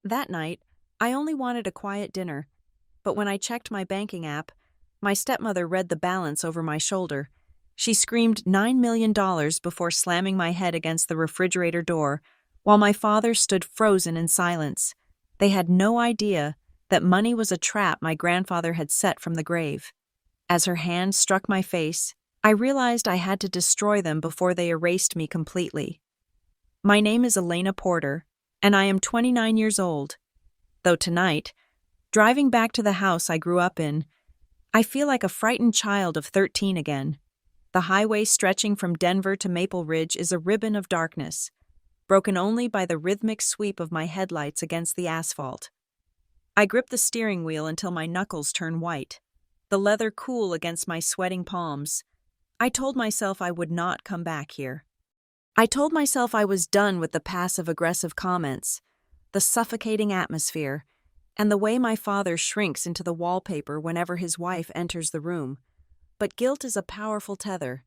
That night, I only wanted a quiet dinner, but when I checked my banking app, my stepmother read the balance over my shoulder. She screamed $9 million before slamming my head against the refrigerator door, while my father stood frozen in silence. They had no idea that money was a trap my grandfather had set from the grave. As her hand struck my face, I realized I had to destroy them before they erased me completely. My name is Elena Porter, and I am 29 years old. Though tonight, driving back to the house I grew up in, I feel like a frightened child of 13 again. The highway stretching from Denver to Maple Ridge is a ribbon of darkness, broken only by the rhythmic sweep of my headlights against the asphalt. I grip the steering wheel until my knuckles turn white, the leather cool against my sweating palms. I told myself I would not come back here. I told myself I was done with the passive-aggressive comments, the suffocating atmosphere, and the way my father shrinks into the wallpaper whenever his wife enters the room. But guilt is a powerful tether,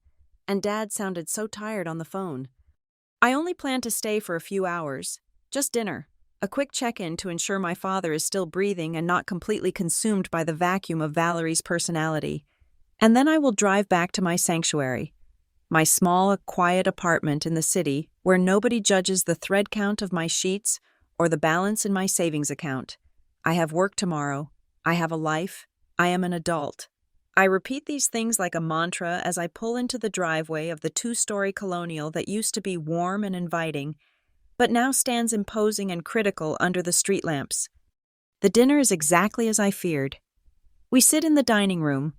and Dad sounded so tired on the phone. I only plan to stay for a few hours, just dinner, a quick check-in to ensure my father is still breathing and not completely consumed by the vacuum of Valerie's personality. And then I will drive back to my sanctuary, my small, quiet apartment in the city where nobody judges the thread count of my sheets or the balance in my savings account. I have work tomorrow. I have a life. I am an adult. I repeat these things like a mantra as I pull into the driveway of the two-story colonial that used to be warm and inviting, but now stands imposing and critical under the street lamps. The dinner is exactly as I feared. We sit in the dining room,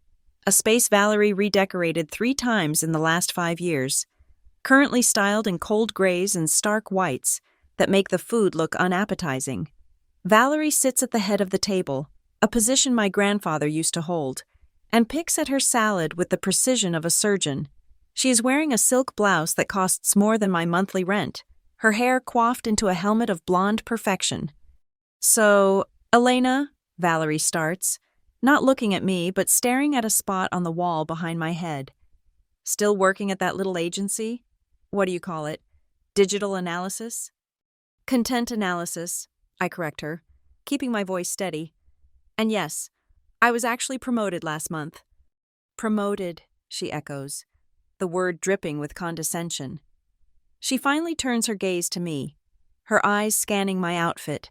a space Valerie redecorated 3 times in the last 5 years, currently styled in cold grays and stark whites that make the food look unappetizing. Valerie sits at the head of the table, a position my grandfather used to hold, and picks at her salad with the precision of a surgeon. She is wearing a silk blouse that costs more than my monthly rent, her hair coiffed into a helmet of blonde perfection. "So, Elena," Valerie starts, not looking at me but staring at a spot on the wall behind my head. "Still working at that little agency? What do you call it? Digital analysis?" "Content analysis," I correct her, keeping my voice steady. "And yes, I was actually promoted last month." "Promoted," she echoes, the word dripping with condescension. She finally turns her gaze to me, her eyes scanning my outfit,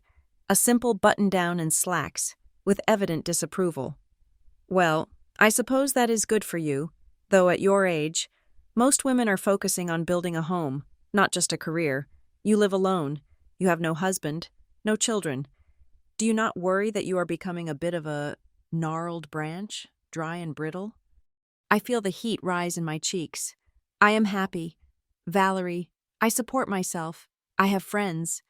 a simple button-down and slacks, with evident disapproval. "Well, I suppose that is good for you, though at your age, most women are focusing on building a home, not just a career. You live alone. You have no husband, no children. Do you not worry that you are becoming a bit of a gnarled branch, dry and brittle?" I feel the heat rise in my cheeks. I am happy. Valerie, I support myself. I have friends.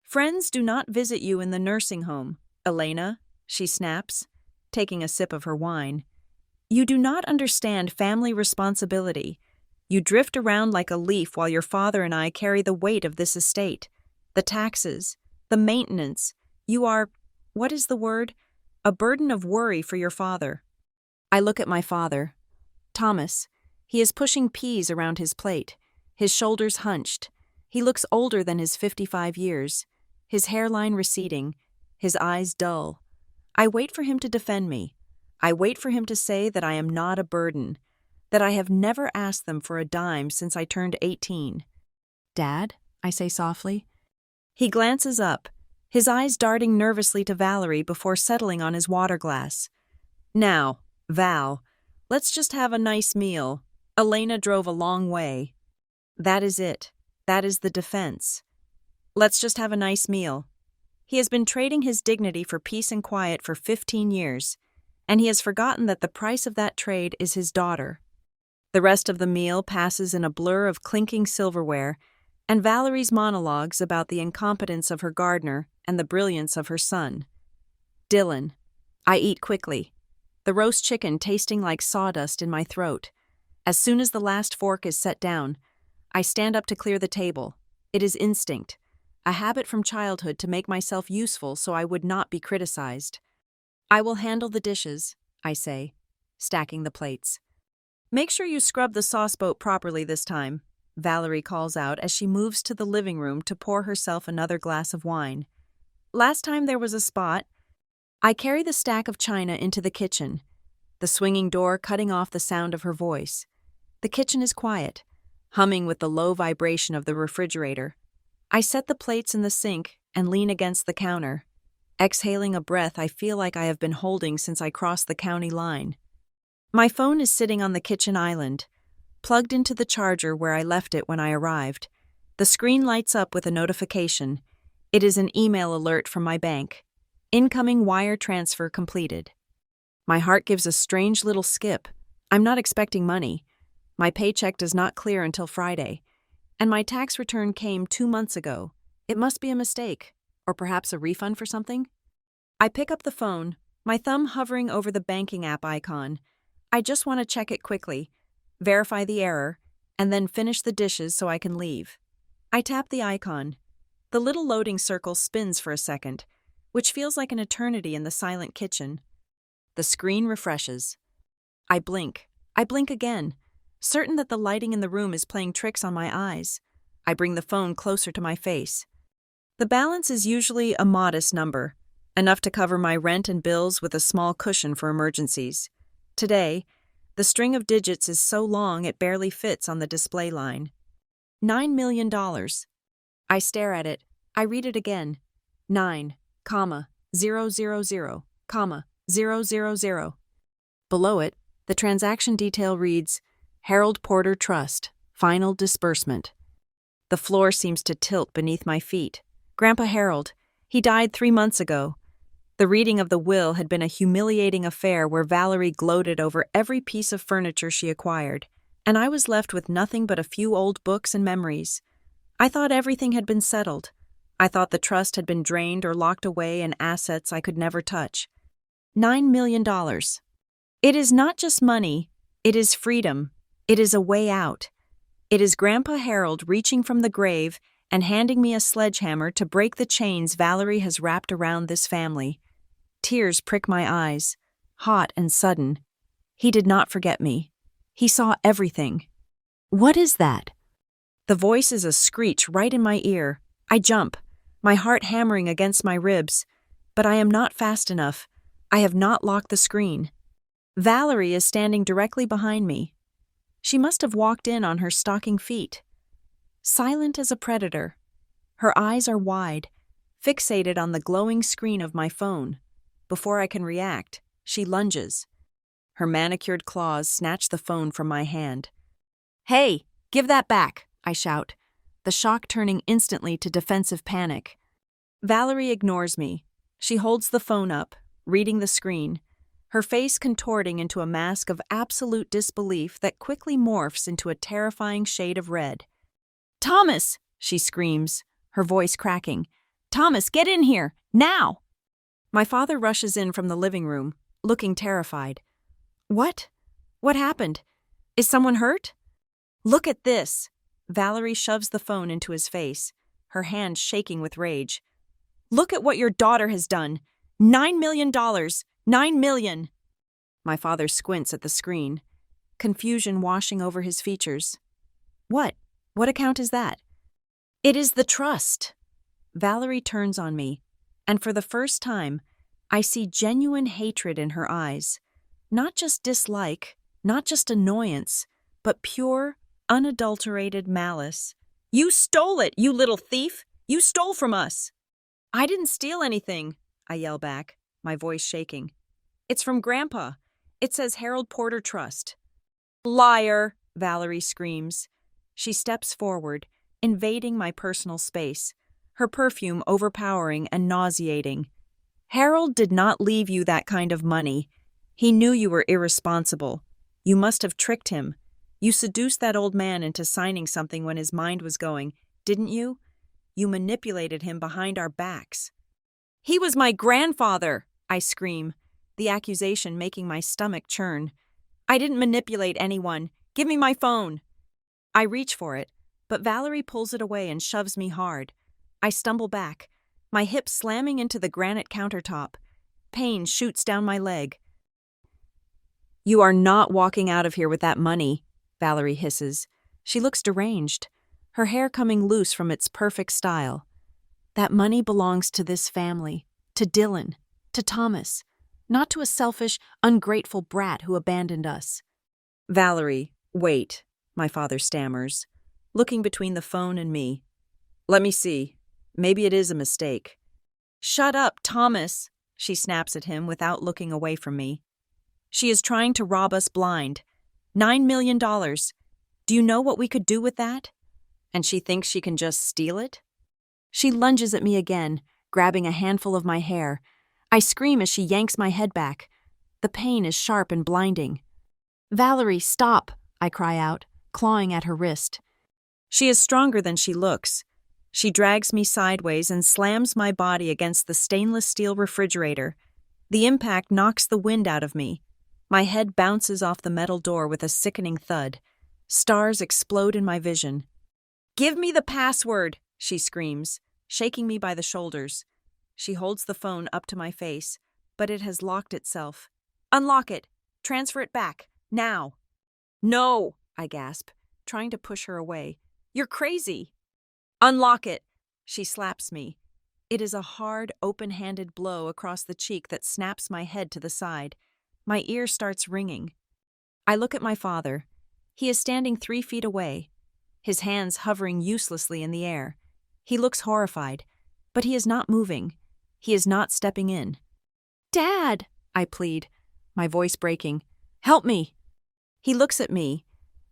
"Friends do not visit you in the nursing home, Elena," she snaps, taking a sip of her wine. "You do not understand family responsibility. You drift around like a leaf while your father and I carry the weight of this estate, the taxes, the maintenance. You are, what is the word? A burden of worry for your father." I look at my father. Thomas. He is pushing peas around his plate, his shoulders hunched. He looks older than his 55 years, his hairline receding, his eyes dull. I wait for him to defend me. I wait for him to say that I am not a burden, that I have never asked them for a dime since I turned 18. "Dad?" I say softly. He glances up, his eyes darting nervously to Valerie before settling on his water glass. "Now, Val, let's just have a nice meal. Elena drove a long way." That is it. That is the defense. Let's just have a nice meal. He has been trading his dignity for peace and quiet for 15 years, and he has forgotten that the price of that trade is his daughter. The rest of the meal passes in a blur of clinking silverware, and Valerie's monologues about the incompetence of her gardener and the brilliance of her son. Dylan. I eat quickly, the roast chicken tasting like sawdust in my throat. As soon as the last fork is set down, I stand up to clear the table. It is instinct, a habit from childhood to make myself useful so I would not be criticized. "I will handle the dishes," I say, stacking the plates. "Make sure you scrub the sauce boat properly this time," Valerie calls out as she moves to the living room to pour herself another glass of wine. Last time there was a spot. I carry the stack of china into the kitchen, the swinging door cutting off the sound of her voice. The kitchen is quiet, humming with the low vibration of the refrigerator. I set the plates in the sink and lean against the counter, exhaling a breath I feel like I have been holding since I crossed the county line. My phone is sitting on the kitchen island, plugged into the charger where I left it when I arrived. The screen lights up with a notification. It is an email alert from my bank. Incoming wire transfer completed. My heart gives a strange little skip. I'm not expecting money. My paycheck does not clear until Friday, and my tax return came 2 months ago. It must be a mistake, or perhaps a refund for something. I pick up the phone, my thumb hovering over the banking app icon. I just want to check it quickly, verify the error, and then finish the dishes so I can leave. I tap the icon. The little loading circle spins for a second, which feels like an eternity in the silent kitchen. The screen refreshes. I blink. I blink again, certain that the lighting in the room is playing tricks on my eyes. I bring the phone closer to my face. The balance is usually a modest number, enough to cover my rent and bills with a small cushion for emergencies. Today, the string of digits is so long it barely fits on the display line. $9 million. I stare at it. I read it again. 9, 000, 000. Below it, the transaction detail reads, Harold Porter Trust, final disbursement. The floor seems to tilt beneath my feet. Grandpa Harold, he died 3 months ago. The reading of the will had been a humiliating affair where Valerie gloated over every piece of furniture she acquired, and I was left with nothing but a few old books and memories. I thought everything had been settled. I thought the trust had been drained or locked away in assets I could never touch. $9 million. It is not just money, it is freedom. It is a way out. It is Grandpa Harold reaching from the grave and handing me a sledgehammer to break the chains Valerie has wrapped around this family. Tears prick my eyes, hot and sudden. He did not forget me. He saw everything. What is that? The voice is a screech right in my ear. I jump, my heart hammering against my ribs. But I am not fast enough. I have not locked the screen. Valerie is standing directly behind me. She must have walked in on her stocking feet. Silent as a predator. Her eyes are wide, fixated on the glowing screen of my phone. Before I can react, she lunges. Her manicured claws snatch the phone from my hand. Hey, give that back, I shout, the shock turning instantly to defensive panic. Valerie ignores me. She holds the phone up, reading the screen, her face contorting into a mask of absolute disbelief that quickly morphs into a terrifying shade of red. Thomas, she screams, her voice cracking. Thomas, get in here, now! My father rushes in from the living room, looking terrified. What? What happened? Is someone hurt? Look at this. Valerie shoves the phone into his face, her hand shaking with rage. Look at what your daughter has done. $9 million. $9 million. My father squints at the screen, confusion washing over his features. What? What account is that? It is the trust. Valerie turns on me, and for the first time, I see genuine hatred in her eyes. Not just dislike, not just annoyance, but pure, unadulterated malice. You stole it, you little thief! You stole from us! I didn't steal anything, I yell back, my voice shaking. It's from Grandpa. It says Harold Porter Trust. Liar, Valerie screams. She steps forward, invading my personal space, her perfume overpowering and nauseating. Harold did not leave you that kind of money. He knew you were irresponsible. You must have tricked him. You seduced that old man into signing something when his mind was going, didn't you? You manipulated him behind our backs. He was my grandfather, I scream, the accusation making my stomach churn. I didn't manipulate anyone. Give me my phone. I reach for it, but Valerie pulls it away and shoves me hard. I stumble back, my hip slamming into the granite countertop. Pain shoots down my leg. You are not walking out of here with that money, Valerie hisses. She looks deranged, her hair coming loose from its perfect style. That money belongs to this family, to Dylan, to Thomas, not to a selfish, ungrateful brat who abandoned us. Valerie, wait, my father stammers, looking between the phone and me. Let me see. Maybe it is a mistake. Shut up, Thomas, she snaps at him without looking away from me. She is trying to rob us blind. $9 million. Do you know what we could do with that? And she thinks she can just steal it? She lunges at me again, grabbing a handful of my hair. I scream as she yanks my head back. The pain is sharp and blinding. Valerie, stop, I cry out, clawing at her wrist. She is stronger than she looks. She drags me sideways and slams my body against the stainless steel refrigerator. The impact knocks the wind out of me. My head bounces off the metal door with a sickening thud. Stars explode in my vision. Give me the password, she screams, shaking me by the shoulders. She holds the phone up to my face, but it has locked itself. Unlock it. Transfer it back. Now. No, I gasp, trying to push her away. You're crazy. Unlock it. She slaps me. It is a hard, open-handed blow across the cheek that snaps my head to the side. My ear starts ringing. I look at my father. He is standing 3 feet away, his hands hovering uselessly in the air. He looks horrified, but he is not moving. He is not stepping in. Dad, I plead, my voice breaking. Help me. He looks at me,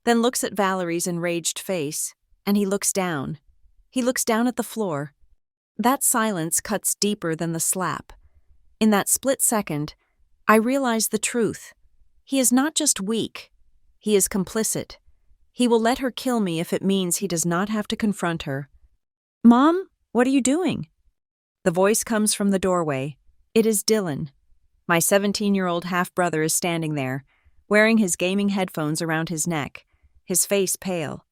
then looks at Valerie's enraged face, and he looks down. He looks down at the floor. That silence cuts deeper than the slap. In that split second, I realize the truth. He is not just weak. He is complicit. He will let her kill me if it means he does not have to confront her. Mom, what are you doing? The voice comes from the doorway. It is Dylan. My 17-year-old half-brother is standing there, wearing his gaming headphones around his neck, his face pale.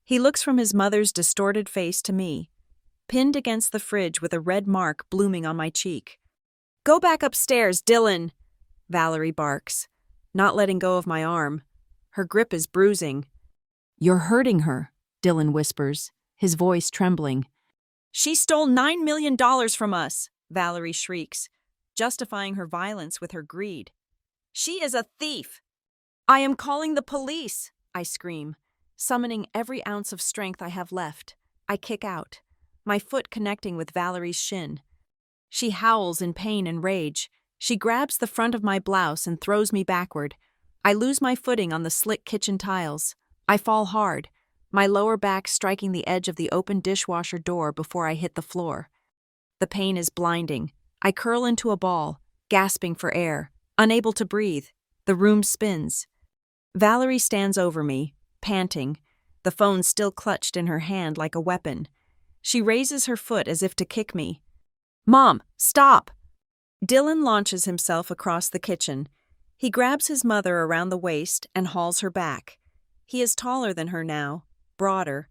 He looks from his mother's distorted face to me, pinned against the fridge with a red mark blooming on my cheek. Go back upstairs, Dylan, Valerie barks, not letting go of my arm. Her grip is bruising. You're hurting her, Dylan whispers, his voice trembling. She stole $9 million from us, Valerie shrieks, justifying her violence with her greed. She is a thief. I am calling the police, I scream, summoning every ounce of strength I have left. I kick out, my foot connecting with Valerie's shin. She howls in pain and rage. She grabs the front of my blouse and throws me backward. I lose my footing on the slick kitchen tiles. I fall hard, my lower back striking the edge of the open dishwasher door before I hit the floor. The pain is blinding. I curl into a ball, gasping for air, unable to breathe. The room spins. Valerie stands over me, panting, the phone still clutched in her hand like a weapon. She raises her foot as if to kick me. Mom, stop! Dylan launches himself across the kitchen. He grabs his mother around the waist and hauls her back. He is taller than her now, broader,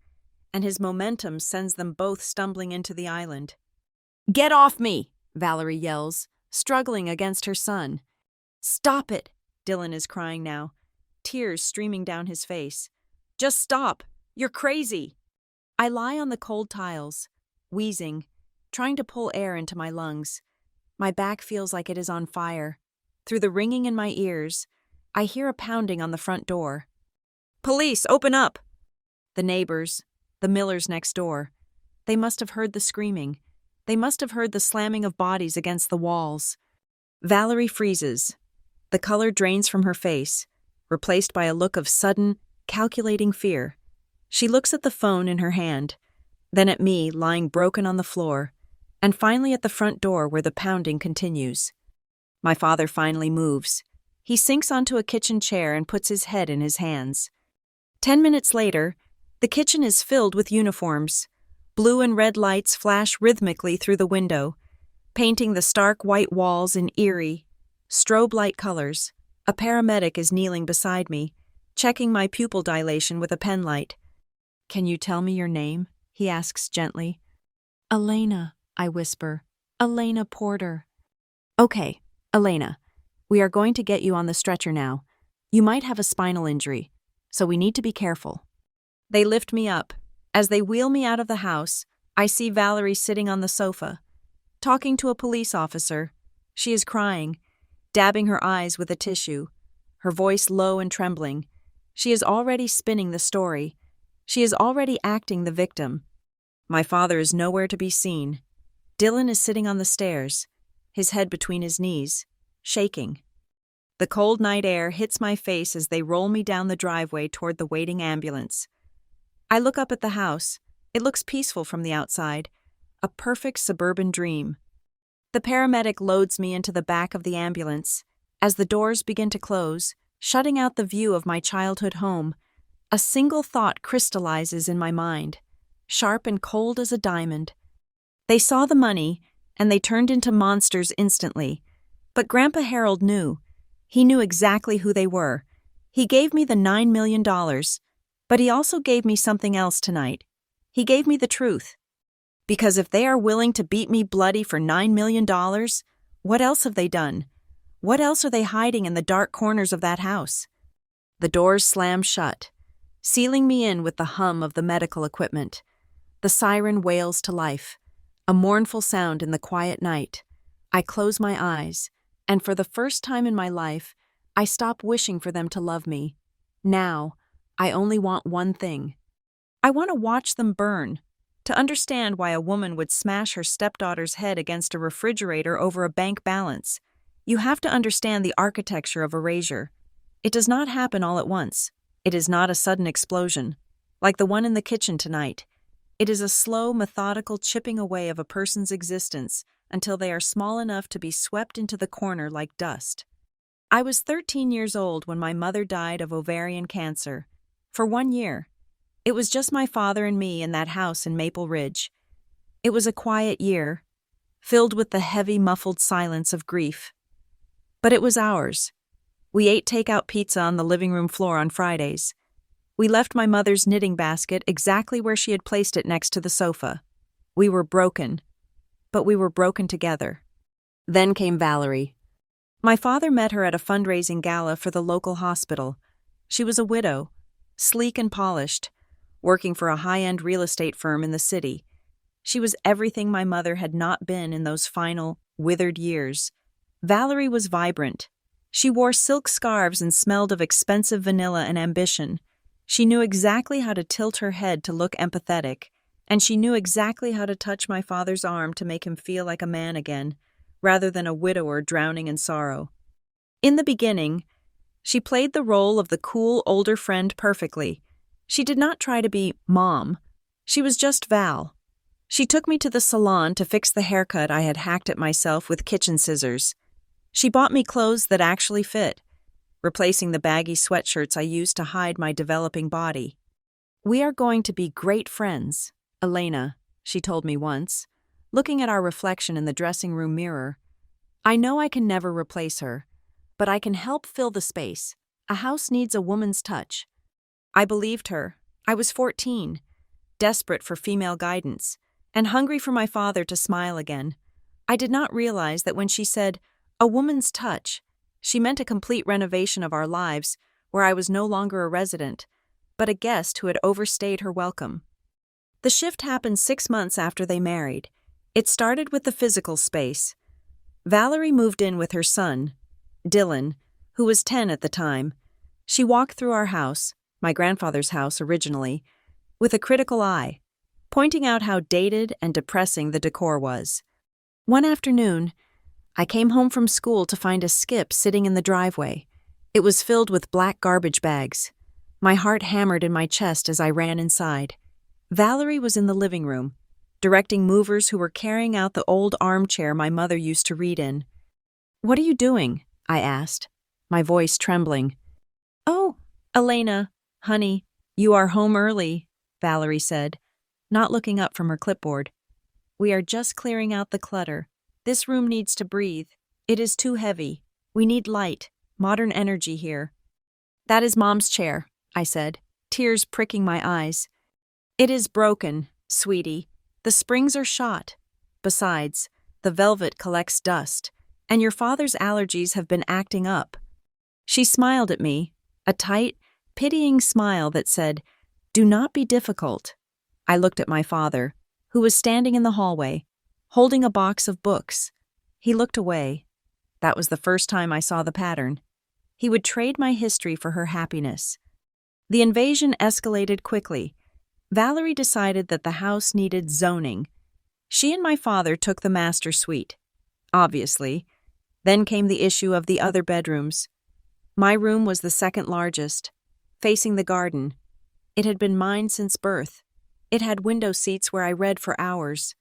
and his momentum sends them both stumbling into the island. Get off me, Valerie yells, struggling against her son. Stop it, Dylan is crying now, tears streaming down his face. Just stop. You're crazy. I lie on the cold tiles, wheezing, trying to pull air into my lungs. My back feels like it is on fire. Through the ringing in my ears, I hear a pounding on the front door. Police, open up! The neighbors, the Millers next door. They must have heard the screaming. They must have heard the slamming of bodies against the walls. Valerie freezes. The color drains from her face, replaced by a look of sudden, calculating fear. She looks at the phone in her hand, then at me lying broken on the floor, and finally at the front door where the pounding continues. My father finally moves. He sinks onto a kitchen chair and puts his head in his hands. 10 minutes later, the kitchen is filled with uniforms. Blue and red lights flash rhythmically through the window, painting the stark white walls in eerie, strobe light colors. A paramedic is kneeling beside me, checking my pupil dilation with a pen light. Can you tell me your name? He asks gently. Elena, I whisper. Elena Porter. Okay, Elena, we are going to get you on the stretcher now. You might have a spinal injury, so we need to be careful. They lift me up. As they wheel me out of the house, I see Valerie sitting on the sofa, talking to a police officer. She is crying, dabbing her eyes with a tissue, her voice low and trembling. She is already spinning the story. She is already acting the victim. My father is nowhere to be seen. Dylan is sitting on the stairs, his head between his knees, shaking. The cold night air hits my face as they roll me down the driveway toward the waiting ambulance. I look up at the house. It looks peaceful from the outside, a perfect suburban dream. The paramedic loads me into the back of the ambulance. As the doors begin to close, shutting out the view of my childhood home, a single thought crystallizes in my mind, sharp and cold as a diamond. They saw the money, and they turned into monsters instantly. But Grandpa Harold knew. He knew exactly who they were. He gave me the $9 million, but he also gave me something else tonight. He gave me the truth. Because if they are willing to beat me bloody for $9 million, what else have they done? What else are they hiding in the dark corners of that house? The doors slam shut, sealing me in with the hum of the medical equipment. The siren wails to life, a mournful sound in the quiet night. I close my eyes, and for the first time in my life, I stop wishing for them to love me. Now, I only want one thing. I want to watch them burn, to understand why a woman would smash her stepdaughter's head against a refrigerator over a bank balance. You have to understand the architecture of erasure. It does not happen all at once. It is not a sudden explosion, like the one in the kitchen tonight. It is a slow, methodical chipping away of a person's existence until they are small enough to be swept into the corner like dust. I was 13 years old when my mother died of ovarian cancer. For 1 year. It was just my father and me in that house in Maple Ridge. It was a quiet year, filled with the heavy, muffled silence of grief. But it was ours. We ate takeout pizza on the living room floor on Fridays. We left my mother's knitting basket exactly where she had placed it next to the sofa. We were broken, but we were broken together. Then came Valerie. My father met her at a fundraising gala for the local hospital. She was a widow, sleek and polished, working for a high-end real estate firm in the city. She was everything my mother had not been in those final, withered years. Valerie was vibrant. She wore silk scarves and smelled of expensive vanilla and ambition. She knew exactly how to tilt her head to look empathetic, and she knew exactly how to touch my father's arm to make him feel like a man again, rather than a widower drowning in sorrow. In the beginning, she played the role of the cool older friend perfectly. She did not try to be Mom. She was just Val. She took me to the salon to fix the haircut I had hacked at myself with kitchen scissors. She bought me clothes that actually fit, replacing the baggy sweatshirts I used to hide my developing body. "We are going to be great friends, Elena," she told me once, looking at our reflection in the dressing room mirror. "I know I can never replace her, but I can help fill the space. A house needs a woman's touch." I believed her. I was 14, desperate for female guidance, and hungry for my father to smile again. I did not realize that when she said, "a woman's touch," she meant a complete renovation of our lives, where I was no longer a resident, but a guest who had overstayed her welcome. The shift happened 6 months after they married. It started with the physical space. Valerie moved in with her son, Dylan, who was 10 at the time. She walked through our house, my grandfather's house originally, with a critical eye, pointing out how dated and depressing the decor was. One afternoon, I came home from school to find a skip sitting in the driveway. It was filled with black garbage bags. My heart hammered in my chest as I ran inside. Valerie was in the living room, directing movers who were carrying out the old armchair my mother used to read in. "What are you doing?" I asked, my voice trembling. "Oh, Elena, honey, you are home early," Valerie said, not looking up from her clipboard. "We are just clearing out the clutter. This room needs to breathe. It is too heavy. We need light, modern energy here." "That is Mom's chair," I said, tears pricking my eyes. "It is broken, sweetie. The springs are shot. Besides, the velvet collects dust, and your father's allergies have been acting up." She smiled at me, a tight, pitying smile that said, "Do not be difficult." I looked at my father, who was standing in the hallway, holding a box of books. He looked away. That was the first time I saw the pattern. He would trade my history for her happiness. The invasion escalated quickly. Valerie decided that the house needed zoning. She and my father took the master suite. Obviously. Then came the issue of the other bedrooms. My room was the second largest, facing the garden. It had been mine since birth. It had window seats where I read for hours.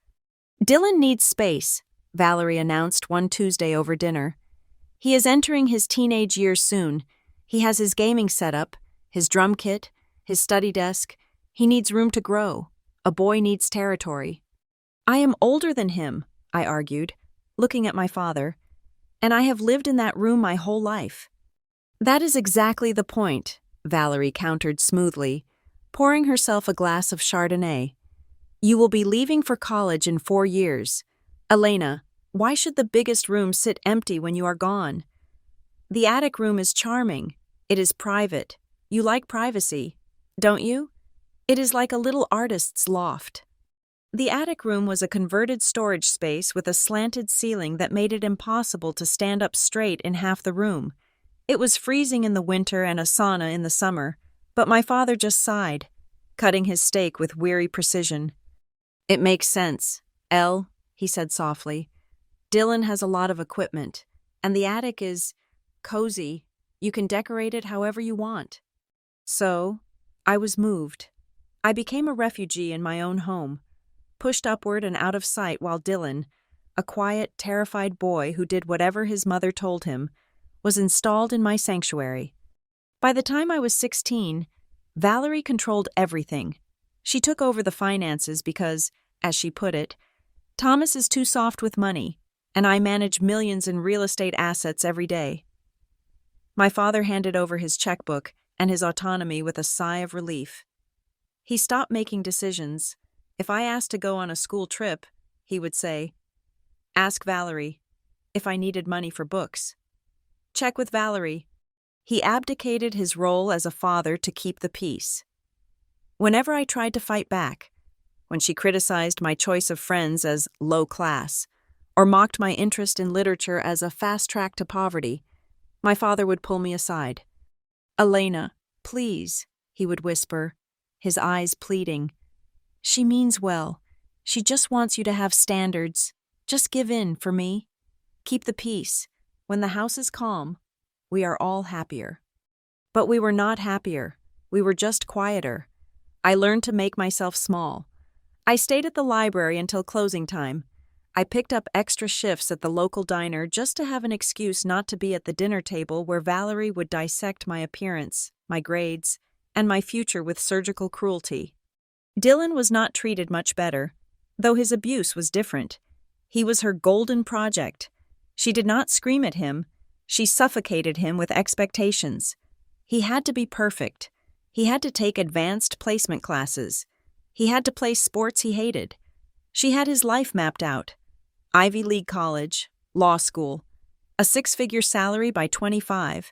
"Dylan needs space," Valerie announced one Tuesday over dinner. "He is entering his teenage years soon. He has his gaming setup, his drum kit, his study desk. He needs room to grow. A boy needs territory." "I am older than him," I argued, looking at my father, "and I have lived in that room my whole life." "That is exactly the point," Valerie countered smoothly, pouring herself a glass of Chardonnay. "You will be leaving for college in 4 years. Elena, why should the biggest room sit empty when you are gone? The attic room is charming. It is private. You like privacy, don't you? It is like a little artist's loft." The attic room was a converted storage space with a slanted ceiling that made it impossible to stand up straight in half the room. It was freezing in the winter and a sauna in the summer, but my father just sighed, cutting his steak with weary precision. "It makes sense, Elle," he said softly. "Dylan has a lot of equipment, and the attic is cozy. You can decorate it however you want." So, I was moved. I became a refugee in my own home, pushed upward and out of sight while Dylan, a quiet, terrified boy who did whatever his mother told him, was installed in my sanctuary. By the time I was 16, Valerie controlled everything. She took over the finances because, as she put it, "Thomas is too soft with money, and I manage millions in real estate assets every day." My father handed over his checkbook and his autonomy with a sigh of relief. He stopped making decisions. If I asked to go on a school trip, he would say, "Ask Valerie." If I needed money for books, "Check with Valerie." He abdicated his role as a father to keep the peace. Whenever I tried to fight back, when she criticized my choice of friends as low class, or mocked my interest in literature as a fast track to poverty, my father would pull me aside. "Elena, please," he would whisper, his eyes pleading. "She means well. She just wants you to have standards. Just give in for me. Keep the peace. When the house is calm, we are all happier." But we were not happier. We were just quieter. I learned to make myself small. I stayed at the library until closing time. I picked up extra shifts at the local diner just to have an excuse not to be at the dinner table where Valerie would dissect my appearance, my grades, and my future with surgical cruelty. Dylan was not treated much better, though his abuse was different. He was her golden project. She did not scream at him. She suffocated him with expectations. He had to be perfect. He had to take advanced placement classes. He had to play sports he hated. She had his life mapped out. Ivy League college, law school, a 6-figure salary by 25.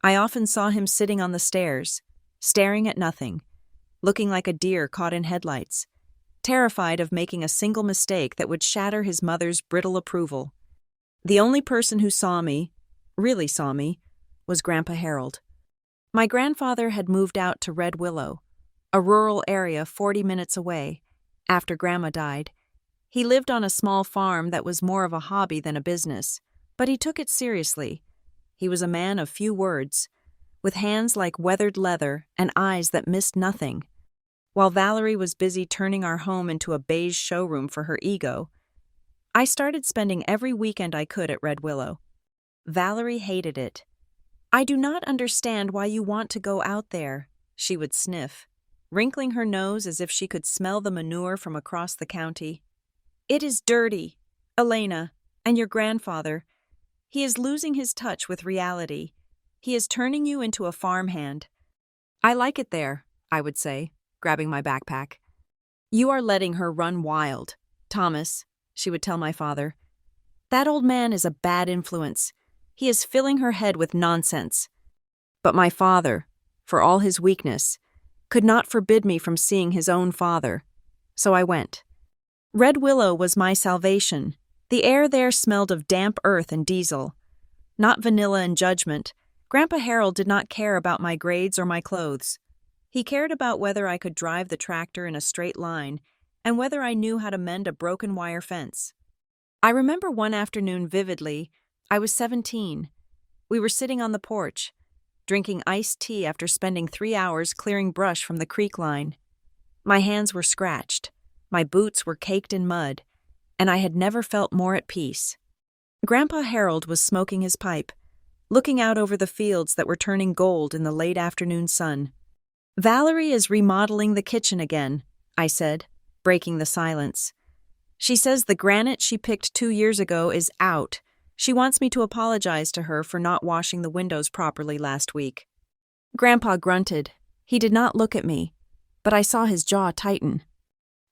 I often saw him sitting on the stairs, staring at nothing, looking like a deer caught in headlights, terrified of making a single mistake that would shatter his mother's brittle approval. The only person who saw me, really saw me, was Grandpa Harold. My grandfather had moved out to Red Willow, a rural area 40 minutes away, after Grandma died. He lived on a small farm that was more of a hobby than a business, but he took it seriously. He was a man of few words, with hands like weathered leather and eyes that missed nothing. While Valerie was busy turning our home into a beige showroom for her ego, I started spending every weekend I could at Red Willow. Valerie hated it. "I do not understand why you want to go out there," she would sniff, wrinkling her nose as if she could smell the manure from across the county. "It is dirty. Elena, and your grandfather. He is losing his touch with reality. He is turning you into a farmhand." "I like it there," I would say, grabbing my backpack. "You are letting her run wild. Thomas," she would tell my father, "that old man is a bad influence. He is filling her head with nonsense." But my father, for all his weakness, could not forbid me from seeing his own father. So I went. Red Willow was my salvation. The air there smelled of damp earth and diesel. Not vanilla and judgment. Grandpa Harold did not care about my grades or my clothes. He cared about whether I could drive the tractor in a straight line and whether I knew how to mend a broken wire fence. I remember one afternoon vividly. I was 17. We were sitting on the porch, drinking iced tea after spending 3 hours clearing brush from the creek line. My hands were scratched, my boots were caked in mud, and I had never felt more at peace. Grandpa Harold was smoking his pipe, looking out over the fields that were turning gold in the late afternoon sun. "Valerie is remodeling the kitchen again," I said, breaking the silence. "She says the granite she picked 2 years ago is out. She wants me to apologize to her for not washing the windows properly last week." Grandpa grunted. He did not look at me, but I saw his jaw tighten.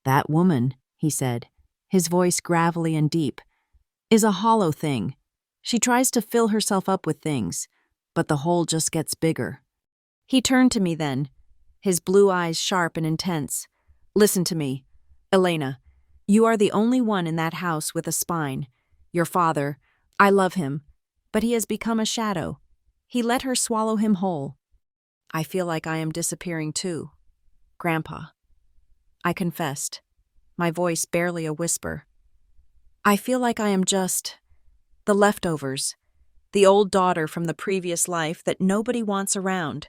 "That woman," he said, his voice gravelly and deep, "is a hollow thing. She tries to fill herself up with things, but the hole just gets bigger." He turned to me then, his blue eyes sharp and intense. "Listen to me, Elena. You are the only one in that house with a spine. Your father, I love him, but he has become a shadow. He let her swallow him whole. I feel like I am disappearing too, Grandpa." I confessed, my voice barely a whisper. "I feel like I am just the leftovers, the old daughter from the previous life that nobody wants around."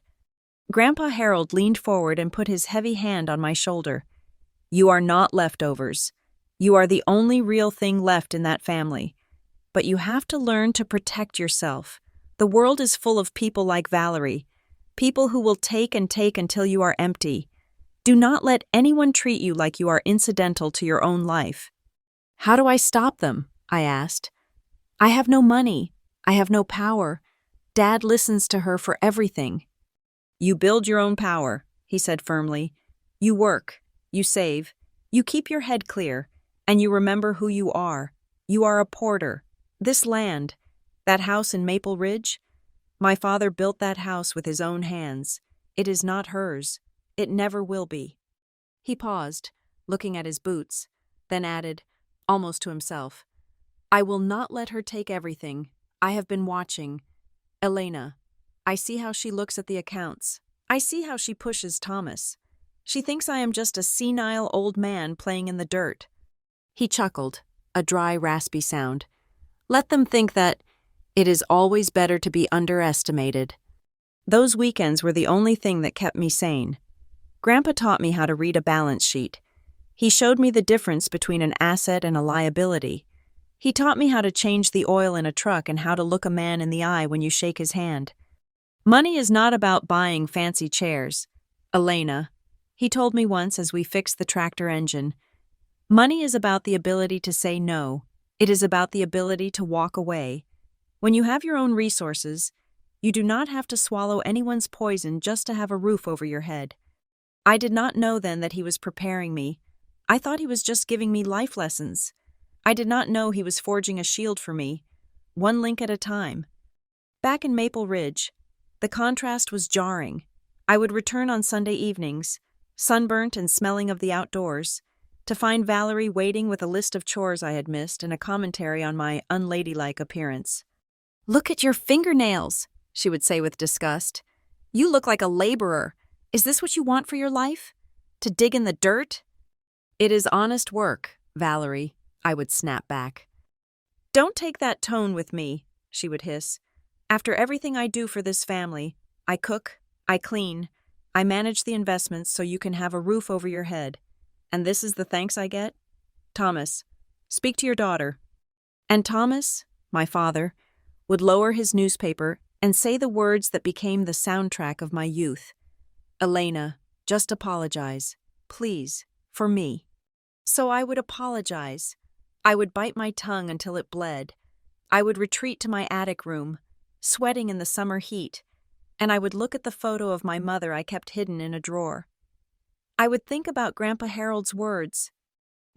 Grandpa Harold leaned forward and put his heavy hand on my shoulder. "You are not leftovers. You are the only real thing left in that family. But you have to learn to protect yourself. The world is full of people like Valerie, people who will take and take until you are empty. Do not let anyone treat you like you are incidental to your own life." "How do I stop them?" I asked. "I have no money. I have no power. Dad listens to her for everything." "You build your own power," he said firmly. "You work, you save, you keep your head clear, and you remember who you are. You are a porter. This land, that house in Maple Ridge, my father built that house with his own hands. It is not hers. It never will be." He paused, looking at his boots, then added, almost to himself, "I will not let her take everything. I have been watching. Elena, I see how she looks at the accounts. I see how she pushes Thomas. She thinks I am just a senile old man playing in the dirt." He chuckled, a dry, raspy sound. "Let them think that it is always better to be underestimated." Those weekends were the only thing that kept me sane. Grandpa taught me how to read a balance sheet. He showed me the difference between an asset and a liability. He taught me how to change the oil in a truck and how to look a man in the eye when you shake his hand. "Money is not about buying fancy chairs, Elena," he told me once as we fixed the tractor engine. "Money is about the ability to say no. It is about the ability to walk away. When you have your own resources, you do not have to swallow anyone's poison just to have a roof over your head." I did not know then that he was preparing me. I thought he was just giving me life lessons. I did not know he was forging a shield for me, one link at a time. Back in Maple Ridge, the contrast was jarring. I would return on Sunday evenings, sunburnt and smelling of the outdoors, to find Valerie waiting with a list of chores I had missed and a commentary on my unladylike appearance. "Look at your fingernails," she would say with disgust. "You look like a laborer. Is this what you want for your life? To dig in the dirt?" "It is honest work, Valerie," I would snap back. "Don't take that tone with me," she would hiss. "After everything I do for this family, I cook, I clean, I manage the investments so you can have a roof over your head. And this is the thanks I get? Thomas, speak to your daughter." And Thomas, my father, would lower his newspaper and say the words that became the soundtrack of my youth. "Elena, just apologize, please, for me." So I would apologize. I would bite my tongue until it bled. I would retreat to my attic room, sweating in the summer heat, and I would look at the photo of my mother I kept hidden in a drawer. I would think about Grandpa Harold's words.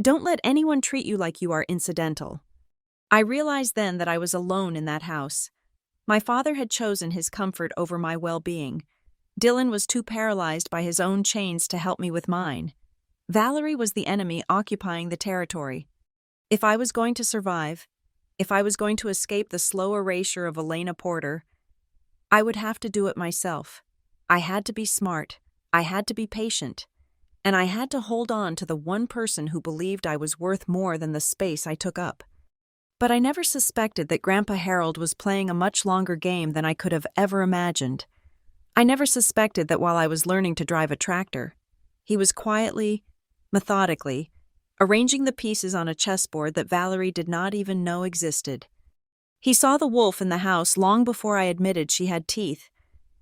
"Don't let anyone treat you like you are incidental." I realized then that I was alone in that house. My father had chosen his comfort over my well-being. Dylan was too paralyzed by his own chains to help me with mine. Valerie was the enemy occupying the territory. If I was going to survive, if I was going to escape the slow erasure of Elena Porter, I would have to do it myself. I had to be smart, I had to be patient, and I had to hold on to the one person who believed I was worth more than the space I took up. But I never suspected that Grandpa Harold was playing a much longer game than I could have ever imagined. I never suspected that while I was learning to drive a tractor, he was quietly, methodically, arranging the pieces on a chessboard that Valerie did not even know existed. He saw the wolf in the house long before I admitted she had teeth,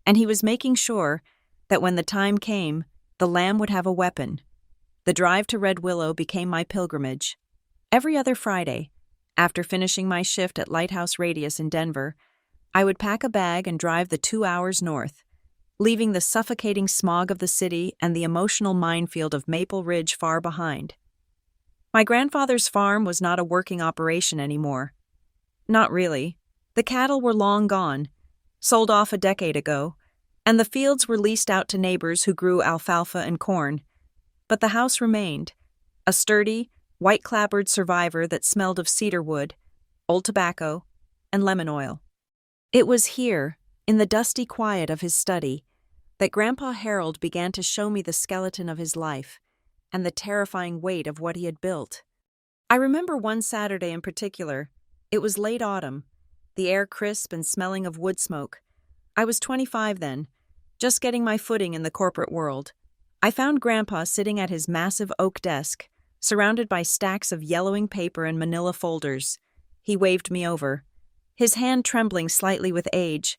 and he was making sure that when the time came, the lamb would have a weapon. The drive to Red Willow became my pilgrimage. Every other Friday, after finishing my shift at Lighthouse Radius in Denver, I would pack a bag and drive the 2 hours north, leaving the suffocating smog of the city and the emotional minefield of Maple Ridge far behind. My grandfather's farm was not a working operation anymore. Not really. The cattle were long gone, sold off a decade ago, and the fields were leased out to neighbors who grew alfalfa and corn. But the house remained, a sturdy, white-clapboard survivor that smelled of cedar wood, old tobacco, and lemon oil. It was here, in the dusty quiet of his study, that Grandpa Harold began to show me the skeleton of his life and the terrifying weight of what he had built. I remember one Saturday in particular. It was late autumn, the air crisp and smelling of wood smoke. I was 25 then, just getting my footing in the corporate world. I found Grandpa sitting at his massive oak desk, surrounded by stacks of yellowing paper and manila folders. He waved me over, his hand trembling slightly with age,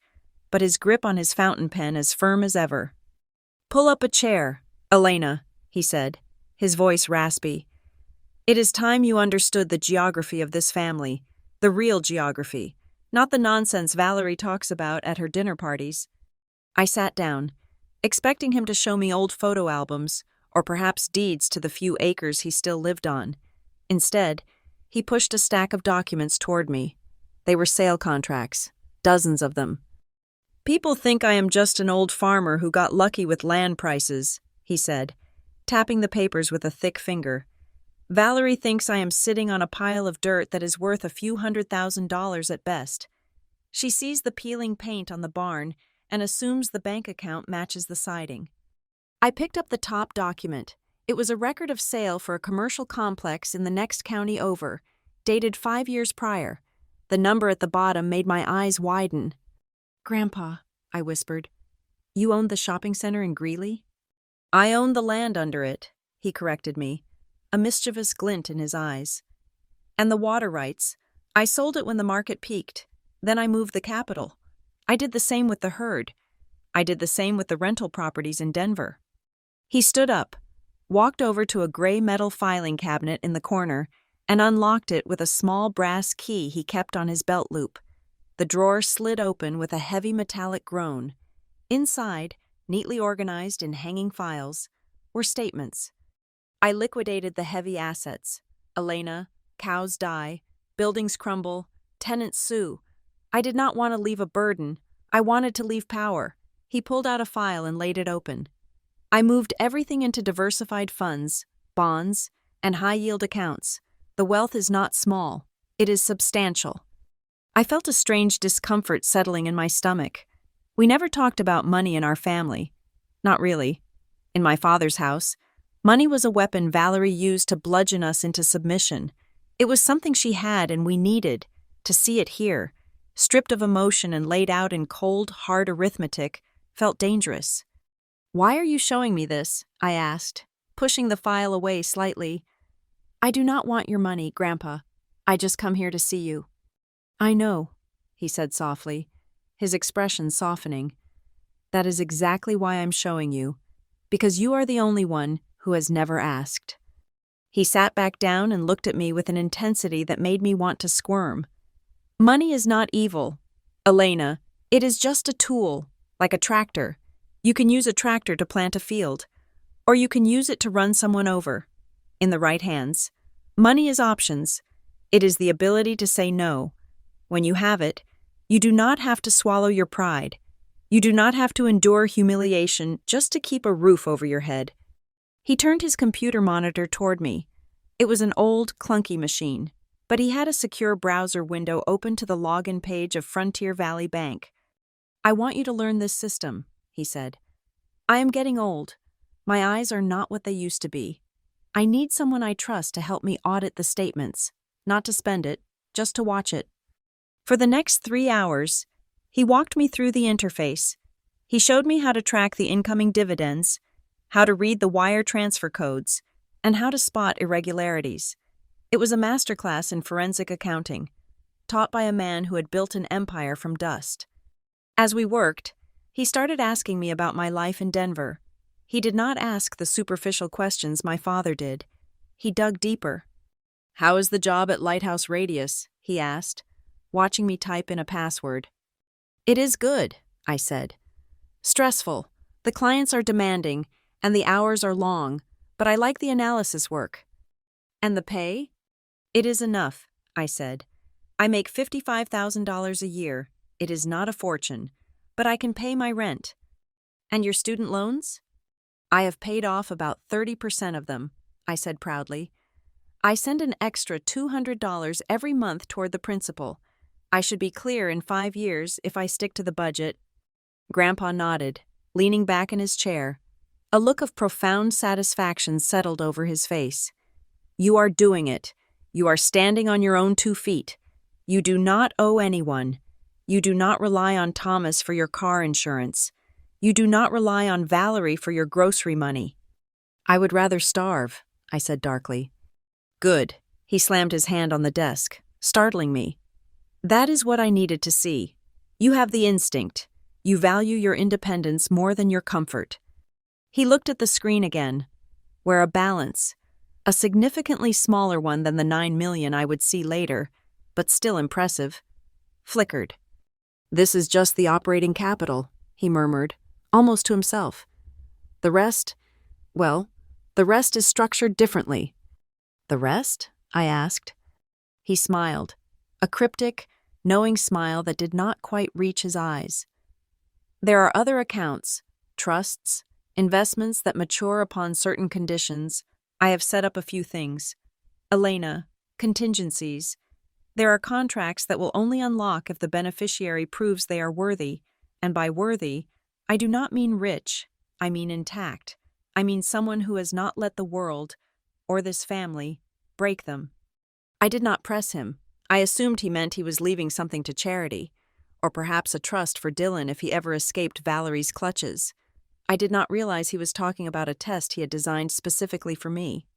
but his grip on his fountain pen as firm as ever. "Pull up a chair, Elena," he said, his voice raspy. "It is time you understood the geography of this family, the real geography, not the nonsense Valerie talks about at her dinner parties." I sat down, expecting him to show me old photo albums, or perhaps deeds to the few acres he still lived on. Instead, he pushed a stack of documents toward me. They were sale contracts, dozens of them. "People think I am just an old farmer who got lucky with land prices," he said, tapping the papers with a thick finger. "Valerie thinks I am sitting on a pile of dirt that is worth a few $100,000 at best. She sees the peeling paint on the barn and assumes the bank account matches the siding." I picked up the top document. It was a record of sale for a commercial complex in the next county over, dated 5 years prior. The number at the bottom made my eyes widen. "Grandpa," I whispered, "you owned the shopping center in Greeley?" "I owned the land under it," he corrected me, a mischievous glint in his eyes. "And the water rights. I sold it when the market peaked. Then I moved the capital. I did the same with the herd. I did the same with the rental properties in Denver." He stood up, walked over to a gray metal filing cabinet in the corner, and unlocked it with a small brass key he kept on his belt loop. The drawer slid open with a heavy metallic groan. Inside, neatly organized in hanging files, were statements. I liquidated the heavy assets. Elena, cows die, buildings crumble, tenants sue. I did not want to leave a burden. I wanted to leave power. He pulled out a file and laid it open. I moved everything into diversified funds, bonds, and high-yield accounts. The wealth is not small. It is substantial. I felt a strange discomfort settling in my stomach. We never talked about money in our family. Not really. In my father's house, money was a weapon Valerie used to bludgeon us into submission. It was something she had and we needed. To see it here, stripped of emotion and laid out in cold, hard arithmetic, felt dangerous. "Why are you showing me this?" I asked, pushing the file away slightly. "I do not want your money, Grandpa. I just come here to see you." "I know," he said softly, his expression softening. "That is exactly why I'm showing you, because you are the only one who has never asked." He sat back down and looked at me with an intensity that made me want to squirm. "Money is not evil, Elena. It is just a tool, like a tractor. You can use a tractor to plant a field, or you can use it to run someone over. In the right hands, money is options. It is the ability to say no. When you have it, you do not have to swallow your pride. You do not have to endure humiliation just to keep a roof over your head. He turned his computer monitor toward me. It was an old, clunky machine, but he had a secure browser window open to the login page of Frontier Valley Bank. "I want you to learn this system," he said. "I am getting old. My eyes are not what they used to be. I need someone I trust to help me audit the statements, not to spend it, just to watch it." For the next 3 hours, he walked me through the interface. He showed me how to track the incoming dividends, how to read the wire transfer codes, and how to spot irregularities. It was a masterclass in forensic accounting, taught by a man who had built an empire from dust. As we worked, he started asking me about my life in Denver. He did not ask the superficial questions my father did. He dug deeper. "How is the job at Lighthouse Radius?" he asked, watching me type in a password. "It is good," I said. "Stressful. The clients are demanding, and the hours are long, but I like the analysis work." "And the pay?" "It is enough," I said. "I make $55,000 a year. It is not a fortune, but I can pay my rent." "And your student loans?" "I have paid off about 30% of them," I said proudly. "I send an extra $200 every month toward the principal. I should be clear in 5 years if I stick to the budget." Grandpa nodded, leaning back in his chair. A look of profound satisfaction settled over his face. "You are doing it. You are standing on your own 2 feet. You do not owe anyone. You do not rely on Thomas for your car insurance. You do not rely on Valerie for your grocery money." "I would rather starve," I said darkly. "Good." He slammed his hand on the desk, startling me. "That is what I needed to see. You have the instinct. You value your independence more than your comfort." He looked at the screen again, where a balance, a significantly smaller one than the $9 million I would see later, but still impressive, flickered. "This is just the operating capital," he murmured, almost to himself. "The rest, well, the rest is structured differently." "The rest?" I asked. He smiled, a cryptic, knowing smile that did not quite reach his eyes. "There are other accounts, trusts, investments that mature upon certain conditions. I have set up a few things. Elena, contingencies. There are contracts that will only unlock if the beneficiary proves they are worthy, and by worthy, I do not mean rich, I mean intact. I mean someone who has not let the world, or this family, break them." I did not press him. I assumed he meant he was leaving something to charity, or perhaps a trust for Dylan if he ever escaped Valerie's clutches. I did not realize he was talking about a test he had designed specifically for me.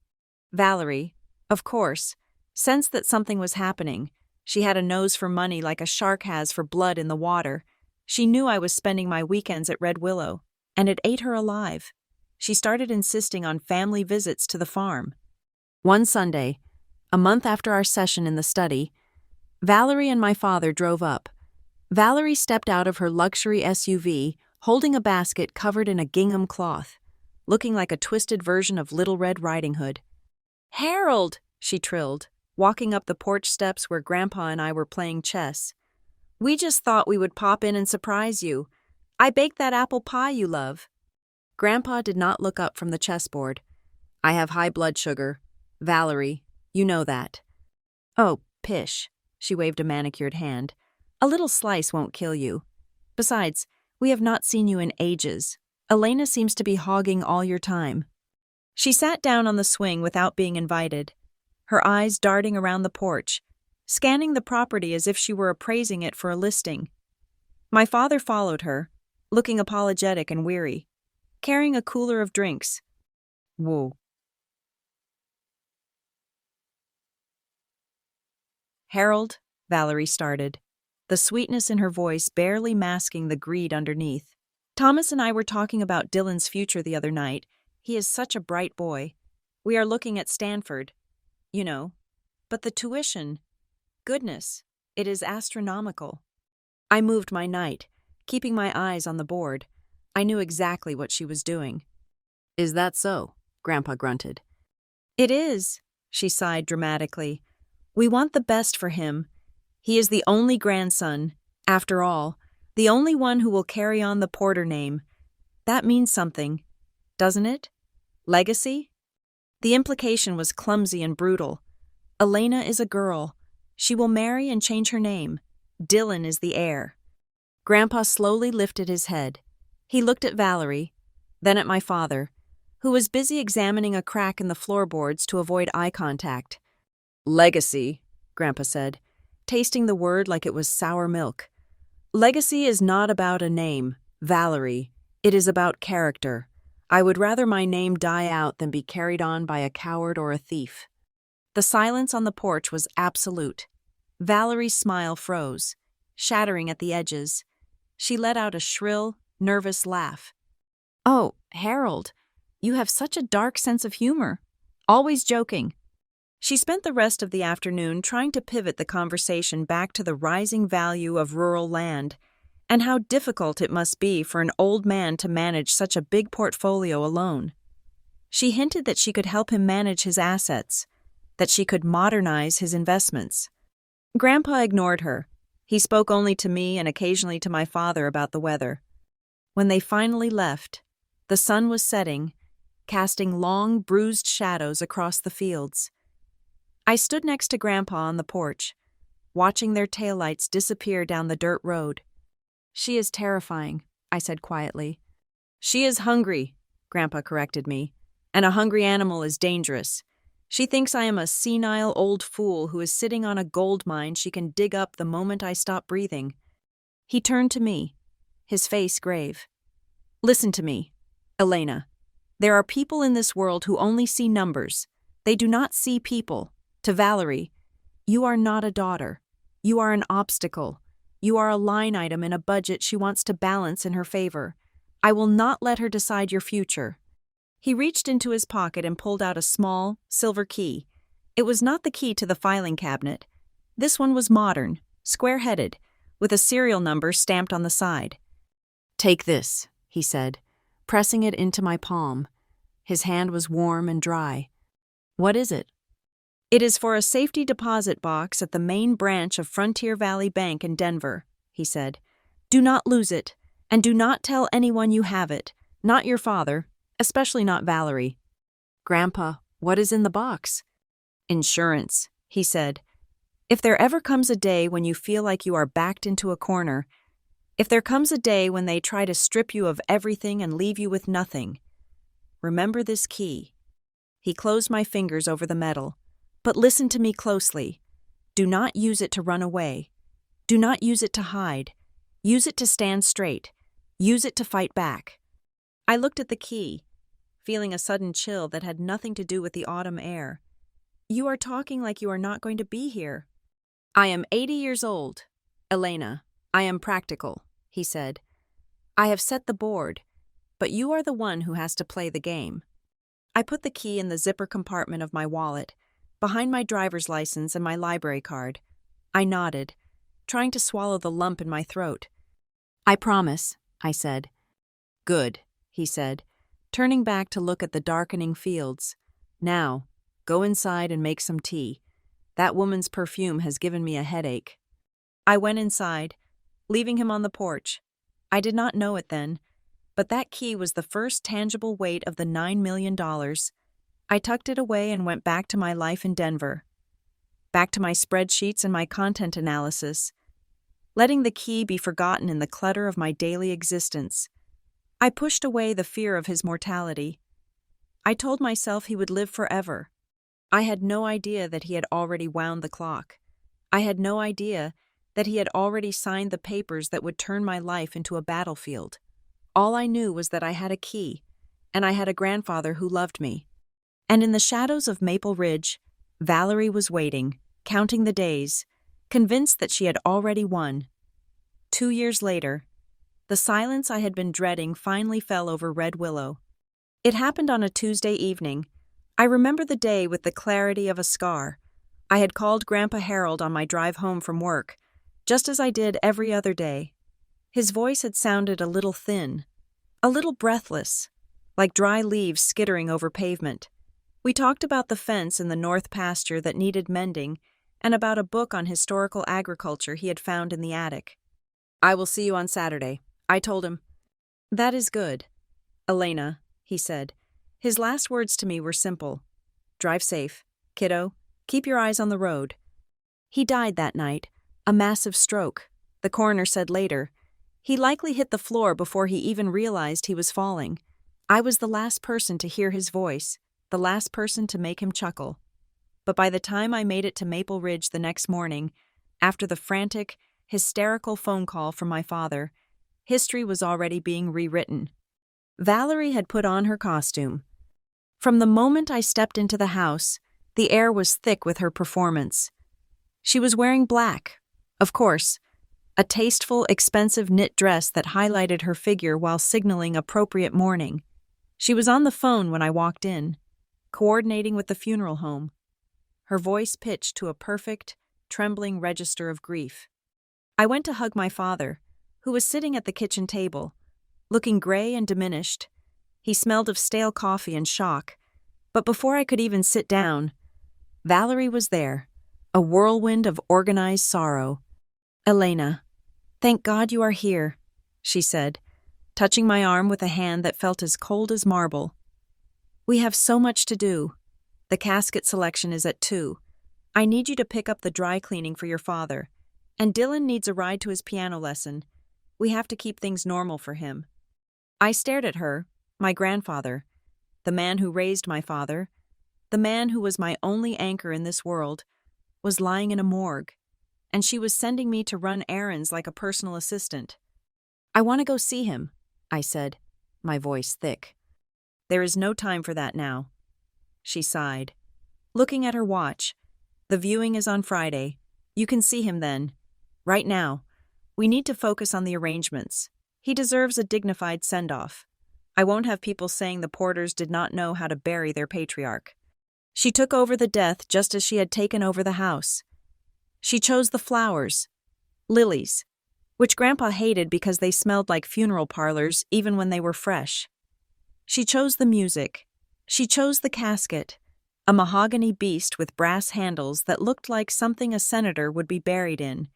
Valerie, of course, sensed that something was happening. She had a nose for money like a shark has for blood in the water. She knew I was spending my weekends at Red Willow, and it ate her alive. She started insisting on family visits to the farm. One Sunday, a month after our session in the study, Valerie and my father drove up. Valerie stepped out of her luxury SUV, holding a basket covered in a gingham cloth, looking like a twisted version of Little Red Riding Hood. "Harold!" she trilled, walking up the porch steps where Grandpa and I were playing chess. "We just thought we would pop in and surprise you. I baked that apple pie you love." Grandpa did not look up from the chessboard. "I have high blood sugar. Valerie, you know that." "Oh, pish." She waved a manicured hand. "A little slice won't kill you. Besides, we have not seen you in ages. Elena seems to be hogging all your time." She sat down on the swing without being invited, her eyes darting around the porch, scanning the property as if she were appraising it for a listing. My father followed her, looking apologetic and weary, carrying a cooler of drinks. "Whoa." "Harold," Valerie started, the sweetness in her voice barely masking the greed underneath. "Thomas and I were talking about Dylan's future the other night. He is such a bright boy. We are looking at Stanford, you know. But the tuition, goodness, it is astronomical." I moved my knight, keeping my eyes on the board. I knew exactly what she was doing. "Is that so?" Grandpa grunted. "It is," she sighed dramatically. "We want the best for him. He is the only grandson, after all, the only one who will carry on the Porter name. That means something, doesn't it? Legacy? The implication was clumsy and brutal. Elena is a girl. She will marry and change her name. Dylan is the heir. Grandpa slowly lifted his head. He looked at Valerie, then at my father, who was busy examining a crack in the floorboards to avoid eye contact. Legacy, Grandpa said, tasting the word like it was sour milk. Legacy is not about a name, Valerie. It is about character. I would rather my name die out than be carried on by a coward or a thief. The silence on the porch was absolute. Valerie's smile froze, shattering at the edges. She let out a shrill, nervous laugh. Oh, Harold, you have such a dark sense of humor. Always joking. She spent the rest of the afternoon trying to pivot the conversation back to the rising value of rural land and how difficult it must be for an old man to manage such a big portfolio alone. She hinted that she could help him manage his assets, that she could modernize his investments. Grandpa ignored her. He spoke only to me and occasionally to my father about the weather. When they finally left, the sun was setting, casting long, bruised shadows across the fields. I stood next to Grandpa on the porch, watching their taillights disappear down the dirt road. She is terrifying, I said quietly. She is hungry, Grandpa corrected me, and a hungry animal is dangerous. She thinks I am a senile old fool who is sitting on a gold mine she can dig up the moment I stop breathing. He turned to me, his face grave. Listen to me, Elena. There are people in this world who only see numbers. They do not see people. To Valerie, you are not a daughter. You are an obstacle. You are a line item in a budget she wants to balance in her favor. I will not let her decide your future. He reached into his pocket and pulled out a small, silver key. It was not the key to the filing cabinet. This one was modern, square-headed, with a serial number stamped on the side. Take this, he said, pressing it into my palm. His hand was warm and dry. What is it? It is for a safety deposit box at the main branch of Frontier Valley Bank in Denver, he said. Do not lose it, and do not tell anyone you have it, not your father, especially not Valerie. Grandpa, what is in the box? Insurance, he said. If there ever comes a day when you feel like you are backed into a corner, if there comes a day when they try to strip you of everything and leave you with nothing, remember this key. He closed my fingers over the metal. But listen to me closely. Do not use it to run away. Do not use it to hide. Use it to stand straight. Use it to fight back. I looked at the key, feeling a sudden chill that had nothing to do with the autumn air. You are talking like you are not going to be here. I am 80 years old. Elena, I am practical, he said. I have set the board, but you are the one who has to play the game. I put the key in the zipper compartment of my wallet, behind my driver's license and my library card. I nodded, trying to swallow the lump in my throat. I promise, I said. Good, he said, turning back to look at the darkening fields. Now, go inside and make some tea. That woman's perfume has given me a headache. I went inside, leaving him on the porch. I did not know it then, but that key was the first tangible weight of the $9 million. I tucked it away and went back to my life in Denver. Back to my spreadsheets and my content analysis, letting the key be forgotten in the clutter of my daily existence. I pushed away the fear of his mortality. I told myself he would live forever. I had no idea that he had already wound the clock. I had no idea that he had already signed the papers that would turn my life into a battlefield. All I knew was that I had a key, and I had a grandfather who loved me. And in the shadows of Maple Ridge, Valerie was waiting, counting the days, convinced that she had already won. 2 years later, the silence I had been dreading finally fell over Red Willow. It happened on a Tuesday evening. I remember the day with the clarity of a scar. I had called Grandpa Harold on my drive home from work, just as I did every other day. His voice had sounded a little thin, a little breathless, like dry leaves skittering over pavement. We talked about the fence in the north pasture that needed mending and about a book on historical agriculture he had found in the attic. I will see you on Saturday, I told him. That is good, Elena, he said, His last words to me were simple. Drive safe, kiddo. Keep your eyes on the road. He died that night, a massive stroke, the coroner said later. He likely hit the floor before he even realized he was falling. I was the last person to hear his voice, the last person to make him chuckle. But by the time I made it to Maple Ridge the next morning, after the frantic, hysterical phone call from my father, history was already being rewritten. Valerie had put on her costume. From the moment I stepped into the house, the air was thick with her performance. She was wearing black, of course, a tasteful, expensive knit dress that highlighted her figure while signaling appropriate mourning. She was on the phone when I walked in, coordinating with the funeral home. Her voice pitched to a perfect, trembling register of grief. I went to hug my father, who was sitting at the kitchen table, looking gray and diminished. He smelled of stale coffee and shock, but before I could even sit down, Valerie was there, a whirlwind of organized sorrow. "Elena, thank God you are here," she said, touching my arm with a hand that felt as cold as marble. "We have so much to do. The casket selection is at 2. I need you to pick up the dry cleaning for your father, and Dylan needs a ride to his piano lesson. We have to keep things normal for him." I stared at her, my grandfather, the man who raised my father, the man who was my only anchor in this world, was lying in a morgue, and she was sending me to run errands like a personal assistant. "I want to go see him," I said, my voice thick. "There is no time for that now." She sighed. Looking at her watch, "The viewing is on Friday. You can see him then. Right now, we need to focus on the arrangements. He deserves a dignified send-off. I won't have people saying the Porters did not know how to bury their patriarch." She took over the death just as she had taken over the house. She chose the flowers, lilies, which Grandpa hated because they smelled like funeral parlors even when they were fresh. She chose the music. She chose the casket, a mahogany beast with brass handles that looked like something a senator would be buried in,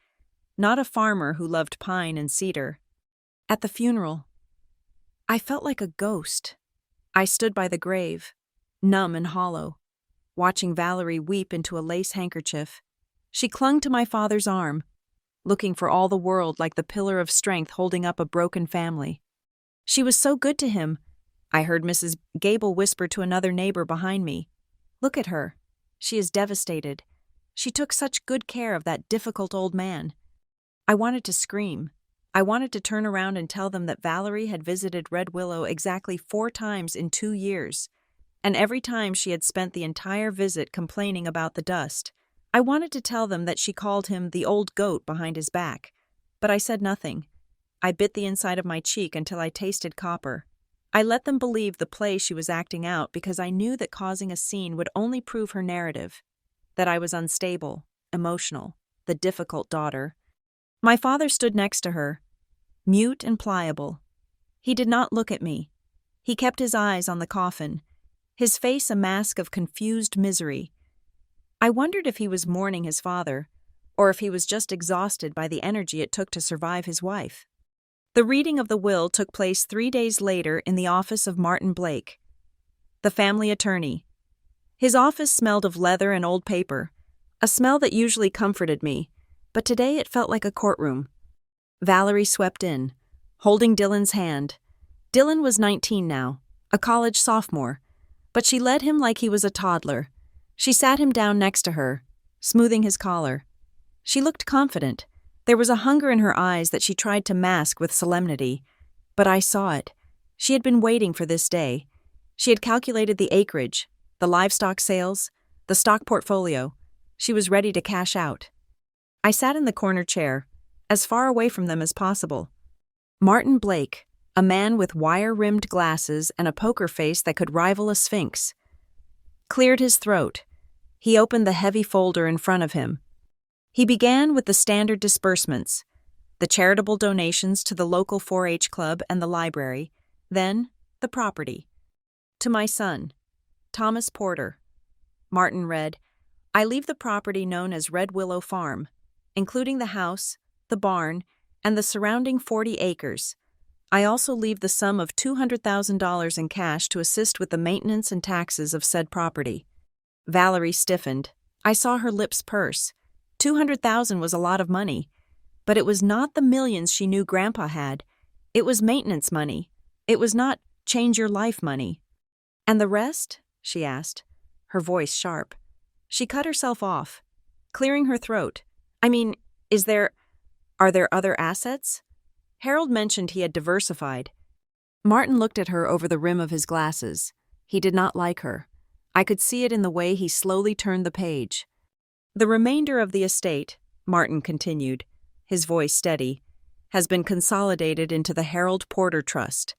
not a farmer who loved pine and cedar. At the funeral, I felt like a ghost. I stood by the grave, numb and hollow, watching Valerie weep into a lace handkerchief. She clung to my father's arm, looking for all the world like the pillar of strength holding up a broken family. "She was so good to him," I heard Mrs. Gable whisper to another neighbor behind me. "Look at her. She is devastated. She took such good care of that difficult old man." I wanted to scream. I wanted to turn around and tell them that Valerie had visited Red Willow exactly 4 times in 2 years, and every time she had spent the entire visit complaining about the dust. I wanted to tell them that she called him the old goat behind his back, but I said nothing. I bit the inside of my cheek until I tasted copper. I let them believe the play she was acting out because I knew that causing a scene would only prove her narrative, that I was unstable, emotional, the difficult daughter. My father stood next to her, mute and pliable. He did not look at me. He kept his eyes on the coffin, his face a mask of confused misery. I wondered if he was mourning his father, or if he was just exhausted by the energy it took to survive his wife. The reading of the will took place 3 days later in the office of Martin Blake, the family attorney. His office smelled of leather and old paper, a smell that usually comforted me, but today it felt like a courtroom. Valerie swept in, holding Dylan's hand. Dylan was 19 now, a college sophomore, but she led him like he was a toddler. She sat him down next to her, smoothing his collar. She looked confident. There was a hunger in her eyes that she tried to mask with solemnity, but I saw it. She had been waiting for this day. She had calculated the acreage, the livestock sales, the stock portfolio. She was ready to cash out. I sat in the corner chair, as far away from them as possible. Martin Blake, a man with wire-rimmed glasses and a poker face that could rival a sphinx, cleared his throat. He opened the heavy folder in front of him. He began with the standard disbursements, the charitable donations to the local 4-H club and the library, then the property. To my son, Thomas Porter. Martin read, "I leave the property known as Red Willow Farm, including the house, the barn, and the surrounding 40 acres. I also leave the sum of $200,000 in cash to assist with the maintenance and taxes of said property." Valerie stiffened. I saw her lips purse. 200,000 was a lot of money, but it was not the millions she knew Grandpa had. It was maintenance money. It was not change your life money. "And the rest?" she asked, her voice sharp. She cut herself off, clearing her throat. "I mean, are there other assets?" Harold mentioned he had diversified. Martin looked at her over the rim of his glasses. He did not like her. I could see it in the way he slowly turned the page. "The remainder of the estate," Martin continued, his voice steady, "has been consolidated into the Harold Porter Trust."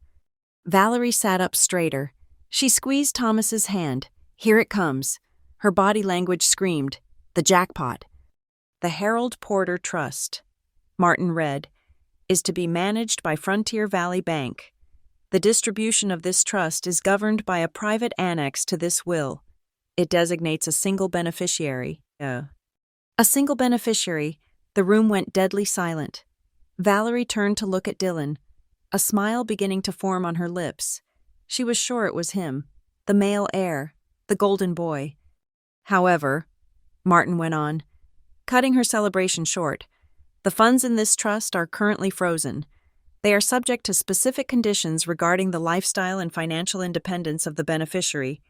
Valerie sat up straighter. She squeezed Thomas's hand. "Here it comes." Her body language screamed, "The jackpot." "The Harold Porter Trust," Martin read, "is to be managed by Frontier Valley Bank. The distribution of this trust is governed by a private annex to this will. It designates a single beneficiary." A single beneficiary. The room went deadly silent. Valerie turned to look at Dylan, a smile beginning to form on her lips. She was sure it was him, the male heir, the golden boy. "However," Martin went on, cutting her celebration short, "the funds in this trust are currently frozen. They are subject to specific conditions regarding the lifestyle and financial independence of the beneficiary.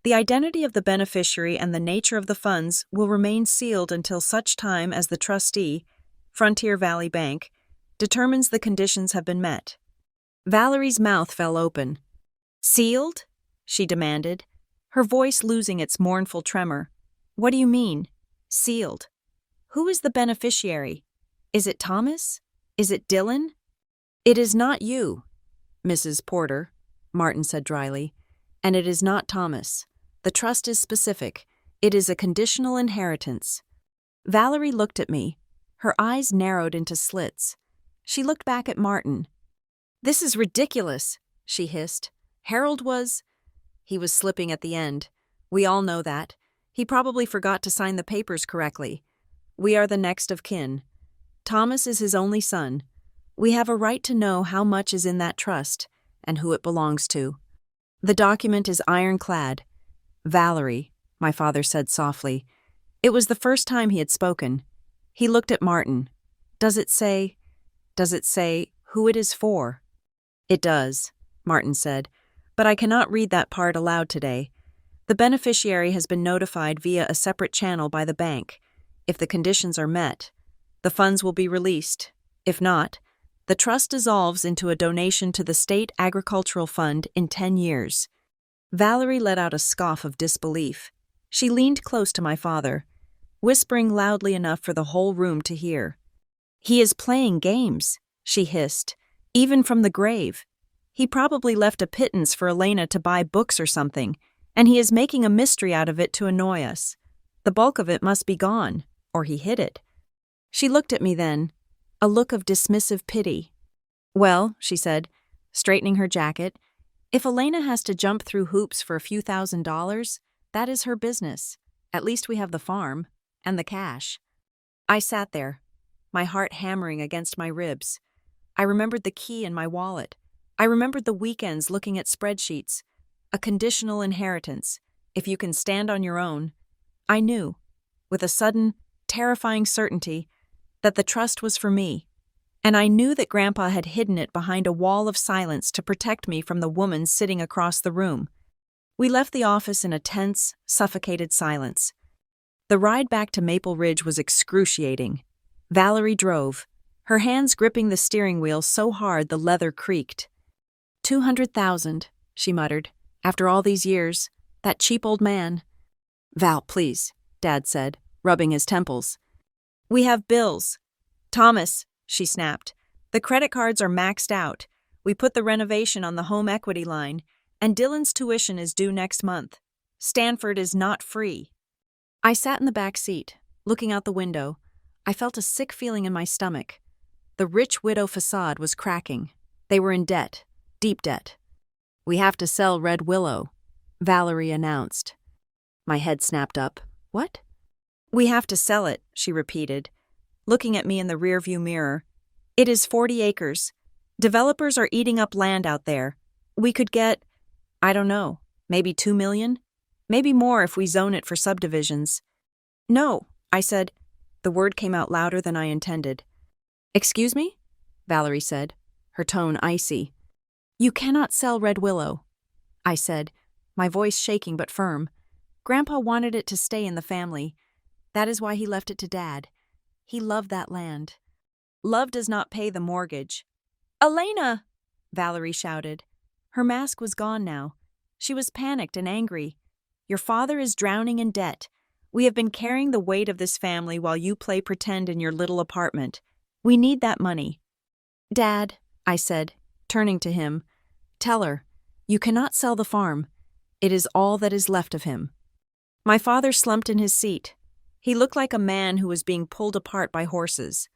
The identity of the beneficiary and the nature of the funds will remain sealed until such time as the trustee, Frontier Valley Bank, determines the conditions have been met." Valerie's mouth fell open. "Sealed?" she demanded, her voice losing its mournful tremor. "What do you mean, sealed? Who is the beneficiary? Is it Thomas? Is it Dylan?" "It is not you, Mrs. Porter," Martin said dryly, "and it is not Thomas. The trust is specific. It is a conditional inheritance." Valerie looked at me. Her eyes narrowed into slits. She looked back at Martin. "This is ridiculous," she hissed. He was slipping at the end. We all know that. He probably forgot to sign the papers correctly. We are the next of kin. Thomas is his only son. We have a right to know how much is in that trust and who it belongs to. The document is ironclad. "Valerie," my father said softly. It was the first time he had spoken. He looked at Martin. Does it say who it is for?" "It does," Martin said, "but I cannot read that part aloud today. The beneficiary has been notified via a separate channel by the bank. If the conditions are met, the funds will be released. If not, the trust dissolves into a donation to the State Agricultural Fund in 10 years. Valerie let out a scoff of disbelief. She leaned close to my father, whispering loudly enough for the whole room to hear. "He is playing games," she hissed, "even from the grave. He probably left a pittance for Elena to buy books or something, and he is making a mystery out of it to annoy us. The bulk of it must be gone, or he hid it." She looked at me then, a look of dismissive pity. "Well," she said, straightening her jacket, "if Elena has to jump through hoops for a few $1,000s, that is her business. At least we have the farm, and the cash." I sat there, my heart hammering against my ribs. I remembered the key in my wallet. I remembered the weekends looking at spreadsheets. A conditional inheritance, if you can stand on your own. I knew, with a sudden, terrifying certainty, that the trust was for me. And I knew that Grandpa had hidden it behind a wall of silence to protect me from the woman sitting across the room. We left the office in a tense, suffocated silence. The ride back to Maple Ridge was excruciating. Valerie drove, her hands gripping the steering wheel so hard the leather creaked. 200,000, she muttered. "After all these years, that cheap old man." "Val, please," Dad said, rubbing his temples. "We have bills." "Thomas," she snapped, "the credit cards are maxed out. We put the renovation on the home equity line, and Dylan's tuition is due next month. Stanford is not free." I sat in the back seat, looking out the window. I felt a sick feeling in my stomach. The rich widow facade was cracking. They were in debt, deep debt. "We have to sell Red Willow," Valerie announced. My head snapped up. "What?" "We have to sell it," she repeated, looking at me in the rearview mirror. "It is 40 acres. Developers are eating up land out there. We could get, I don't know, maybe 2 million? Maybe more if we zone it for subdivisions. No, I said. The word came out louder than I intended. Excuse me? Valerie said, her tone icy. You cannot sell Red Willow, I said, my voice shaking but firm. Grandpa wanted it to stay in the family. That is why he left it to Dad. He loved that land. Love does not pay the mortgage. Elena! Valerie shouted. Her mask was gone now. She was panicked and angry. Your father is drowning in debt. We have been carrying the weight of this family while you play pretend in your little apartment. We need that money. Dad, I said, turning to him, tell her, you cannot sell the farm. It is all that is left of him. My father slumped in his seat. He looked like a man who was being pulled apart by horses.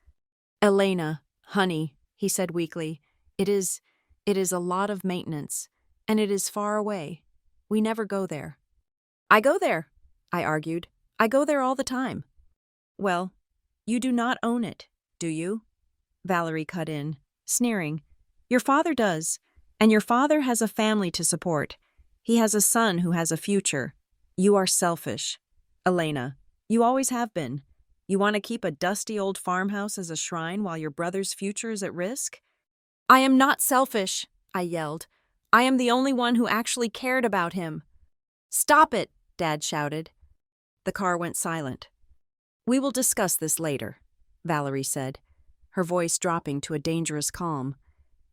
Elena, honey, he said weakly, it is a lot of maintenance, and it is far away. We never go there. I go there, I argued. I go there all the time. Well, you do not own it, do you? Valerie cut in, sneering. Your father does, and your father has a family to support. He has a son who has a future. You are selfish. Elena, you always have been. You want to keep a dusty old farmhouse as a shrine while your brother's future is at risk? I am not selfish, I yelled. I am the only one who actually cared about him. Stop it, Dad shouted. The car went silent. We will discuss this later, Valerie said, her voice dropping to a dangerous calm.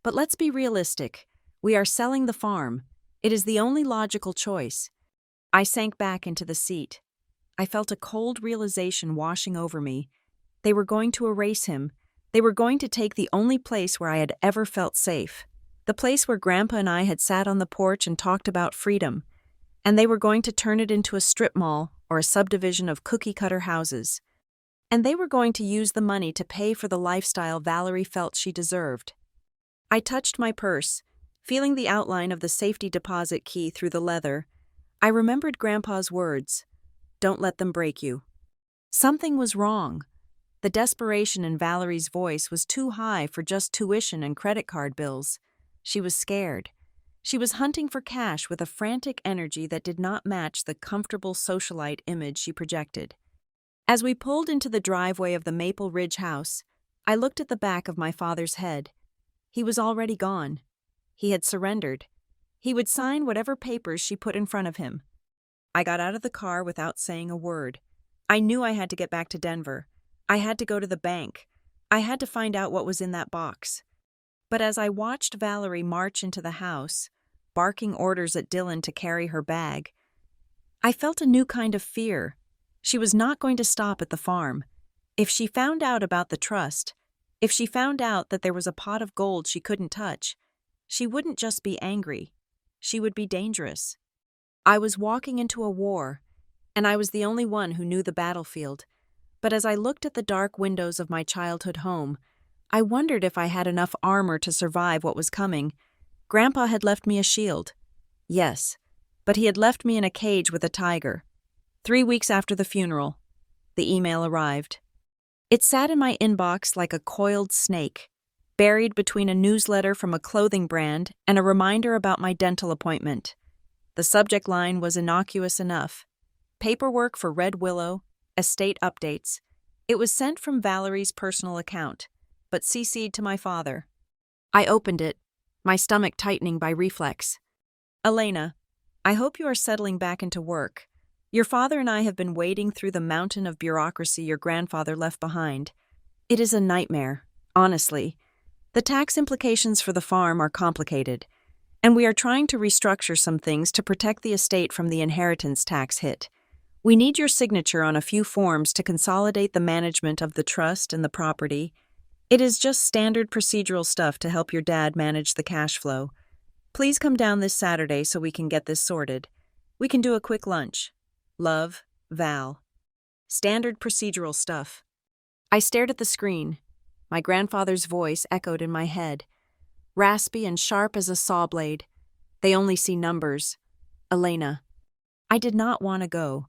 But let's be realistic. We are selling the farm. It is the only logical choice. I sank back into the seat. I felt a cold realization washing over me. They were going to erase him. They were going to take the only place where I had ever felt safe. The place where Grandpa and I had sat on the porch and talked about freedom. And they were going to turn it into a strip mall or a subdivision of cookie-cutter houses. And they were going to use the money to pay for the lifestyle Valerie felt she deserved. I touched my purse, feeling the outline of the safety deposit key through the leather. I remembered Grandpa's words, "Don't let them break you." Something was wrong. The desperation in Valerie's voice was too high for just tuition and credit card bills. She was scared. She was hunting for cash with a frantic energy that did not match the comfortable socialite image she projected. As we pulled into the driveway of the Maple Ridge house, I looked at the back of my father's head. He was already gone. He had surrendered. He would sign whatever papers she put in front of him. I got out of the car without saying a word. I knew I had to get back to Denver. I had to go to the bank. I had to find out what was in that box. But as I watched Valerie march into the house, barking orders at Dylan to carry her bag, I felt a new kind of fear. She was not going to stop at the farm. If she found out about the trust, if she found out that there was a pot of gold she couldn't touch, she wouldn't just be angry. She would be dangerous. I was walking into a war, and I was the only one who knew the battlefield. But as I looked at the dark windows of my childhood home, I wondered if I had enough armor to survive what was coming. Grandpa had left me a shield. Yes, but he had left me in a cage with a tiger. 3 weeks after the funeral, the email arrived. It sat in my inbox like a coiled snake, buried between a newsletter from a clothing brand and a reminder about my dental appointment. The subject line was innocuous enough. Paperwork for Red Willow, estate updates. It was sent from Valerie's personal account, but CC'd to my father. I opened it, my stomach tightening by reflex. Elena, I hope you are settling back into work. Your father and I have been wading through the mountain of bureaucracy your grandfather left behind. It is a nightmare, honestly. The tax implications for the farm are complicated, and we are trying to restructure some things to protect the estate from the inheritance tax hit. We need your signature on a few forms to consolidate the management of the trust and the property. It is just standard procedural stuff to help your dad manage the cash flow. Please come down this Saturday so we can get this sorted. We can do a quick lunch. Love, Val. Standard procedural stuff. I stared at the screen. My grandfather's voice echoed in my head. Raspy and sharp as a saw blade. They only see numbers. Elena. I did not want to go.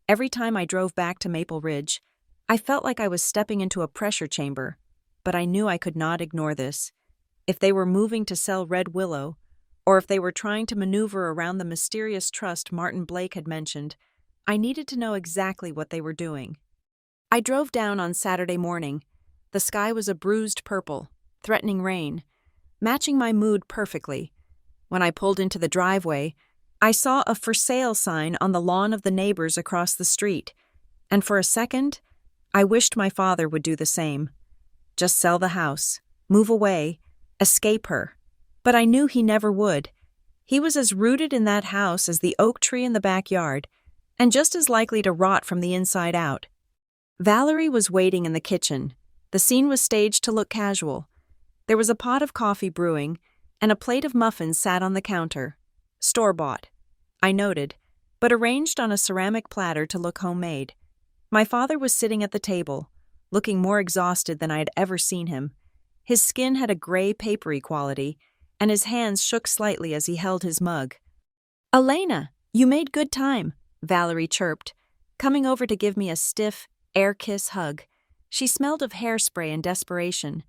Every time I drove back to Maple Ridge, I felt like I was stepping into a pressure chamber, but I knew I could not ignore this. if they were moving to sell Red Willow, or if they were trying to maneuver around the mysterious trust Martin Blake had mentioned. I needed to know exactly what they were doing. I drove down on Saturday morning. The sky was a bruised purple, threatening rain, matching my mood perfectly. When I pulled into the driveway, I saw a for sale sign on the lawn of the neighbors across the street, and for a second, I wished my father would do the same. Just sell the house, move away, escape her. But I knew he never would. He was as rooted in that house as the oak tree in the backyard, and just as likely to rot from the inside out. Valerie was waiting in the kitchen. The scene was staged to look casual. There was a pot of coffee brewing, and a plate of muffins sat on the counter. Store-bought, I noted, but arranged on a ceramic platter to look homemade. My father was sitting at the table, looking more exhausted than I had ever seen him. His skin had a gray, papery quality, and his hands shook slightly as he held his mug. "Elena, you made good time," Valerie chirped, coming over to give me a stiff, air-kiss hug. She smelled of hairspray and desperation.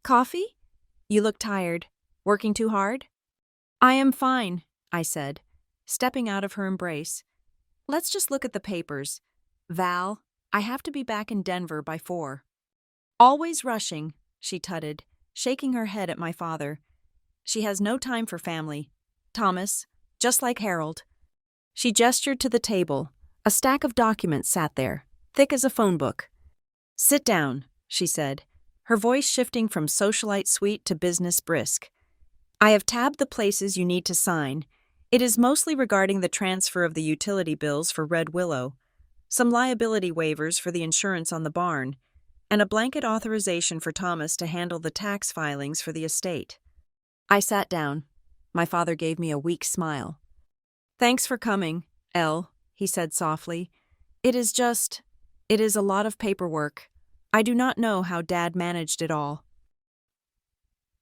"Coffee? You look tired. Working too hard?" "I am fine," I said, stepping out of her embrace. "Let's just look at the papers. Val, I have to be back in Denver by 4. "Always rushing," she tutted, shaking her head at my father. "She has no time for family. Thomas, just like Harold." She gestured to the table. A stack of documents sat there, thick as a phone book. "Sit down," she said, her voice shifting from socialite sweet to business brisk. "I have tabbed the places you need to sign. It is mostly regarding the transfer of the utility bills for Red Willow, some liability waivers for the insurance on the barn, and a blanket authorization for Thomas to handle the tax filings for the estate." I sat down. My father gave me a weak smile. "Thanks for coming, Elle," he said softly. It is a lot of paperwork. I do not know how Dad managed it all."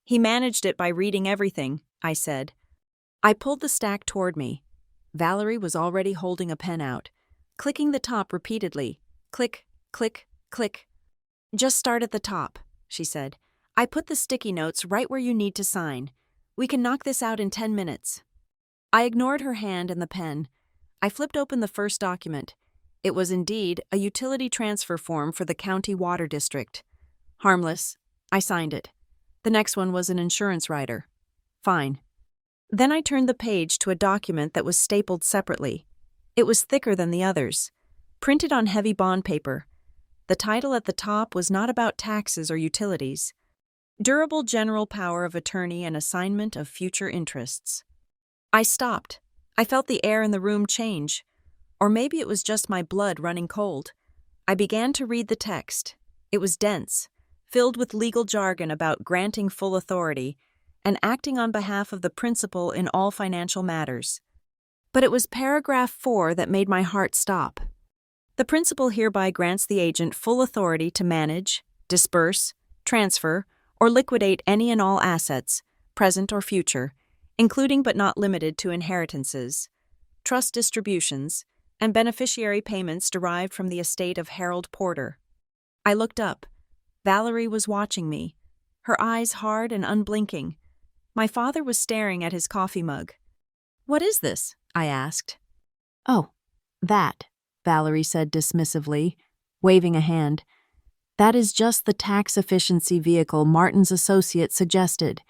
"He managed it by reading everything," I said. I pulled the stack toward me. Valerie was already holding a pen out, clicking the top repeatedly. Click, click, click. "Just start at the top," she said. "I put the sticky notes right where you need to sign. We can knock this out in 10 minutes. I ignored her hand and the pen. I flipped open the first document. It was indeed a utility transfer form for the county water district. Harmless. I signed it. The next one was an insurance rider. Fine. Then I turned the page to a document that was stapled separately. It was thicker than the others, printed on heavy bond paper. The title at the top was not about taxes or utilities. Durable General Power of Attorney and Assignment of Future Interests. I stopped. I felt the air in the room change. Or maybe it was just my blood running cold. I began to read the text. It was dense, filled with legal jargon about granting full authority and acting on behalf of the principal in all financial matters. But it was paragraph 4 that made my heart stop. The principal hereby grants the agent full authority to manage, disperse, transfer, or liquidate any and all assets, present or future, including but not limited to inheritances, trust distributions, and beneficiary payments derived from the estate of Harold Porter. I looked up. Valerie was watching me, her eyes hard and unblinking. My father was staring at his coffee mug. "What is this?" I asked. "Oh, that," Valerie said dismissively, waving a hand. "That is just the tax efficiency vehicle Martin's associate suggested.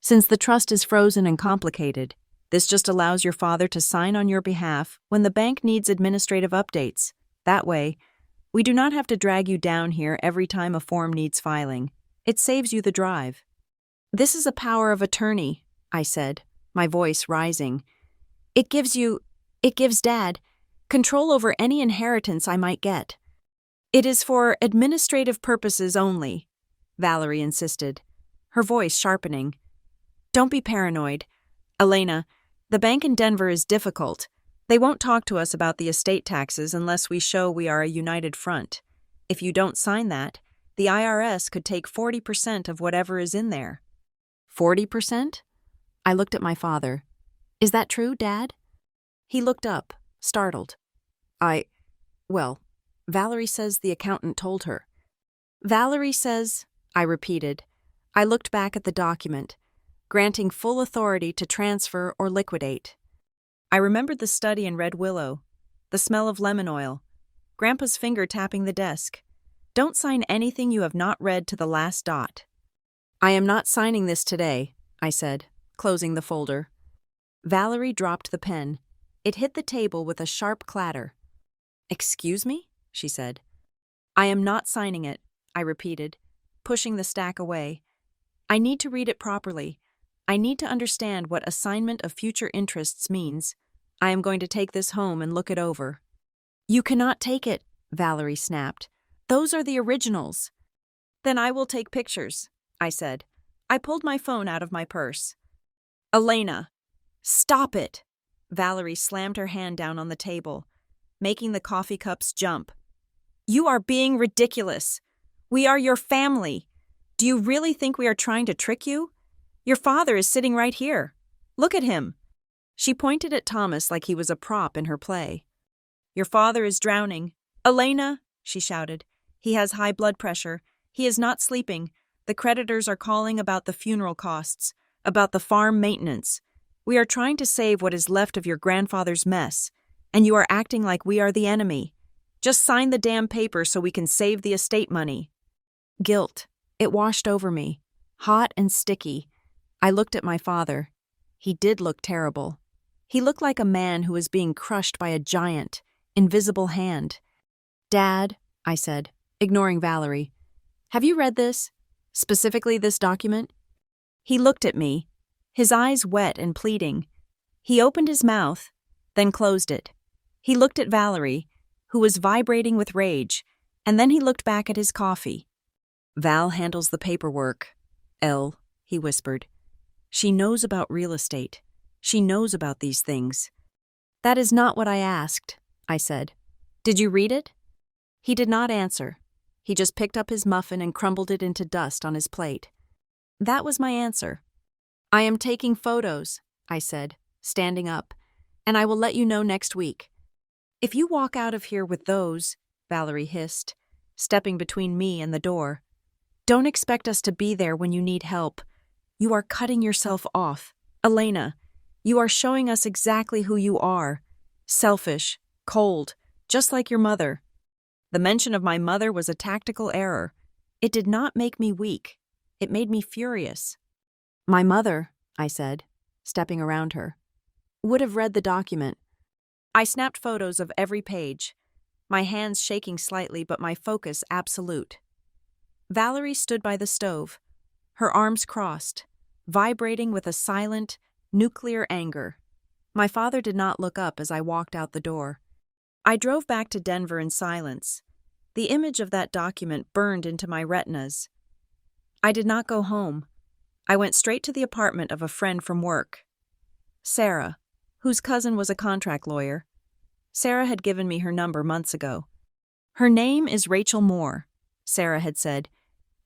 Since the trust is frozen and complicated, this just allows your father to sign on your behalf when the bank needs administrative updates. That way, we do not have to drag you down here every time a form needs filing. It saves you the drive." "This is a power of attorney," I said, my voice rising. It gives Dad control over any inheritance I might get." "It is for administrative purposes only," Valerie insisted, her voice sharpening. "Don't be paranoid. Elena, the bank in Denver is difficult. They won't talk to us about the estate taxes unless we show we are a united front. If you don't sign that, the IRS could take 40% of whatever is in there." 40%? I looked at my father. "Is that true, Dad?" He looked up, startled. Well, Valerie says the accountant told her." "Valerie says," I repeated. I looked back at the document, granting full authority to transfer or liquidate. I remembered the study in Red Willow, the smell of lemon oil, Grandpa's finger tapping the desk. Don't sign anything you have not read to the last dot. I am not signing this today, I said, closing the folder. Valerie dropped the pen. It hit the table with a sharp clatter. Excuse me? She said. I am not signing it, I repeated, pushing the stack away. I need to read it properly. I need to understand what assignment of future interests means. I am going to take this home and look it over. You cannot take it, Valerie snapped. Those are the originals. Then I will take pictures, I said. I pulled my phone out of my purse. Elena, stop it! Valerie slammed her hand down on the table, making the coffee cups jump. You are being ridiculous. We are your family. Do you really think we are trying to trick you? Your father is sitting right here. Look at him. She pointed at Thomas like he was a prop in her play. Your father is drowning. Elena, she shouted. He has high blood pressure. He is not sleeping. The creditors are calling about the funeral costs, about the farm maintenance. We are trying to save what is left of your grandfather's mess, and you are acting like we are the enemy. Just sign the damn paper so we can save the estate money. Guilt. It washed over me, hot and sticky. I looked at my father. He did look terrible. He looked like a man who was being crushed by a giant, invisible hand. Dad, I said, ignoring Valerie, have you read this? Specifically this document? He looked at me, his eyes wet and pleading. He opened his mouth, then closed it. He looked at Valerie, who was vibrating with rage, and then he looked back at his coffee. Val handles the paperwork. Elle, he whispered. She knows about real estate. She knows about these things. That is not what I asked, I said. Did you read it? He did not answer. He just picked up his muffin and crumbled it into dust on his plate. That was my answer. I am taking photos, I said, standing up, and I will let you know next week. If you walk out of here with those, Valerie hissed, stepping between me and the door, don't expect us to be there when you need help. You are cutting yourself off. Elena, you are showing us exactly who you are. Selfish, cold, just like your mother. The mention of my mother was a tactical error. It did not make me weak. It made me furious. My mother, I said, stepping around her, would have read the document. I snapped photos of every page, my hands shaking slightly but my focus absolute. Valerie stood by the stove, her arms crossed, vibrating with a silent, nuclear anger. My father did not look up as I walked out the door. I drove back to Denver in silence. The image of that document burned into my retinas. I did not go home. I went straight to the apartment of a friend from work. Sarah, whose cousin was a contract lawyer. Sarah had given me her number months ago. Her name is Rachel Moore, Sarah had said.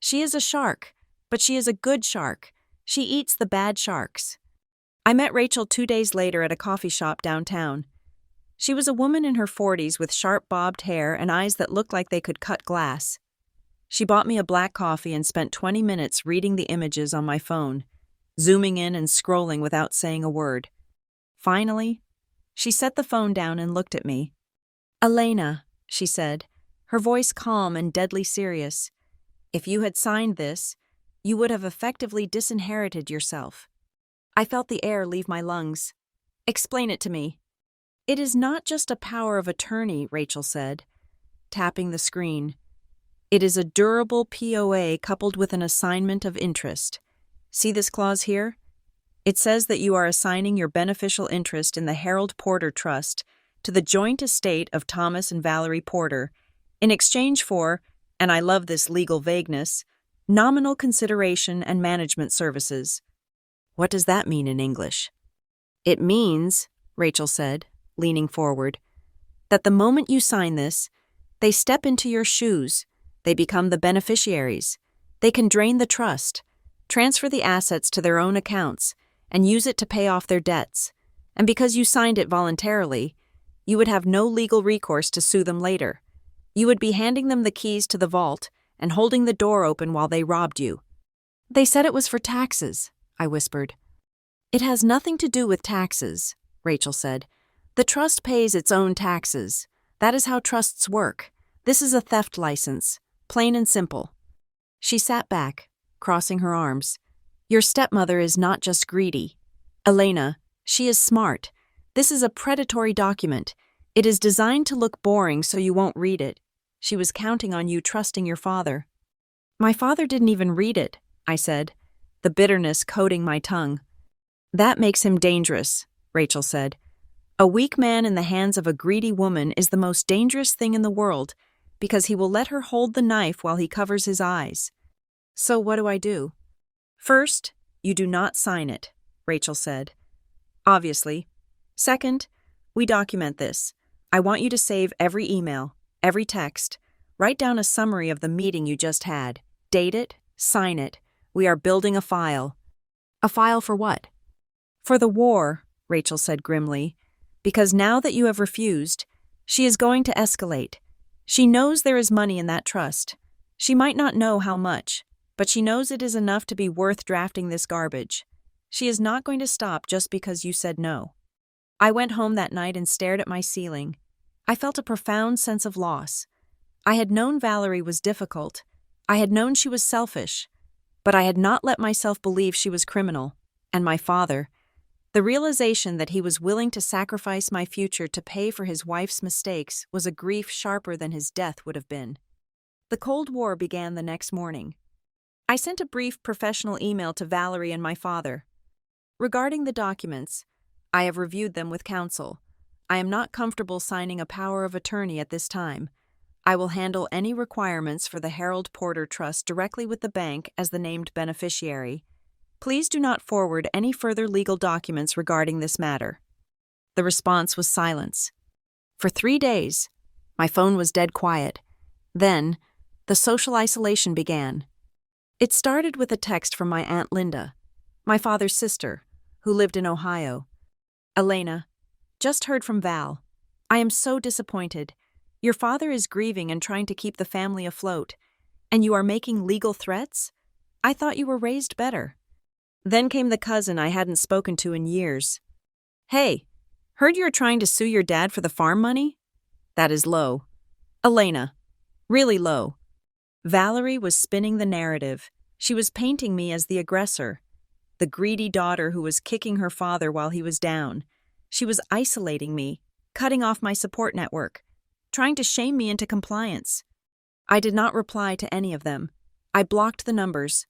She is a shark, but she is a good shark. She eats the bad sharks. I met Rachel 2 days later at a coffee shop downtown. She was a woman in her 40s with sharp bobbed hair and eyes that looked like they could cut glass. She bought me a black coffee and spent 20 minutes reading the images on my phone, zooming in and scrolling without saying a word. Finally, she set the phone down and looked at me. Elena, she said, her voice calm and deadly serious. If you had signed this, you would have effectively disinherited yourself. I felt the air leave my lungs. Explain it to me. It is not just a power of attorney, Rachel said, tapping the screen. It is a durable POA coupled with an assignment of interest. See this clause here? It says that you are assigning your beneficial interest in the Harold Porter Trust to the joint estate of Thomas and Valerie Porter in exchange for, and I love this legal vagueness, nominal consideration and management services. What does that mean in English? It means, Rachel said, leaning forward, that the moment you sign this, they step into your shoes, they become the beneficiaries, they can drain the trust, transfer the assets to their own accounts, and use it to pay off their debts. And because you signed it voluntarily, you would have no legal recourse to sue them later. You would be handing them the keys to the vault and holding the door open while they robbed you. They said it was for taxes, I whispered. It has nothing to do with taxes, Rachel said. The trust pays its own taxes. That is how trusts work. This is a theft license, plain and simple. She sat back, crossing her arms. Your stepmother is not just greedy. Elena, she is smart. This is a predatory document. It is designed to look boring so you won't read it. She was counting on you trusting your father. My father didn't even read it, I said, the bitterness coating my tongue. That makes him dangerous, Rachel said. A weak man in the hands of a greedy woman is the most dangerous thing in the world because he will let her hold the knife while he covers his eyes. So what do I do? First, you do not sign it, Rachel said. Obviously. Second, we document this. I want you to save every email, every text. Write down a summary of the meeting you just had. Date it, sign it. We are building a file. A file for what? For the war, Rachel said grimly. Because now that you have refused, she is going to escalate. She knows there is money in that trust. She might not know how much, but she knows it is enough to be worth drafting this garbage. She is not going to stop just because you said no. I went home that night and stared at my ceiling. I felt a profound sense of loss. I had known Valerie was difficult. I had known she was selfish. But I had not let myself believe she was criminal. And my father. The realization that he was willing to sacrifice my future to pay for his wife's mistakes was a grief sharper than his death would have been. The Cold War began the next morning. I sent a brief professional email to Valerie and my father. Regarding the documents, I have reviewed them with counsel. I am not comfortable signing a power of attorney at this time. I will handle any requirements for the Harold Porter Trust directly with the bank as the named beneficiary. Please do not forward any further legal documents regarding this matter. The response was silence. For 3 days, my phone was dead quiet. Then, the social isolation began. It started with a text from my Aunt Linda, my father's sister, who lived in Ohio. Elena, just heard from Val. I am so disappointed. Your father is grieving and trying to keep the family afloat, and you are making legal threats? I thought you were raised better. Then came the cousin I hadn't spoken to in years. Hey, heard you're trying to sue your dad for the farm money? That is low. Elena, really low. Valerie was spinning the narrative. She was painting me as the aggressor, the greedy daughter who was kicking her father while he was down. She was isolating me, cutting off my support network, trying to shame me into compliance. I did not reply to any of them. I blocked the numbers.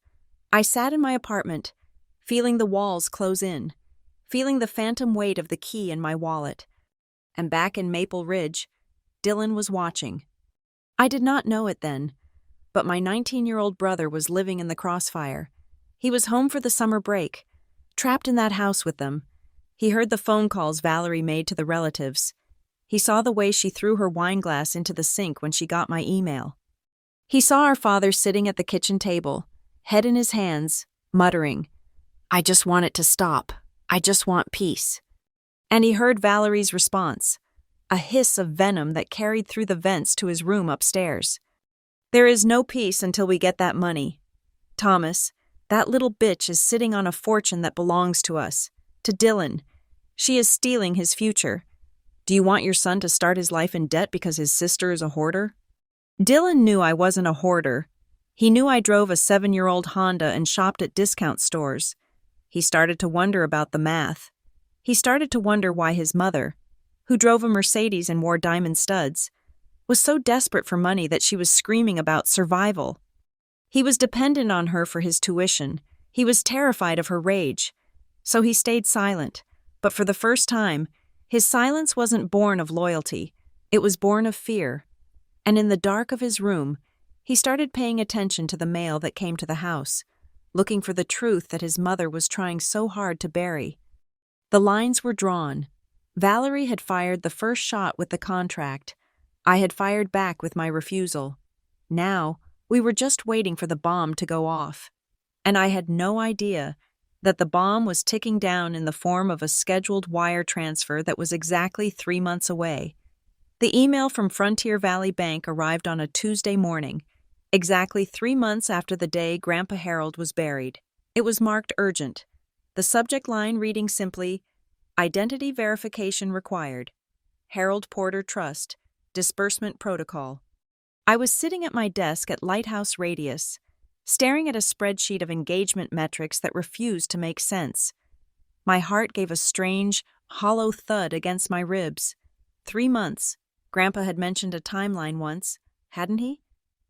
I sat in my apartment, feeling the walls close in, feeling the phantom weight of the key in my wallet. And back in Maple Ridge, Dylan was watching. I did not know it then, but my 19-year-old brother was living in the crossfire. He was home for the summer break, trapped in that house with them. He heard the phone calls Valerie made to the relatives. He saw the way she threw her wine glass into the sink when she got my email. He saw our father sitting at the kitchen table, head in his hands, muttering, I just want it to stop. I just want peace. And he heard Valerie's response, a hiss of venom that carried through the vents to his room upstairs. There is no peace until we get that money. Thomas, that little bitch is sitting on a fortune that belongs to us, to Dylan. She is stealing his future. Do you want your son to start his life in debt because his sister is a hoarder? Dylan knew I wasn't a hoarder. He knew I drove a 7-year-old Honda and shopped at discount stores. He started to wonder about the math. He started to wonder why his mother, who drove a Mercedes and wore diamond studs, was so desperate for money that she was screaming about survival. He was dependent on her for his tuition. He was terrified of her rage. So he stayed silent. But for the first time, his silence wasn't born of loyalty. It was born of fear. And in the dark of his room, he started paying attention to the mail that came to the house, looking for the truth that his mother was trying so hard to bury. The lines were drawn. Valerie had fired the first shot with the contract. I had fired back with my refusal. Now, we were just waiting for the bomb to go off. And I had no idea that the bomb was ticking down in the form of a scheduled wire transfer that was exactly 3 months away. The email from Frontier Valley Bank arrived on a Tuesday morning. exactly 3 months after the day Grandpa Harold was buried. It was marked urgent, the subject line reading simply, "Identity verification required. Harold Porter Trust. Disbursement protocol." I was sitting at my desk at Lighthouse Radius, staring at a spreadsheet of engagement metrics that refused to make sense. My heart gave a strange, hollow thud against my ribs. 3 months. Grandpa had mentioned a timeline once, hadn't he?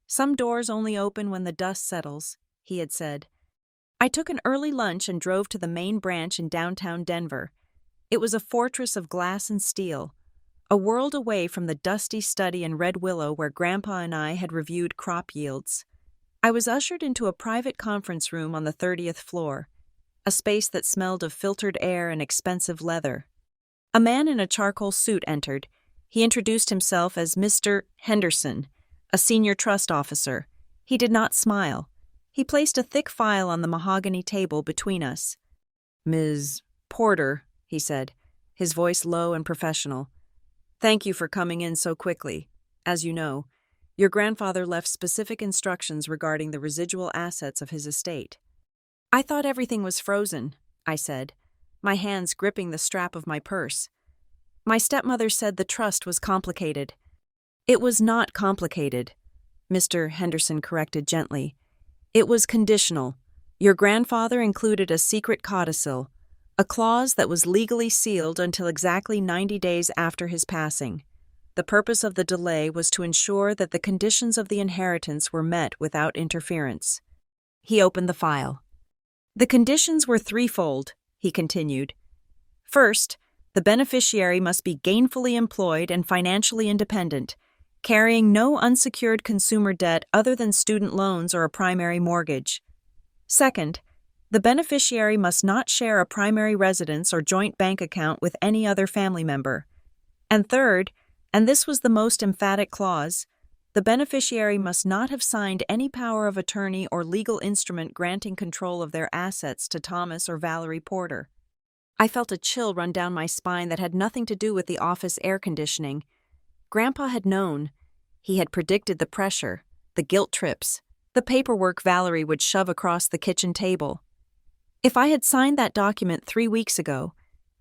"Some doors only open when the dust settles," he had said. I took an early lunch and drove to the main branch in downtown Denver. It was a fortress of glass and steel, a world away from the dusty study in Red Willow where Grandpa and I had reviewed crop yields. I was ushered into a private conference room on the 30th floor, a space that smelled of filtered air and expensive leather. A man in a charcoal suit entered. He introduced himself as Mr. Henderson, a senior trust officer. He did not smile. He placed a thick file on the mahogany table between us. "Ms. Porter," he said, his voice low and professional. "Thank you for coming in so quickly. As you know, your grandfather left specific instructions regarding the residual assets of his estate." "I thought everything was frozen," I said, my hands gripping the strap of my purse. "My stepmother said the trust was complicated." "It was not complicated," Mr. Henderson corrected gently. "It was conditional. Your grandfather included a secret codicil, a clause that was legally sealed until exactly 90 days after his passing. The purpose of the delay was to ensure that the conditions of the inheritance were met without interference." He opened the file. "The conditions were threefold," he continued. "First, the beneficiary must be gainfully employed and financially independent, carrying no unsecured consumer debt other than student loans or a primary mortgage. Second, the beneficiary must not share a primary residence or joint bank account with any other family member. And third, and this was the most emphatic clause, the beneficiary must not have signed any power of attorney or legal instrument granting control of their assets to Thomas or Valerie Porter." I felt a chill run down my spine that had nothing to do with the office air conditioning. Grandpa had known. He had predicted the pressure, the guilt trips, the paperwork Valerie would shove across the kitchen table. If I had signed that document 3 weeks ago,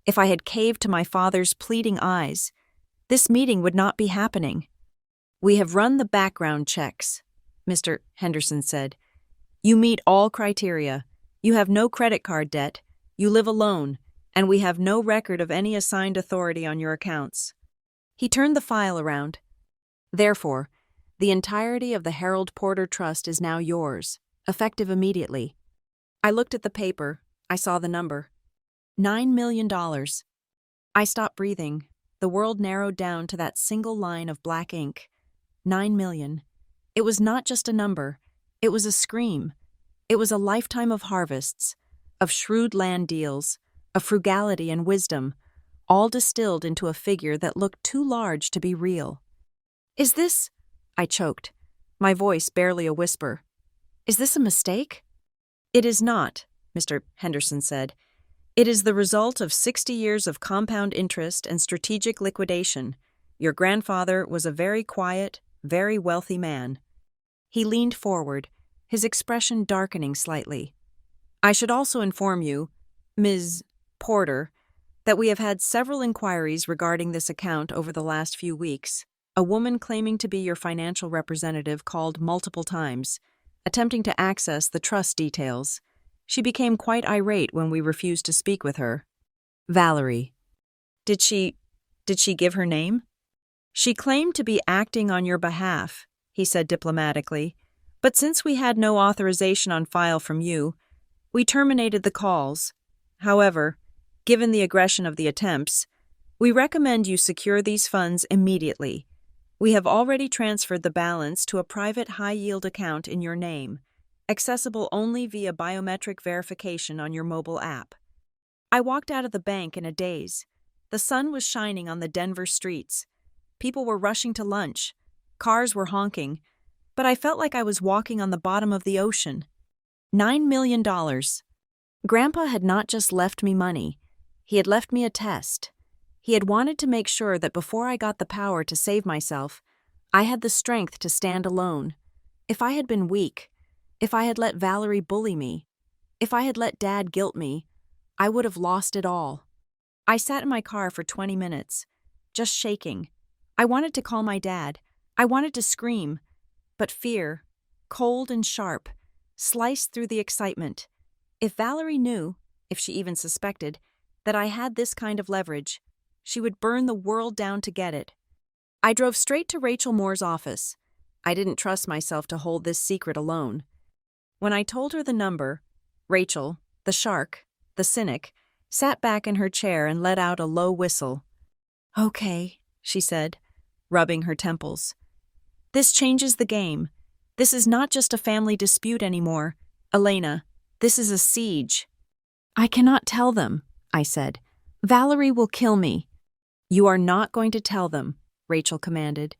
if I had caved to my father's pleading eyes, this meeting would not be happening. "We have run the background checks," Mr. Henderson said. "You meet all criteria. You have no credit card debt, you live alone, and we have no record of any assigned authority on your accounts." He turned the file around. "Therefore, the entirety of the Harold Porter Trust is now yours, effective immediately." I looked at the paper. I saw the number. $9 million. I stopped breathing. The world narrowed down to that single line of black ink. 9 million. It was not just a number. It was a scream. It was a lifetime of harvests, of shrewd land deals, of frugality and wisdom, all distilled into a figure that looked too large to be real. "Is this—" I choked, my voice barely a whisper. "Is this a mistake?" "It is not," Mr. Henderson said. "It is the result of 60 years of compound interest and strategic liquidation. Your grandfather was a very quiet, very wealthy man." He leaned forward, his expression darkening slightly. "I should also inform you, Ms. Porter, that we have had several inquiries regarding this account over the last few weeks. A woman claiming to be your financial representative called multiple times, attempting to access the trust details. She became quite irate when we refused to speak with her." "Valerie. Did she give her name?" "She claimed to be acting on your behalf," he said diplomatically, "but since we had no authorization on file from you, we terminated the calls. However, given the aggression of the attempts, we recommend you secure these funds immediately. We have already transferred the balance to a private high-yield account in your name, accessible only via biometric verification on your mobile app." I walked out of the bank in a daze. The sun was shining on the Denver streets. People were rushing to lunch. Cars were honking. But I felt like I was walking on the bottom of the ocean. $9 million. Grandpa had not just left me money. He had left me a test. He had wanted to make sure that before I got the power to save myself, I had the strength to stand alone. If I had been weak, if I had let Valerie bully me, if I had let Dad guilt me, I would have lost it all. I sat in my car for 20 minutes, just shaking. I wanted to call my dad. I wanted to scream. But fear, cold and sharp, sliced through the excitement. If Valerie knew, if she even suspected, that I had this kind of leverage, she would burn the world down to get it. I drove straight to Rachel Moore's office. I didn't trust myself to hold this secret alone. When I told her the number, Rachel, the shark, the cynic, sat back in her chair and let out a low whistle. "Okay," she said, rubbing her temples. "This changes the game. This is not just a family dispute anymore. Elena, this is a siege." "I cannot tell them," I said. "Valerie will kill me." "You are not going to tell them," Rachel commanded.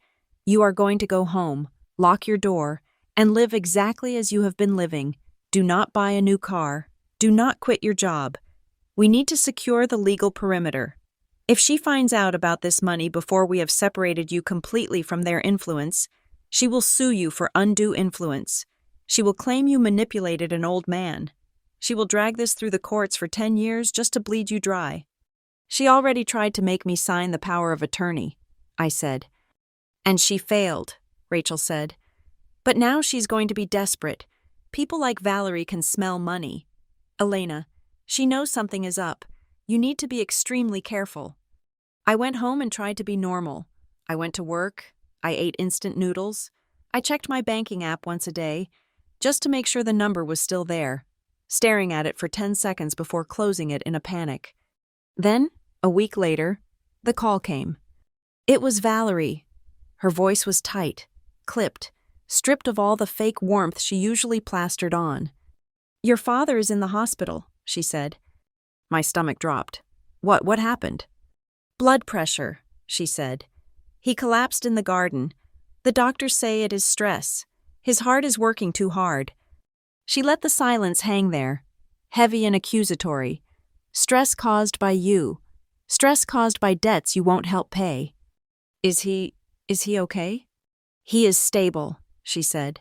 "You are going to go home, lock your door, and live exactly as you have been living. Do not buy a new car. Do not quit your job. We need to secure the legal perimeter. If she finds out about this money before we have separated you completely from their influence, she will sue you for undue influence. She will claim you manipulated an old man. She will drag this through the courts for 10 years just to bleed you dry. She already tried to make me sign the power of attorney," I said. "And she failed," Rachel said. "But now she's going to be desperate. People like Valerie can smell money. Elena, she knows something is up. You need to be extremely careful." I went home and tried to be normal. I went to work. I ate instant noodles. I checked my banking app once a day, just to make sure the number was still there, staring at it for 10 seconds before closing it in a panic. Then, a week later, the call came. It was Valerie. Her voice was tight, clipped, stripped of all the fake warmth she usually plastered on. "Your father is in the hospital," she said. My stomach dropped. What happened?" "Blood pressure," she said. "He collapsed in the garden. The doctors say it is stress. His heart is working too hard." She let the silence hang there, heavy and accusatory. "Stress caused by you. Stress caused by debts you won't help pay." Is he okay?" "He is stable," she said.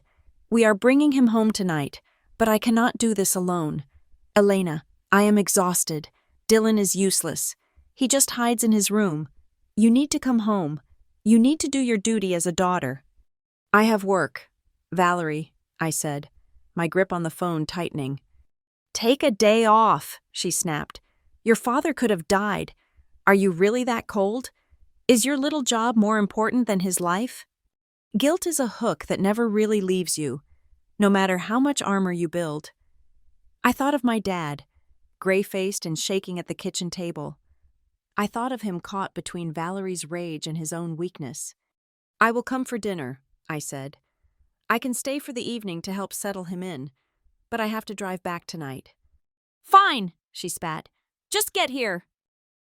"We are bringing him home tonight, but I cannot do this alone. Elena, I am exhausted. Dylan is useless. He just hides in his room. You need to come home. You need to do your duty as a daughter." "I have work. Valerie," I said, my grip on the phone tightening. "Take a day off," she snapped. "Your father could have died. Are you really that cold? Is your little job more important than his life?" Guilt is a hook that never really leaves you, no matter how much armor you build. I thought of my dad, gray-faced and shaking at the kitchen table. I thought of him caught between Valerie's rage and his own weakness. "I will come for dinner," I said. "I can stay for the evening to help settle him in, but I have to drive back tonight." "Fine," she spat. "Just get here."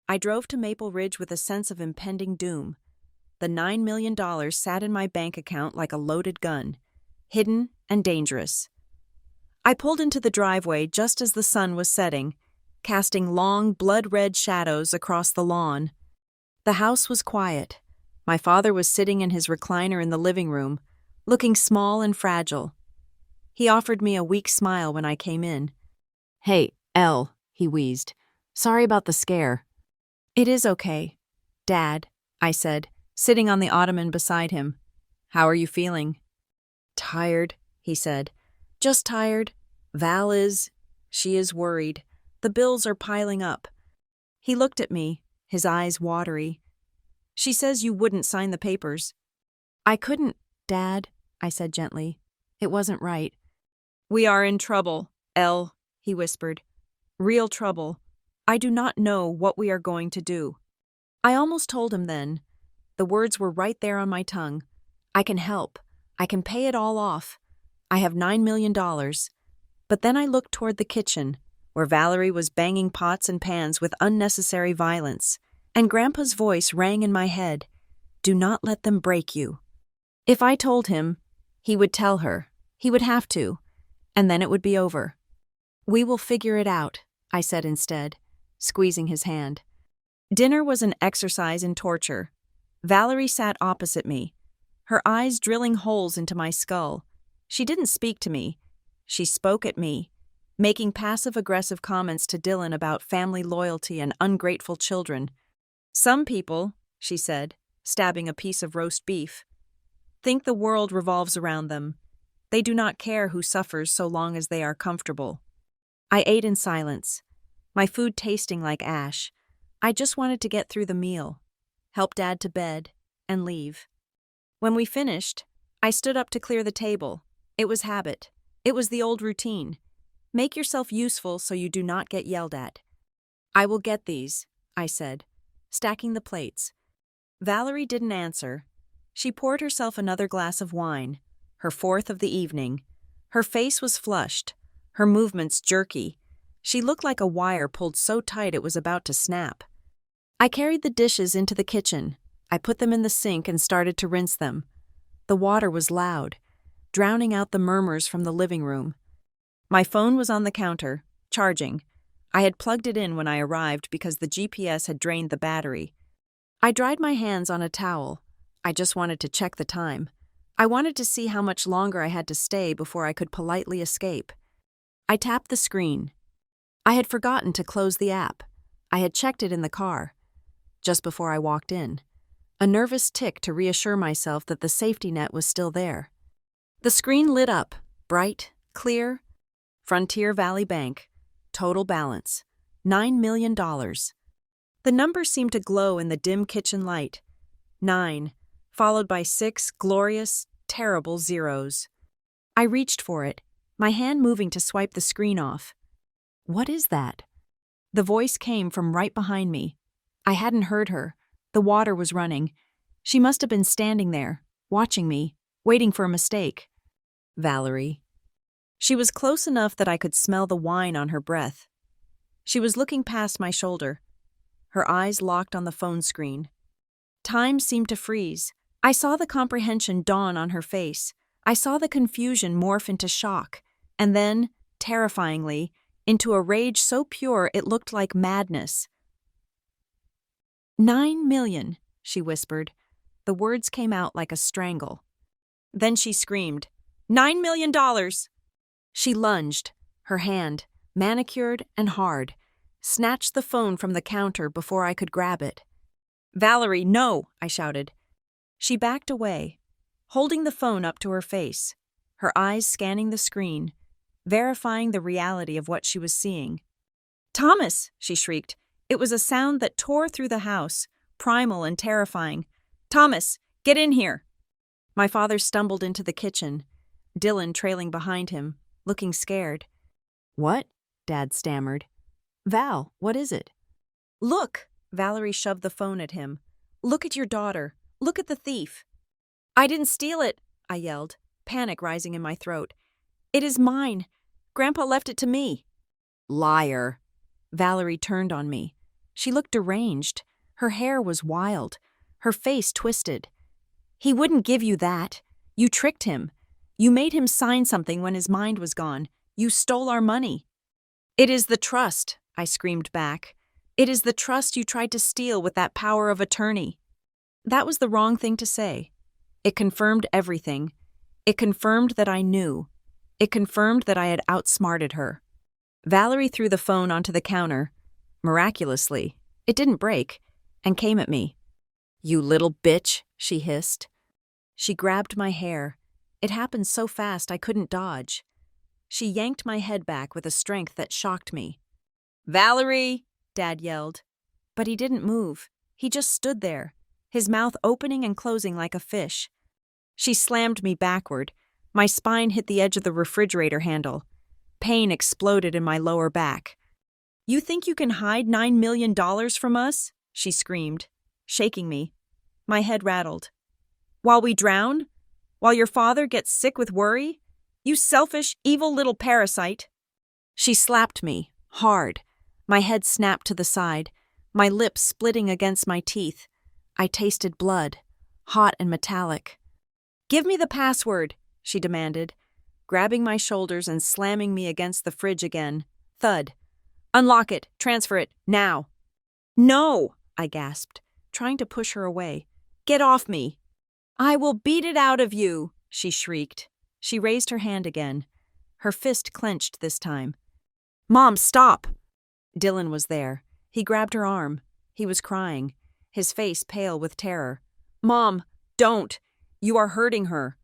I drove to Maple Ridge with a sense of impending doom. The $9 million sat in my bank account like a loaded gun, hidden and dangerous. I pulled into the driveway just as the sun was setting, casting long, blood-red shadows across the lawn. The house was quiet. My father was sitting in his recliner in the living room, looking small and fragile. He offered me a weak smile when I came in. "Hey, Elle," he wheezed. "Sorry about the scare." "It is okay, Dad," I said, sitting on the ottoman beside him. "How are you feeling?" "Tired," he said. "Just tired. She is worried. The bills are piling up." He looked at me, his eyes watery. "She says you wouldn't sign the papers." "I couldn't, Dad," I said gently. "It wasn't right." "We are in trouble, Elle," he whispered. "Real trouble. I do not know what we are going to do." I almost told him then. The words were right there on my tongue. I can help. I can pay it all off. I have $9 million. But then I looked toward the kitchen, where Valerie was banging pots and pans with unnecessary violence, and Grandpa's voice rang in my head. "Do not let them break you." If I told him, he would tell her. He would have to, and then it would be over. "We will figure it out," I said instead, squeezing his hand. Dinner was an exercise in torture. Valerie sat opposite me, her eyes drilling holes into my skull. She didn't speak to me. She spoke at me, making passive-aggressive comments to Dylan about family loyalty and ungrateful children. Some people, she said, stabbing a piece of roast beef, think the world revolves around them. They do not care who suffers so long as they are comfortable. I ate in silence, my food tasting like ash. I just wanted to get through the meal, help Dad to bed, and leave. When we finished, I stood up to clear the table. It was habit. It was the old routine. Make yourself useful so you do not get yelled at. I will get these, I said, stacking the plates. Valerie didn't answer. She poured herself another glass of wine, her fourth of the evening. Her face was flushed, her movements jerky. She looked like a wire pulled so tight it was about to snap. I carried the dishes into the kitchen. I put them in the sink and started to rinse them. The water was loud, drowning out the murmurs from the living room. My phone was on the counter, charging. I had plugged it in when I arrived because the GPS had drained the battery. I dried my hands on a towel. I just wanted to check the time. I wanted to see how much longer I had to stay before I could politely escape. I tapped the screen. I had forgotten to close the app. I had checked it in the car, just before I walked in. A nervous tick to reassure myself that the safety net was still there. The screen lit up, bright, clear. Frontier Valley Bank. Total balance. $9 million. The number seemed to glow in the dim kitchen light. 9, followed by 6 glorious, terrible zeros. I reached for it, my hand moving to swipe the screen off. What is that? The voice came from right behind me. I hadn't heard her. The water was running. She must have been standing there, watching me, waiting for a mistake. Valerie. She was close enough that I could smell the wine on her breath. She was looking past my shoulder, her eyes locked on the phone screen. Time seemed to freeze. I saw the comprehension dawn on her face. I saw the confusion morph into shock, and then, terrifyingly, into a rage so pure it looked like madness. 9 million, she whispered. The words came out like a strangle. Then she screamed, $9 million! She lunged, her hand, manicured and hard, snatched the phone from the counter before I could grab it. Valerie, no, I shouted. She backed away, holding the phone up to her face, her eyes scanning the screen, verifying the reality of what she was seeing. Thomas, she shrieked. It was a sound that tore through the house, primal and terrifying. Thomas, get in here! My father stumbled into the kitchen, Dylan trailing behind him, looking scared. What? Dad stammered. Val, what is it? Look! Valerie shoved the phone at him. Look at your daughter. Look at the thief. I didn't steal it, I yelled, panic rising in my throat. It is mine. Grandpa left it to me. Liar. Valerie turned on me. She looked deranged. Her hair was wild, her face twisted. He wouldn't give you that. You tricked him. You made him sign something when his mind was gone. You stole our money. It is the trust, I screamed back. It is the trust you tried to steal with that power of attorney. That was the wrong thing to say. It confirmed everything. It confirmed that I knew. It confirmed that I had outsmarted her. Valerie threw the phone onto the counter. Miraculously, it didn't break, and came at me. You little bitch, she hissed. She grabbed my hair. It happened so fast I couldn't dodge. She yanked my head back with a strength that shocked me. Valerie, Dad yelled. But he didn't move. He just stood there, his mouth opening and closing like a fish. She slammed me backward. My spine hit the edge of the refrigerator handle. Pain exploded in my lower back. You think you can hide $9 million from us? She screamed, shaking me. My head rattled. While we drown? While your father gets sick with worry? You selfish, evil little parasite. She slapped me, hard. My head snapped to the side, my lips splitting against my teeth. I tasted blood, hot and metallic. Give me the password, she demanded, grabbing my shoulders and slamming me against the fridge again. Thud. Unlock it, transfer it, now. No, I gasped, trying to push her away. Get off me. I will beat it out of you, she shrieked. She raised her hand again. Her fist clenched this time. "Mom, stop!" Dylan was there. He grabbed her arm. He was crying, his face pale with terror. "Mom, don't! You are hurting her."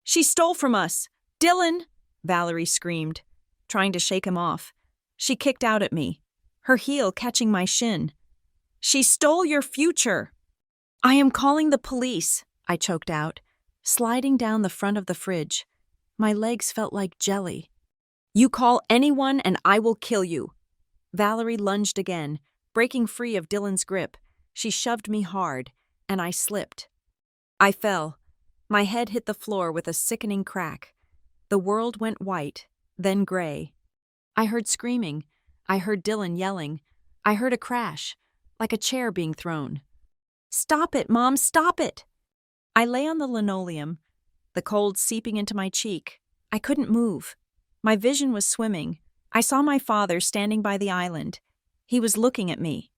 "She stole from us! Dylan!" Valerie screamed, trying to shake him off. She kicked out at me, her heel catching my shin. "She stole your future!" "I am calling the police," I choked out, sliding down the front of the fridge. My legs felt like jelly. "You call anyone and I will kill you." Valerie lunged again, breaking free of Dylan's grip. She shoved me hard, and I slipped. I fell. My head hit the floor with a sickening crack. The world went white, then gray. I heard screaming. I heard Dylan yelling. I heard a crash, like a chair being thrown. "Stop it, Mom, stop it!" I lay on the linoleum, the cold seeping into my cheek. I couldn't move. My vision was swimming. I saw my father standing by the island. He was looking at me.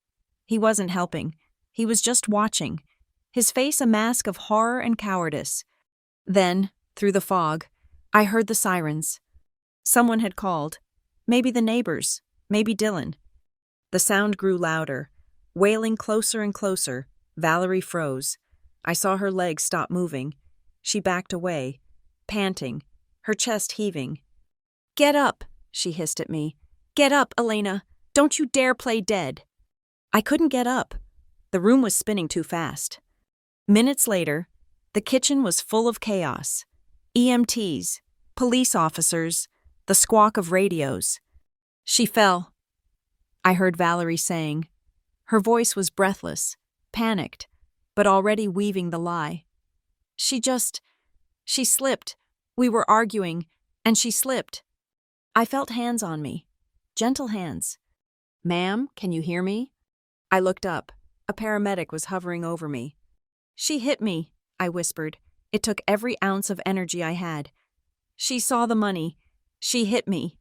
He wasn't helping. He was just watching, his face a mask of horror and cowardice. Then, through the fog, I heard the sirens. Someone had called. Maybe the neighbors, maybe Dylan. The sound grew louder, wailing closer and closer. Valerie froze. I saw her legs stop moving. She backed away, panting, her chest heaving. "Get up," she hissed at me. "Get up, Elena. Don't you dare play dead." I couldn't get up. The room was spinning too fast. Minutes later, the kitchen was full of chaos. EMTs, police officers, the squawk of radios. "She fell," I heard Valerie saying. Her voice was breathless, panicked, but already weaving the lie. She slipped. We were arguing, and she slipped." I felt hands on me, gentle hands. "Ma'am, can you hear me?" I looked up. A paramedic was hovering over me. "She hit me," I whispered. It took every ounce of energy I had. "She saw the money. She hit me."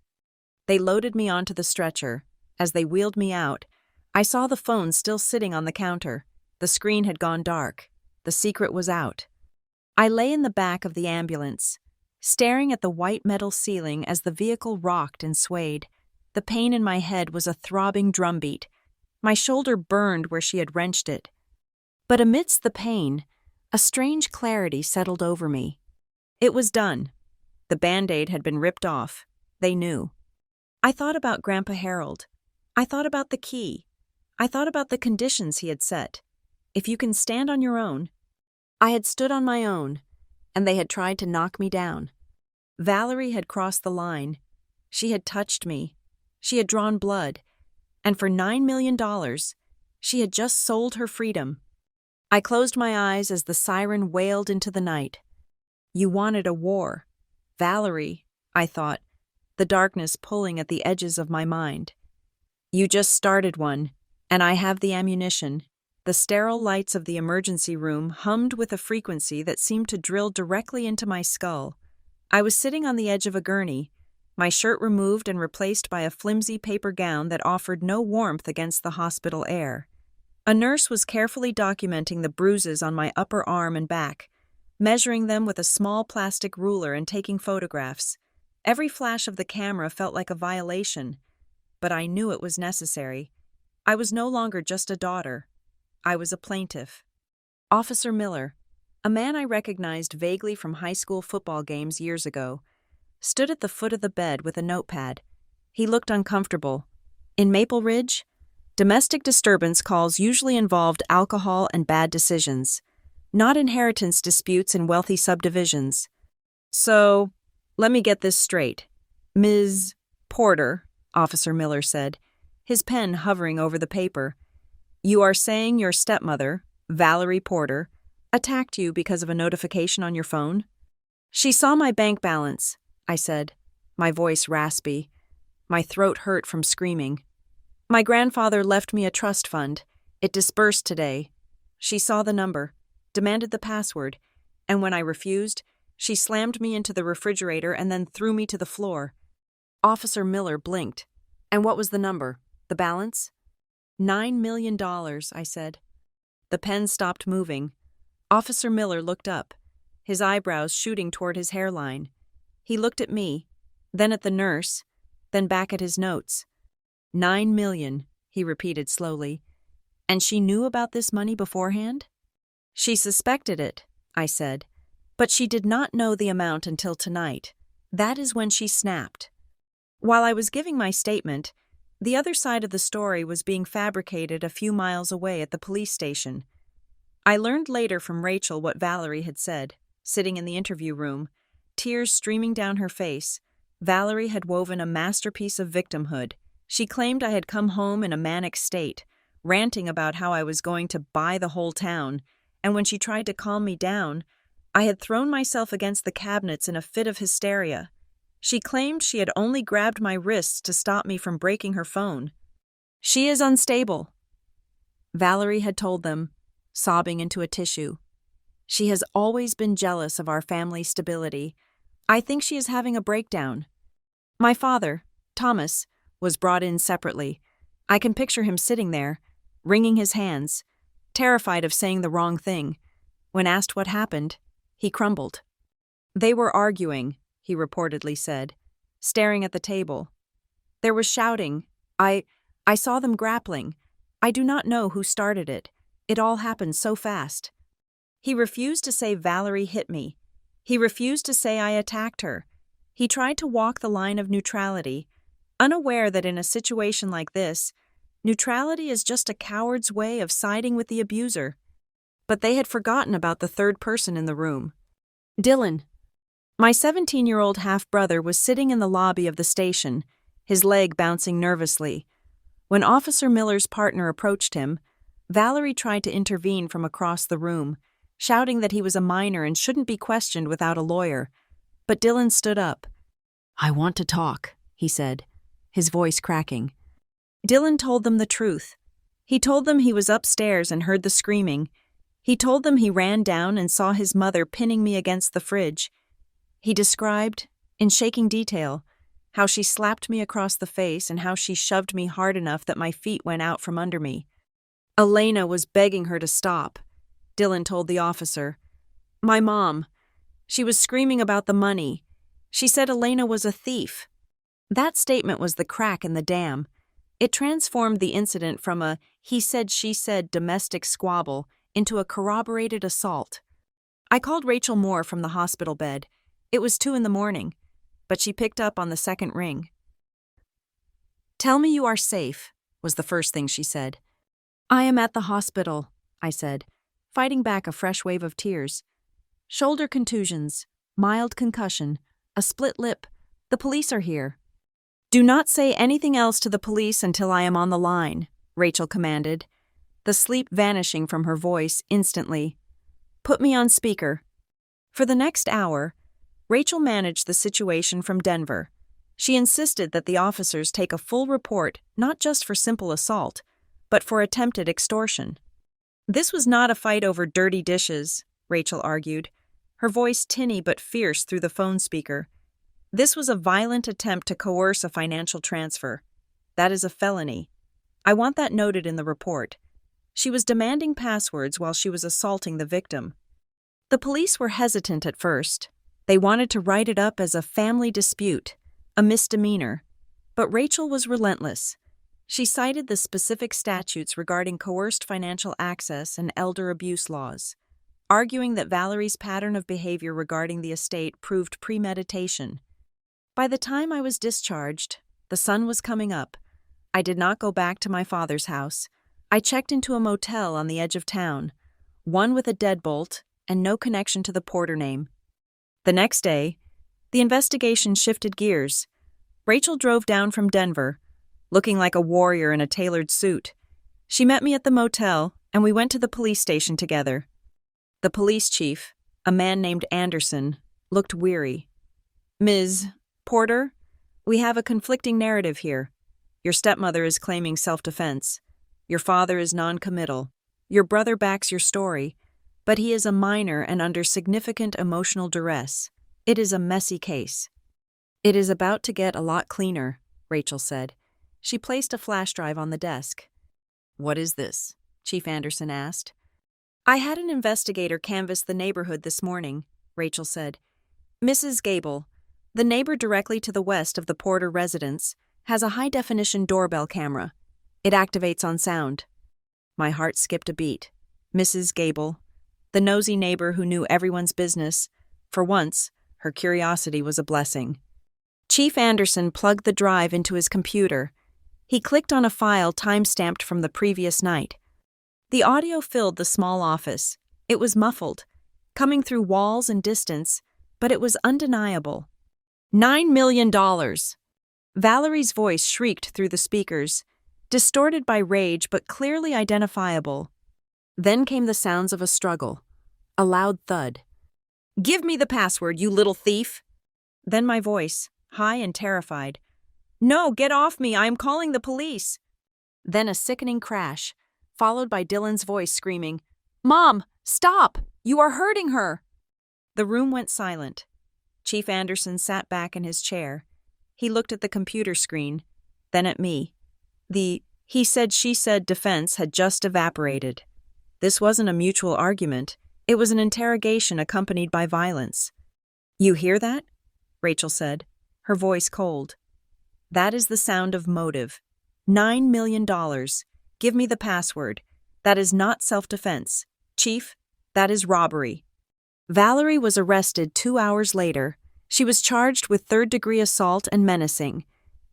They loaded me onto the stretcher. As they wheeled me out, I saw the phone still sitting on the counter. The screen had gone dark. The secret was out. I lay in the back of the ambulance, staring at the white metal ceiling as the vehicle rocked and swayed. The pain in my head was a throbbing drumbeat. My shoulder burned where she had wrenched it. But amidst the pain, a strange clarity settled over me. It was done. The Band-Aid had been ripped off. They knew. I thought about Grandpa Harold. I thought about the key. I thought about the conditions he had set. If you can stand on your own. I had stood on my own, and they had tried to knock me down. Valerie had crossed the line. She had touched me. She had drawn blood. And for $9 million, she had just sold her freedom. I closed my eyes as the siren wailed into the night. You wanted a war. Valerie, I thought, the darkness pulling at the edges of my mind. You just started one, and I have the ammunition. The sterile lights of the emergency room hummed with a frequency that seemed to drill directly into my skull. I was sitting on the edge of a gurney, my shirt removed and replaced by a flimsy paper gown that offered no warmth against the hospital air. A nurse was carefully documenting the bruises on my upper arm and back, measuring them with a small plastic ruler and taking photographs. Every flash of the camera felt like a violation, but I knew it was necessary. I was no longer just a daughter. I was a plaintiff. Officer Miller, a man I recognized vaguely from high school football games years ago, stood at the foot of the bed with a notepad. He looked uncomfortable. In Maple Ridge, domestic disturbance calls usually involved alcohol and bad decisions, not inheritance disputes in wealthy subdivisions. "So, let me get this straight. Ms. Porter," Officer Miller said, his pen hovering over the paper. "You are saying your stepmother, Valerie Porter, attacked you because of a notification on your phone?" "She saw my bank balance," I said, my voice raspy. My throat hurt from screaming. "My grandfather left me a trust fund. It disbursed today. She saw the number, demanded the password, and when I refused, she slammed me into the refrigerator and then threw me to the floor." Officer Miller blinked. "And what was the number? The balance?" $9 million, I said. The pen stopped moving. Officer Miller looked up, his eyebrows shooting toward his hairline. He looked at me, then at the nurse, then back at his notes. 9 million, he repeated slowly. And she knew about this money beforehand? She suspected it, I said, but she did not know the amount until tonight. That is when she snapped. While I was giving my statement, the other side of the story was being fabricated a few miles away at the police station. I learned later from Rachel what Valerie had said. Sitting in the interview room, tears streaming down her face, Valerie had woven a masterpiece of victimhood. She claimed I had come home in a manic state, ranting about how I was going to buy the whole town, and when she tried to calm me down, I had thrown myself against the cabinets in a fit of hysteria. She claimed she had only grabbed my wrists to stop me from breaking her phone. She is unstable, Valerie had told them, sobbing into a tissue. She has always been jealous of our family's stability. I think she is having a breakdown. My father, Thomas, was brought in separately. I can picture him sitting there, wringing his hands, terrified of saying the wrong thing. When asked what happened, he crumbled. They were arguing, he reportedly said, staring at the table. There was shouting. I saw them grappling. I do not know who started it. It all happened so fast. He refused to say Valerie hit me. He refused to say I attacked her. He tried to walk the line of neutrality, unaware that in a situation like this, neutrality is just a coward's way of siding with the abuser. But they had forgotten about the third person in the room. Dylan. My 17-year-old half-brother was sitting in the lobby of the station, his leg bouncing nervously. When Officer Miller's partner approached him, Valerie tried to intervene from across the room, shouting that he was a minor and shouldn't be questioned without a lawyer. But Dylan stood up. I want to talk, he said, his voice cracking. Dylan told them the truth. He told them he was upstairs and heard the screaming. He told them he ran down and saw his mother pinning me against the fridge. He described, in shaking detail, how she slapped me across the face and how she shoved me hard enough that my feet went out from under me. Elena was begging her to stop, Dylan told the officer. My mom. She was screaming about the money. She said Elena was a thief. That statement was the crack in the dam. It transformed the incident from a he-said-she-said domestic squabble into a corroborated assault. I called Rachel Moore from the hospital bed. It was 2 a.m, but she picked up on the second ring. Tell me you are safe, was the first thing she said. I am at the hospital, I said, fighting back a fresh wave of tears. Shoulder contusions, mild concussion, a split lip. The police are here. Do not say anything else to the police until I am on the line, Rachel commanded, the sleep vanishing from her voice instantly. Put me on speaker. For the next hour, Rachel managed the situation from Denver. She insisted that the officers take a full report, not just for simple assault, but for attempted extortion. This was not a fight over dirty dishes, Rachel argued, her voice tinny but fierce through the phone speaker. This was a violent attempt to coerce a financial transfer. That is a felony. I want that noted in the report. She was demanding passwords while she was assaulting the victim. The police were hesitant at first. They wanted to write it up as a family dispute, a misdemeanor. But Rachel was relentless. She cited the specific statutes regarding coerced financial access and elder abuse laws, arguing that Valerie's pattern of behavior regarding the estate proved premeditation. By the time I was discharged, the sun was coming up. I did not go back to my father's house. I checked into a motel on the edge of town, one with a deadbolt and no connection to the porter name. The next day, the investigation shifted gears. Rachel drove down from Denver, looking like a warrior in a tailored suit. She met me at the motel, and we went to the police station together. The police chief, a man named Anderson, looked weary. Ms. Porter, we have a conflicting narrative here. Your stepmother is claiming self-defense. Your father is non-committal. Your brother backs your story, but he is a minor and under significant emotional duress. It is a messy case. It is about to get a lot cleaner, Rachel said. She placed a flash drive on the desk. What is this? Chief Anderson asked. I had an investigator canvass the neighborhood this morning, Rachel said. Mrs. Gable, The neighbor directly to the west of the Porter residence has a high-definition doorbell camera. It activates on sound. My heart skipped a beat. Mrs. Gable, the nosy neighbor who knew everyone's business. For once, her curiosity was a blessing. Chief Anderson plugged the drive into his computer. He clicked on a file time-stamped from the previous night. The audio filled the small office. It was muffled, coming through walls and distance, but it was undeniable. $9 million! Valerie's voice shrieked through the speakers, distorted by rage but clearly identifiable. Then came the sounds of a struggle, a loud thud. "Give me the password, you little thief!" Then my voice, high and terrified. "No, get off me, I am calling the police!" Then a sickening crash, followed by Dylan's voice screaming, "Mom, stop! You are hurting her!" The room went silent. Chief Anderson sat back in his chair. He looked at the computer screen, then at me. The he said, she said defense had just evaporated. This wasn't a mutual argument. It was an interrogation accompanied by violence. "You hear that?" Rachel said, her voice cold. "That is the sound of motive. $9 million. Give me the password. That is not self-defense. Chief, that is robbery." Valerie was arrested 2 hours later. She was charged with third-degree assault and menacing.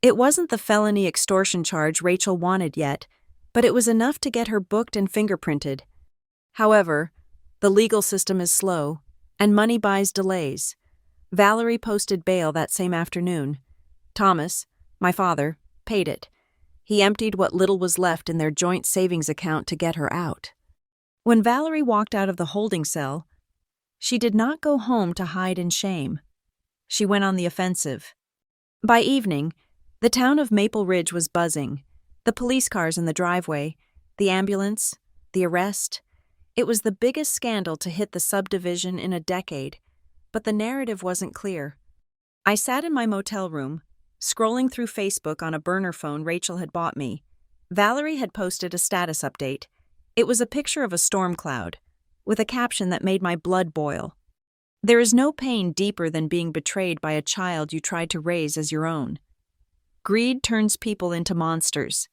It wasn't the felony extortion charge Rachel wanted yet, but it was enough to get her booked and fingerprinted. However, the legal system is slow, and money buys delays. Valerie posted bail that same afternoon. Thomas, my father, paid it. He emptied what little was left in their joint savings account to get her out. When Valerie walked out of the holding cell, she did not go home to hide in shame. She went on the offensive. By evening, the town of Maple Ridge was buzzing. The police cars in the driveway, the ambulance, the arrest. It was the biggest scandal to hit the subdivision in a decade, but the narrative wasn't clear. I sat in my motel room, scrolling through Facebook on a burner phone Rachel had bought me. Valerie had posted a status update. It was a picture of a storm cloud, with a caption that made my blood boil. "There is no pain deeper than being betrayed by a child you tried to raise as your own. Greed turns people into monsters.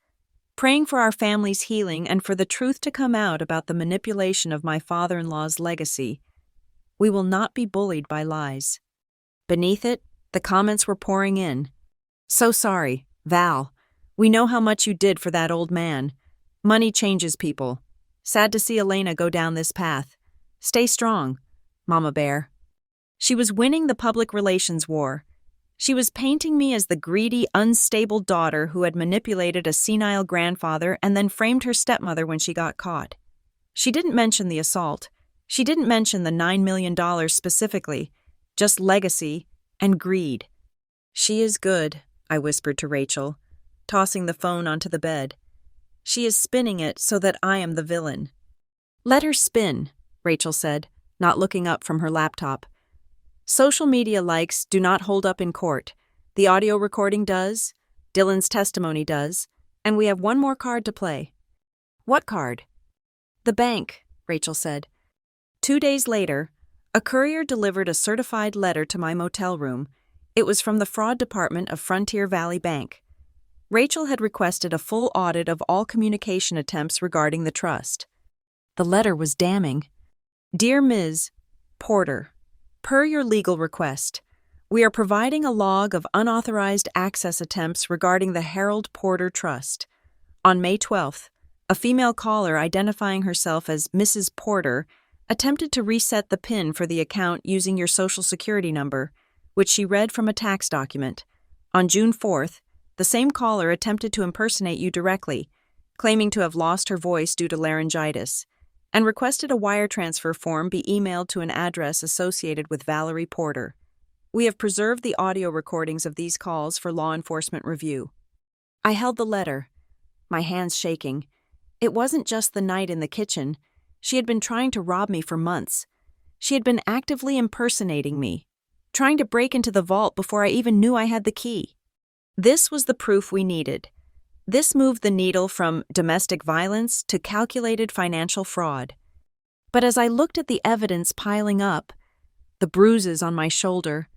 Praying for our family's healing and for the truth to come out about the manipulation of my father-in-law's legacy. We will not be bullied by lies." Beneath it, the comments were pouring in. "So sorry, Val. We know how much you did for that old man. Money changes people. Sad to see Elena go down this path. Stay strong, Mama Bear." She was winning the public relations war. She was painting me as the greedy, unstable daughter who had manipulated a senile grandfather and then framed her stepmother when she got caught. She didn't mention the assault. She didn't mention the $9 million specifically, just legacy and greed. "She is good," I whispered to Rachel, tossing the phone onto the bed. "She is spinning it so that I am the villain." "Let her spin," Rachel said, not looking up from her laptop. "Social media likes do not hold up in court. The audio recording does, Dylan's testimony does, and we have one more card to play." "What card?" "The bank," Rachel said. 2 days later, a courier delivered a certified letter to my motel room. It was from the fraud department of Frontier Valley Bank. Rachel had requested a full audit of all communication attempts regarding the trust. The letter was damning. "Dear Ms. Porter, per your legal request, we are providing a log of unauthorized access attempts regarding the Harold Porter Trust. On May 12th, a female caller identifying herself as Mrs. Porter attempted to reset the PIN for the account using your Social Security number, which she read from a tax document. On June 4th, the same caller attempted to impersonate you directly, claiming to have lost her voice due to laryngitis, and requested a wire transfer form be emailed to an address associated with Valerie Porter. We have preserved the audio recordings of these calls for law enforcement review." I held the letter, my hands shaking. It wasn't just the night in the kitchen. She had been trying to rob me for months. She had been actively impersonating me, trying to break into the vault before I even knew I had the key. This was the proof we needed. This moved the needle from domestic violence to calculated financial fraud. But as I looked at the evidence piling up, the bruises on my shoulder,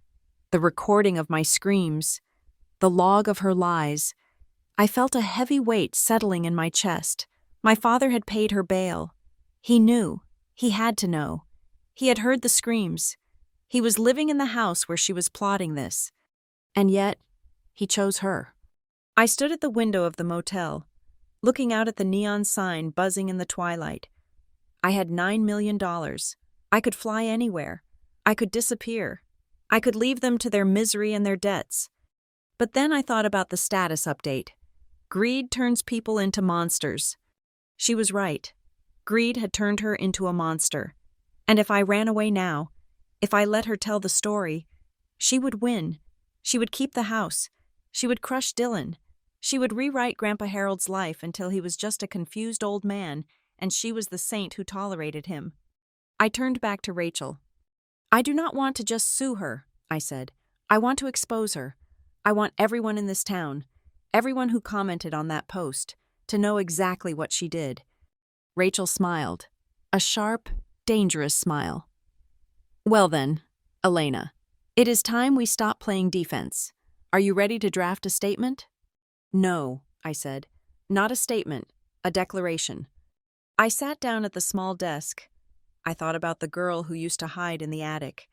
the recording of my screams, the log of her lies. I felt a heavy weight settling in my chest. My father had paid her bail. He knew. He had to know. He had heard the screams. He was living in the house where she was plotting this. And yet, he chose her. I stood at the window of the motel, looking out at the neon sign buzzing in the twilight. I had $9 million. I could fly anywhere. I could disappear. I could leave them to their misery and their debts. But then I thought about the status update. Greed turns people into monsters. She was right. Greed had turned her into a monster. And if I ran away now, if I let her tell the story, she would win. She would keep the house. She would crush Dylan. She would rewrite Grandpa Harold's life until he was just a confused old man, and she was the saint who tolerated him. I turned back to Rachel. I do not want to just sue her, I said. I want to expose her. I want everyone in this town, everyone who commented on that post, to know exactly what she did. Rachel smiled. A sharp, dangerous smile. Well then, Elena, it is time we stop playing defense. Are you ready to draft a statement? No, I said. Not a statement, a declaration. I sat down at the small desk. I thought about the girl who used to hide in the attic.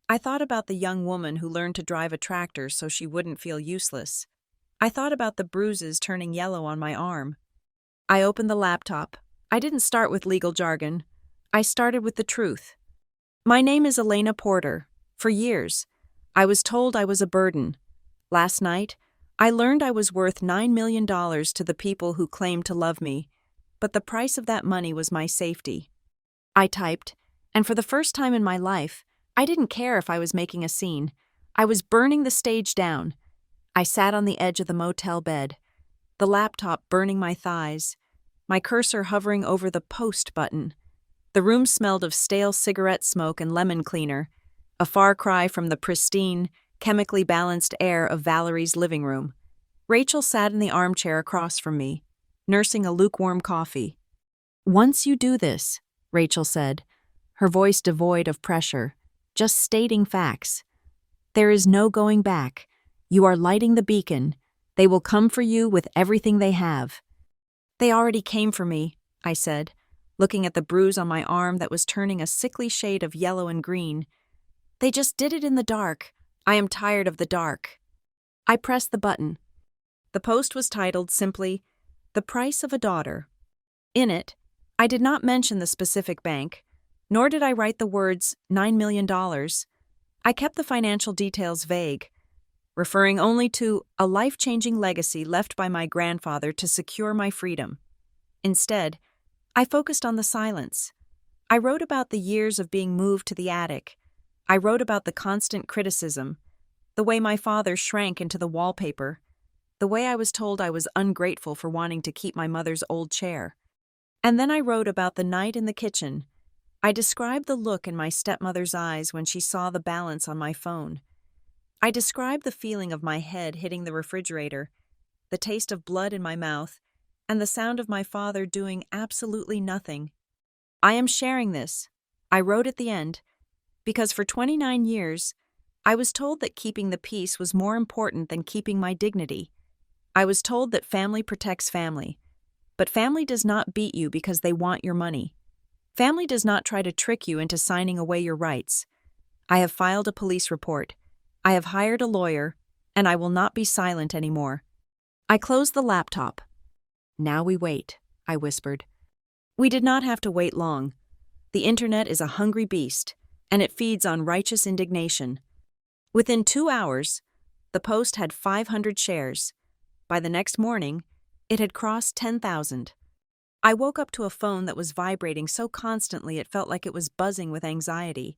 I thought about the young woman who learned to drive a tractor so she wouldn't feel useless. I thought about the bruises turning yellow on my arm. I opened the laptop. I didn't start with legal jargon. I started with the truth. My name is Elena Porter. For years, I was told I was a burden. Last night, I learned I was worth $9 million to the people who claimed to love me, but the price of that money was my safety. I typed, and for the first time in my life, I didn't care if I was making a scene. I was burning the stage down. I sat on the edge of the motel bed, the laptop burning my thighs, my cursor hovering over the post button. The room smelled of stale cigarette smoke and lemon cleaner, a far cry from the pristine, chemically balanced air of Valerie's living room. Rachel sat in the armchair across from me, nursing a lukewarm coffee. Once you do this, Rachel said, her voice devoid of pressure, just stating facts. There is no going back. You are lighting the beacon. They will come for you with everything they have. They already came for me, I said, looking at the bruise on my arm that was turning a sickly shade of yellow and green. They just did it in the dark. I am tired of the dark. I pressed the button. The post was titled simply, "The Price of a Daughter." In it, I did not mention the specific bank, nor did I write the words $9 million. I kept the financial details vague, referring only to a life-changing legacy left by my grandfather to secure my freedom. Instead, I focused on the silence. I wrote about the years of being moved to the attic. I wrote about the constant criticism, the way my father shrank into the wallpaper, the way I was told I was ungrateful for wanting to keep my mother's old chair. And then I wrote about the night in the kitchen. I described the look in my stepmother's eyes when she saw the balance on my phone. I described the feeling of my head hitting the refrigerator, the taste of blood in my mouth, and the sound of my father doing absolutely nothing. I am sharing this, I wrote at the end, because for 29 years, I was told that keeping the peace was more important than keeping my dignity. I was told that family protects family, but family does not beat you because they want your money. Family does not try to trick you into signing away your rights. I have filed a police report. I have hired a lawyer, and I will not be silent anymore. I closed the laptop. Now we wait, I whispered. We did not have to wait long. The internet is a hungry beast, and it feeds on righteous indignation. Within 2 hours, the post had 500 shares. By the next morning, it had crossed 10,000. I woke up to a phone that was vibrating so constantly it felt like it was buzzing with anxiety.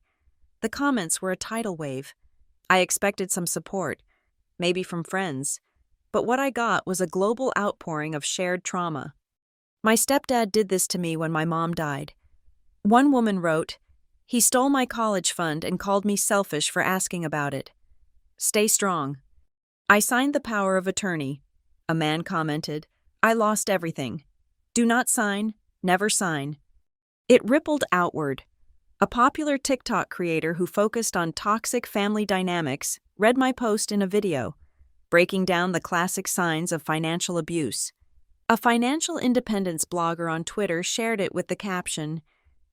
The comments were a tidal wave. I expected some support, maybe from friends, but what I got was a global outpouring of shared trauma. My stepdad did this to me when my mom died. One woman wrote, "He stole my college fund and called me selfish for asking about it. Stay strong." I signed the power of attorney. A man commented, "I lost everything. Do not sign, never sign." It rippled outward. A popular TikTok creator who focused on toxic family dynamics read my post in a video, breaking down the classic signs of financial abuse. A financial independence blogger on Twitter shared it with the caption,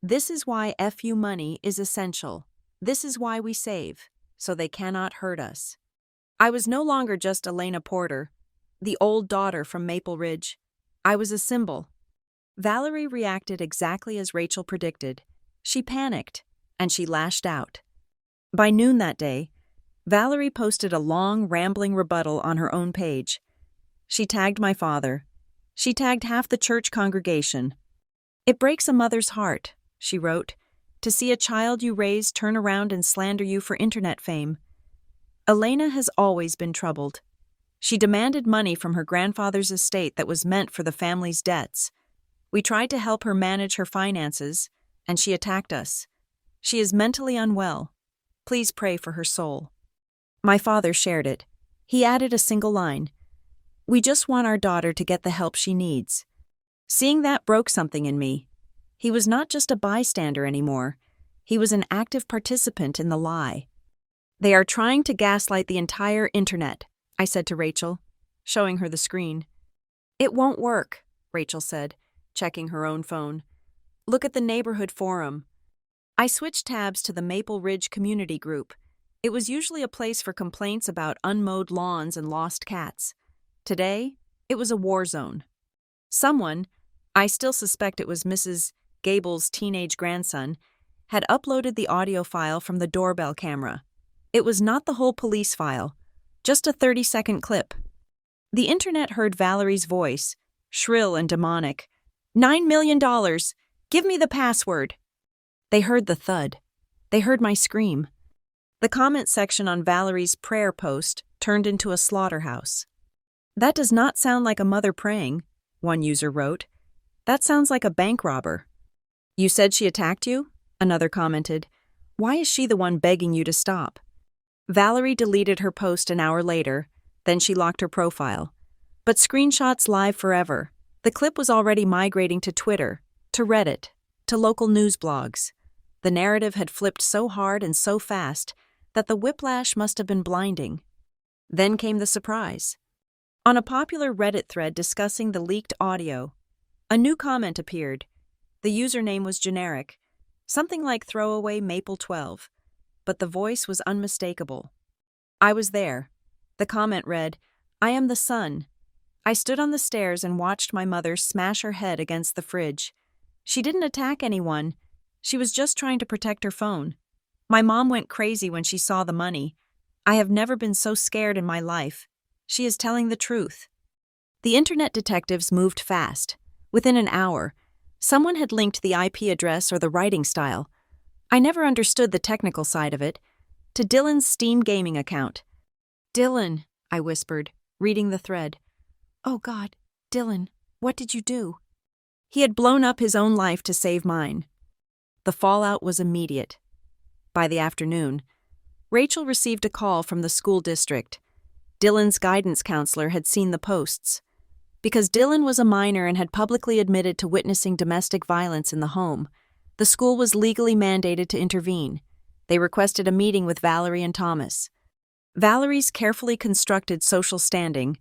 "This is why FU money is essential. This is why we save, so they cannot hurt us." I was no longer just Elena Porter, the old daughter from Maple Ridge. I was a symbol. Valerie reacted exactly as Rachel predicted. She panicked, and she lashed out. By noon that day, Valerie posted a long, rambling rebuttal on her own page. She tagged my father. She tagged half the church congregation. "It breaks a mother's heart," she wrote, "to see a child you raised turn around and slander you for internet fame." Elena has always been troubled. She demanded money from her grandfather's estate that was meant for the family's debts. We tried to help her manage her finances, and she attacked us. She is mentally unwell. Please pray for her soul. My father shared it. He added a single line, "We just want our daughter to get the help she needs." Seeing that broke something in me. He was not just a bystander anymore. He was an active participant in the lie. "They are trying to gaslight the entire internet," I said to Rachel, showing her the screen. "It won't work," Rachel said, checking her own phone. "Look at the neighborhood forum." I switched tabs to the Maple Ridge community group. It was usually a place for complaints about unmowed lawns and lost cats. Today, it was a war zone. Someone, I still suspect it was Mrs. Gable's teenage grandson, had uploaded the audio file from the doorbell camera. It was not the whole police file, just a 30-second clip. The internet heard Valerie's voice, shrill and demonic. $9 million! Give me the password! They heard the thud. They heard my scream. The comment section on Valerie's prayer post turned into a slaughterhouse. "That does not sound like a mother praying," one user wrote. "That sounds like a bank robber." "You said she attacked you?" another commented. "Why is she the one begging you to stop?" Valerie deleted her post an hour later, then she locked her profile. But screenshots live forever. The clip was already migrating to Twitter, to Reddit, to local news blogs. The narrative had flipped so hard and so fast that the whiplash must have been blinding. Then came the surprise. On a popular Reddit thread discussing the leaked audio, a new comment appeared. The username was generic, something like throwaway Maple 12, but the voice was unmistakable. I was there. The comment read, "I am the son. I stood on the stairs and watched my mother smash her head against the fridge. She didn't attack anyone. She was just trying to protect her phone. My mom went crazy when she saw the money. I have never been so scared in my life. She is telling the truth." The internet detectives moved fast. Within an hour, someone had linked the IP address or the writing style. I never understood the technical side of it. To Dylan's Steam gaming account. "Dylan," I whispered, reading the thread. "Oh God, Dylan, what did you do?" He had blown up his own life to save mine. The fallout was immediate. By the afternoon, Rachel received a call from the school district. Dylan's guidance counselor had seen the posts. Because Dylan was a minor and had publicly admitted to witnessing domestic violence in the home, the school was legally mandated to intervene. They requested a meeting with Valerie and Thomas. Valerie's carefully constructed social standing,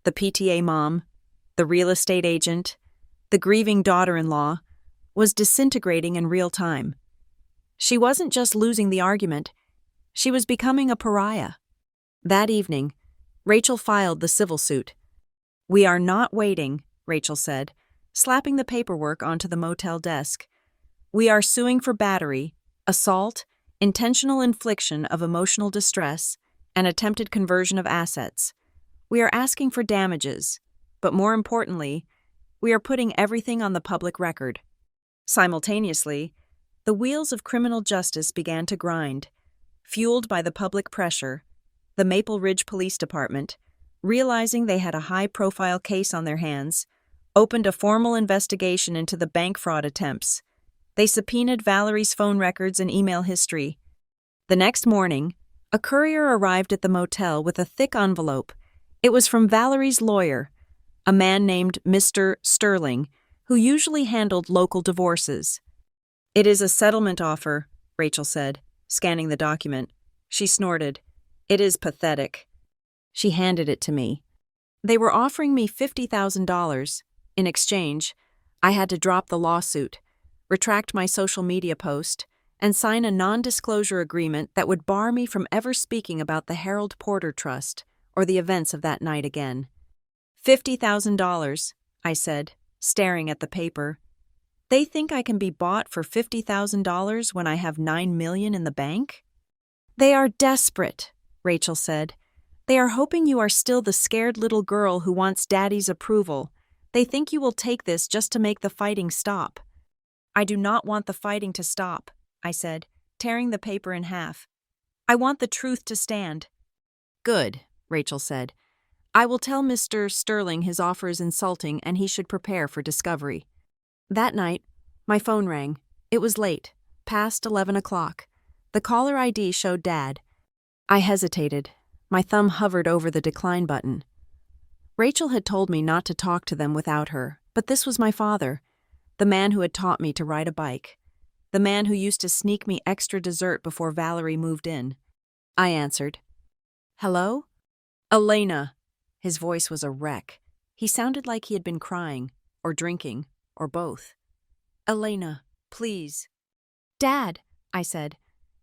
the PTA mom, the real estate agent, the grieving daughter-in-law, was disintegrating in real time. She wasn't just losing the argument, she was becoming a pariah. That evening, Rachel filed the civil suit. "We are not waiting," Rachel said, slapping the paperwork onto the motel desk. "We are suing for battery, assault, intentional infliction of emotional distress, and attempted conversion of assets. We are asking for damages, but more importantly, we are putting everything on the public record." Simultaneously, the wheels of criminal justice began to grind. Fueled by the public pressure, the Maple Ridge Police Department, realizing they had a high-profile case on their hands, opened a formal investigation into the bank fraud attempts. They subpoenaed Valerie's phone records and email history. The next morning, a courier arrived at the motel with a thick envelope. It was from Valerie's lawyer, a man named Mr. Sterling, who usually handled local divorces. "It is a settlement offer," Rachel said, scanning the document. She snorted. It is pathetic. She handed it to me. They were offering me $50,000. In exchange, I had to drop the lawsuit, retract my social media post, and sign a non-disclosure agreement that would bar me from ever speaking about the Harold Porter Trust or the events of that night again. $50,000, I said, staring at the paper. They think I can be bought for $50,000 when I have $9 million in the bank? They are desperate, Rachel said. They are hoping you are still the scared little girl who wants Daddy's approval. They think you will take this just to make the fighting stop. I do not want the fighting to stop, I said, tearing the paper in half. I want the truth to stand. Good, Rachel said. I will tell Mr. Sterling his offer is insulting and he should prepare for discovery. That night, my phone rang. It was late, past 11 o'clock. The caller ID showed Dad. I hesitated. My thumb hovered over the decline button. Rachel had told me not to talk to them without her, but this was my father, the man who had taught me to ride a bike, the man who used to sneak me extra dessert before Valerie moved in. I answered. Hello? Elena. His voice was a wreck. He sounded like he had been crying, or drinking, or both. Elena, please. Dad, I said,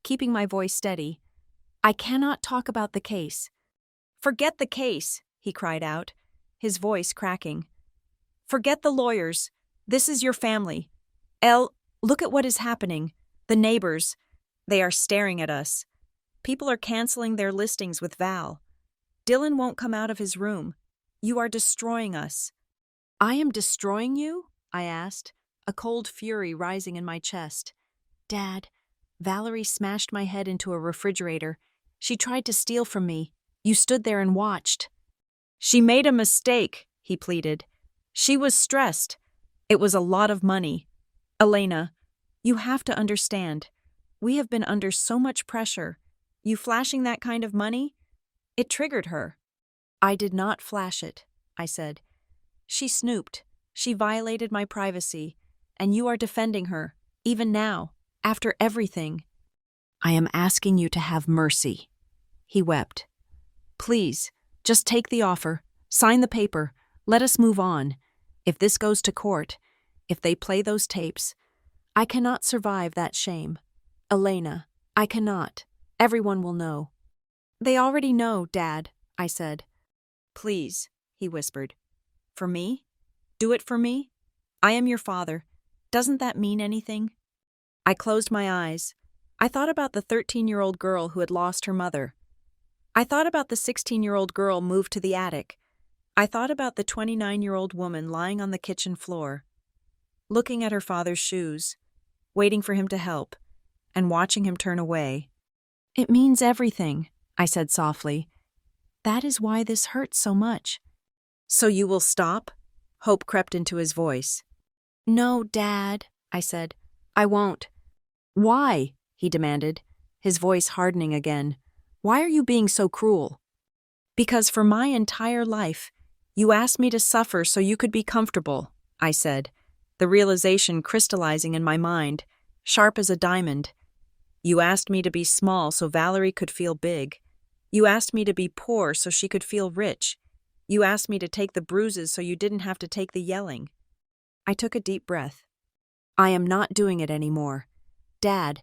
keeping my voice steady. I cannot talk about the case. Forget the case, he cried out, his voice cracking. Forget the lawyers. This is your family. Look at what is happening. The neighbors. They are staring at us. People are canceling their listings with Val. Dylan won't come out of his room. You are destroying us. I am destroying you? I asked, a cold fury rising in my chest. Dad, Valerie smashed my head into a refrigerator. She tried to steal from me. You stood there and watched. She made a mistake, he pleaded. She was stressed. It was a lot of money. Elena, you have to understand. We have been under so much pressure. You flashing that kind of money? It triggered her. I did not flash it, I said. She snooped. She violated my privacy. And you are defending her, even now, after everything. I am asking you to have mercy. He wept. Please, just take the offer. Sign the paper. Let us move on. If this goes to court, if they play those tapes, I cannot survive that shame. Elena, I cannot. Everyone will know. They already know, Dad, I said. Please, he whispered. For me? Do it for me? I am your father. Doesn't that mean anything? I closed my eyes. I thought about the 13-year-old girl who had lost her mother. I thought about the 16-year-old girl moved to the attic. I thought about the 29-year-old woman lying on the kitchen floor, looking at her father's shoes, waiting for him to help, and watching him turn away. It means everything, I said softly. That is why this hurts so much. So you will stop? Hope crept into his voice. No, Dad, I said. I won't. Why? He demanded, his voice hardening again. Why are you being so cruel? Because for my entire life, you asked me to suffer so you could be comfortable, I said, the realization crystallizing in my mind, sharp as a diamond. You asked me to be small so Valerie could feel big. You asked me to be poor so she could feel rich. You asked me to take the bruises so you didn't have to take the yelling. I took a deep breath. I am not doing it anymore. Dad,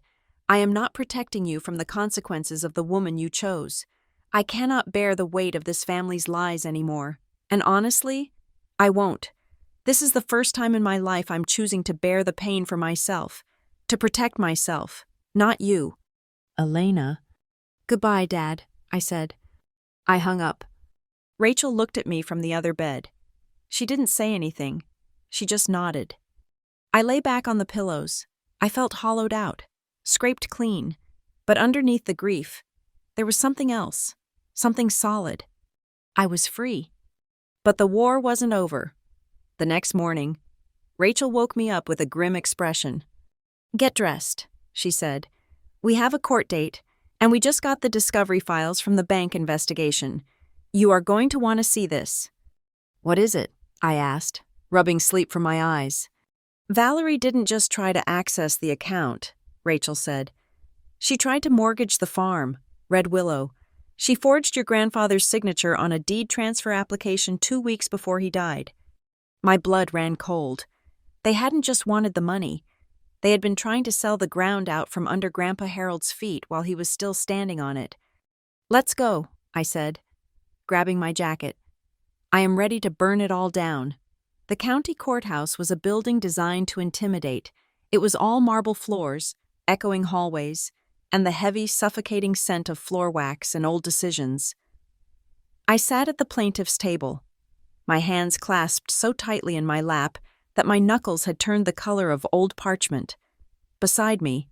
I am not protecting you from the consequences of the woman you chose. I cannot bear the weight of this family's lies anymore. And honestly, I won't. This is the first time in my life I'm choosing to bear the pain for myself, to protect myself, not you. Elena. Goodbye, Dad, I said. I hung up. Rachel looked at me from the other bed. She didn't say anything. She just nodded. I lay back on the pillows. I felt hollowed out, scraped clean, but underneath the grief, there was something else, something solid. I was free. But the war wasn't over. The next morning, Rachel woke me up with a grim expression. Get dressed, she said. We have a court date, and we just got the discovery files from the bank investigation. You are going to want to see this. What is it? I asked, rubbing sleep from my eyes. Valerie didn't just try to access the account, Rachel said. She tried to mortgage the farm, Red Willow. She forged your grandfather's signature on a deed transfer application 2 weeks before he died. My blood ran cold. They hadn't just wanted the money. They had been trying to sell the ground out from under Grandpa Harold's feet while he was still standing on it. "Let's go," I said, grabbing my jacket. "I am ready to burn it all down." The county courthouse was a building designed to intimidate. It was all marble floors, echoing hallways, and the heavy, suffocating scent of floor wax and old decisions. I sat at the plaintiff's table, my hands clasped so tightly in my lap that my knuckles had turned the color of old parchment. Beside me,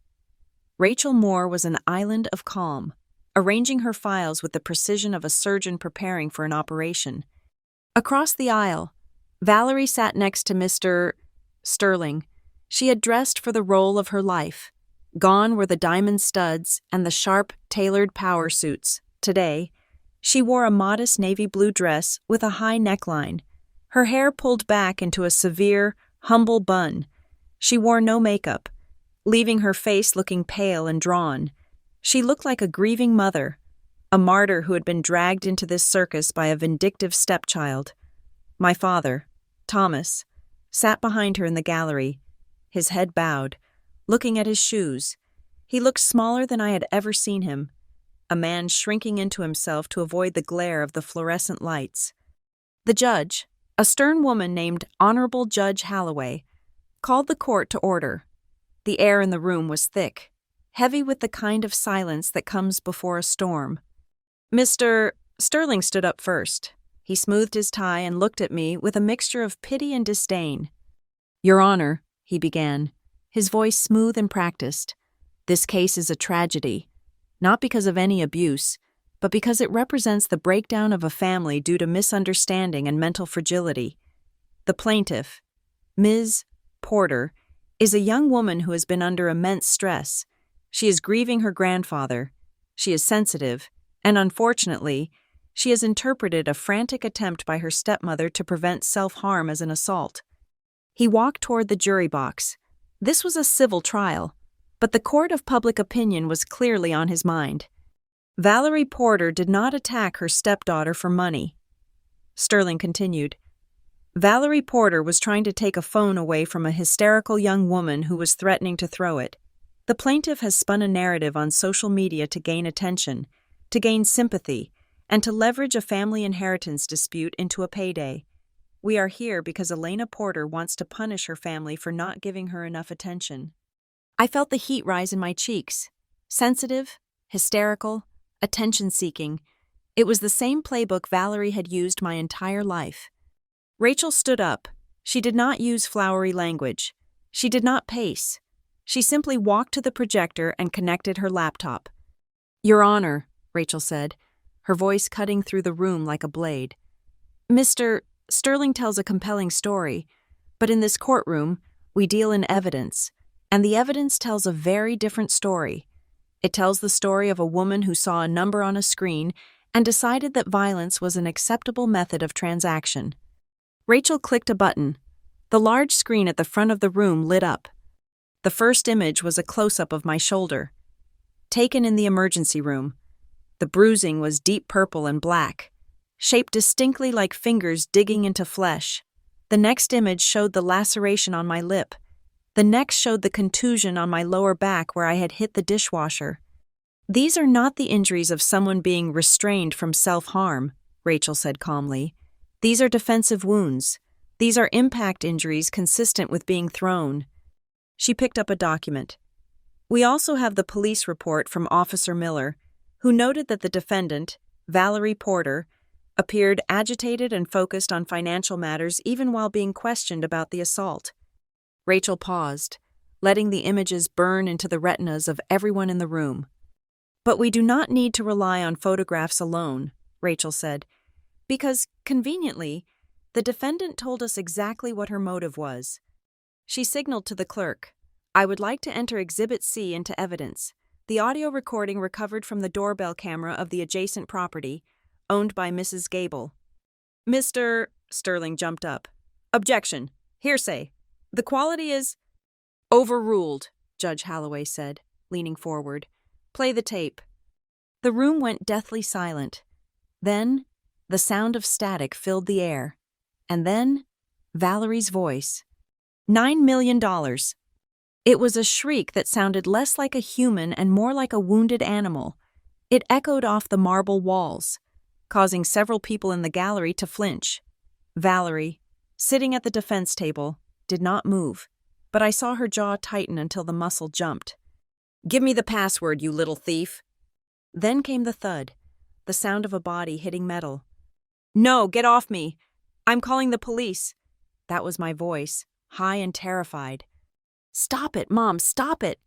Rachel Moore was an island of calm, arranging her files with the precision of a surgeon preparing for an operation. Across the aisle, Valerie sat next to Mr. Sterling. She had dressed for the role of her life. Gone were the diamond studs and the sharp, tailored power suits. Today, she wore a modest navy blue dress with a high neckline, her hair pulled back into a severe, humble bun. She wore no makeup, leaving her face looking pale and drawn. She looked like a grieving mother, a martyr who had been dragged into this circus by a vindictive stepchild. My father, Thomas, sat behind her in the gallery, his head bowed, looking at his shoes. He looked smaller than I had ever seen him, a man shrinking into himself to avoid the glare of the fluorescent lights. The judge, a stern woman named Honorable Judge Halloway, called the court to order. The air in the room was thick, heavy with the kind of silence that comes before a storm. Mr. Sterling stood up first. He smoothed his tie and looked at me with a mixture of pity and disdain. "Your Honor," he began, his voice smooth and practiced, "this case is a tragedy, not because of any abuse, but because it represents the breakdown of a family due to misunderstanding and mental fragility. The plaintiff, Ms. Porter, is a young woman who has been under immense stress. She is grieving her grandfather. She is sensitive, and unfortunately, she has interpreted a frantic attempt by her stepmother to prevent self-harm as an assault." He walked toward the jury box. This was a civil trial, but the court of public opinion was clearly on his mind. Valerie Porter did not attack her stepdaughter for money. Sterling continued. Valerie Porter was trying to take a phone away from a hysterical young woman who was threatening to throw it. The plaintiff has spun a narrative on social media to gain attention, to gain sympathy, and to leverage a family inheritance dispute into a payday. We are here because Elena Porter wants to punish her family for not giving her enough attention. I felt the heat rise in my cheeks. Sensitive, hysterical, attention-seeking. It was the same playbook Valerie had used my entire life. Rachel stood up. She did not use flowery language. She did not pace. She simply walked to the projector and connected her laptop. "Your Honor," Rachel said, her voice cutting through the room like a blade. "Mr. Sterling tells a compelling story, but in this courtroom, we deal in evidence, and the evidence tells a very different story. It tells the story of a woman who saw a number on a screen and decided that violence was an acceptable method of transaction." Rachel clicked a button. The large screen at the front of the room lit up. The first image was a close-up of my shoulder, taken in the emergency room. The bruising was deep purple and black, shaped distinctly like fingers digging into flesh. The next image showed the laceration on my lip. The next showed the contusion on my lower back where I had hit the dishwasher. "These are not the injuries of someone being restrained from self-harm," Rachel said calmly. "These are defensive wounds. These are impact injuries consistent with being thrown." She picked up a document. "We also have the police report from Officer Miller, who noted that the defendant, Valerie Porter, appeared agitated and focused on financial matters even while being questioned about the assault." Rachel paused, letting the images burn into the retinas of everyone in the room. "But we do not need to rely on photographs alone," Rachel said, "because, conveniently, the defendant told us exactly what her motive was." She signaled to the clerk, "I would like to enter Exhibit C into evidence, the audio recording recovered from the doorbell camera of the adjacent property, owned by Mrs. Gable." "Mr. Sterling jumped up. "Objection. Hearsay. The quality is—" "Overruled," Judge Halloway said, leaning forward. "Play the tape." The room went deathly silent. Then, the sound of static filled the air. And then, Valerie's voice. $9 million. It was a shriek that sounded less like a human and more like a wounded animal. It echoed off the marble walls, causing several people in the gallery to flinch. Valerie, sitting at the defense table, did not move, but I saw her jaw tighten until the muscle jumped. "Give me the password, you little thief." Then came the thud, the sound of a body hitting metal. "No, get off me! I'm calling the police." That was my voice, high and terrified. "Stop it, Mom, stop it!"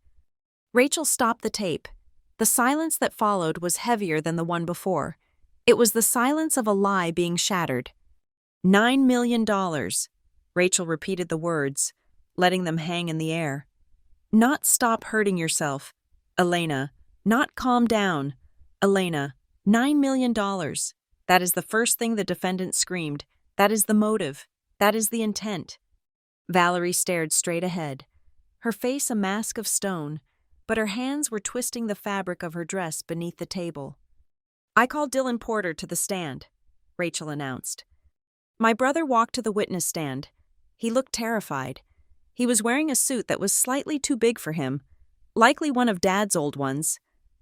Rachel stopped the tape. The silence that followed was heavier than the one before. It was the silence of a lie being shattered. $9 million. Rachel repeated the words, letting them hang in the air. Not stop hurting yourself, Elena. Not calm down, Elena. $9 million. That is the first thing the defendant screamed. That is the motive. That is the intent. Valerie stared straight ahead, her face a mask of stone, but her hands were twisting the fabric of her dress beneath the table. "I called Dylan Porter to the stand," Rachel announced. My brother walked to the witness stand. He looked terrified. He was wearing a suit that was slightly too big for him, likely one of Dad's old ones.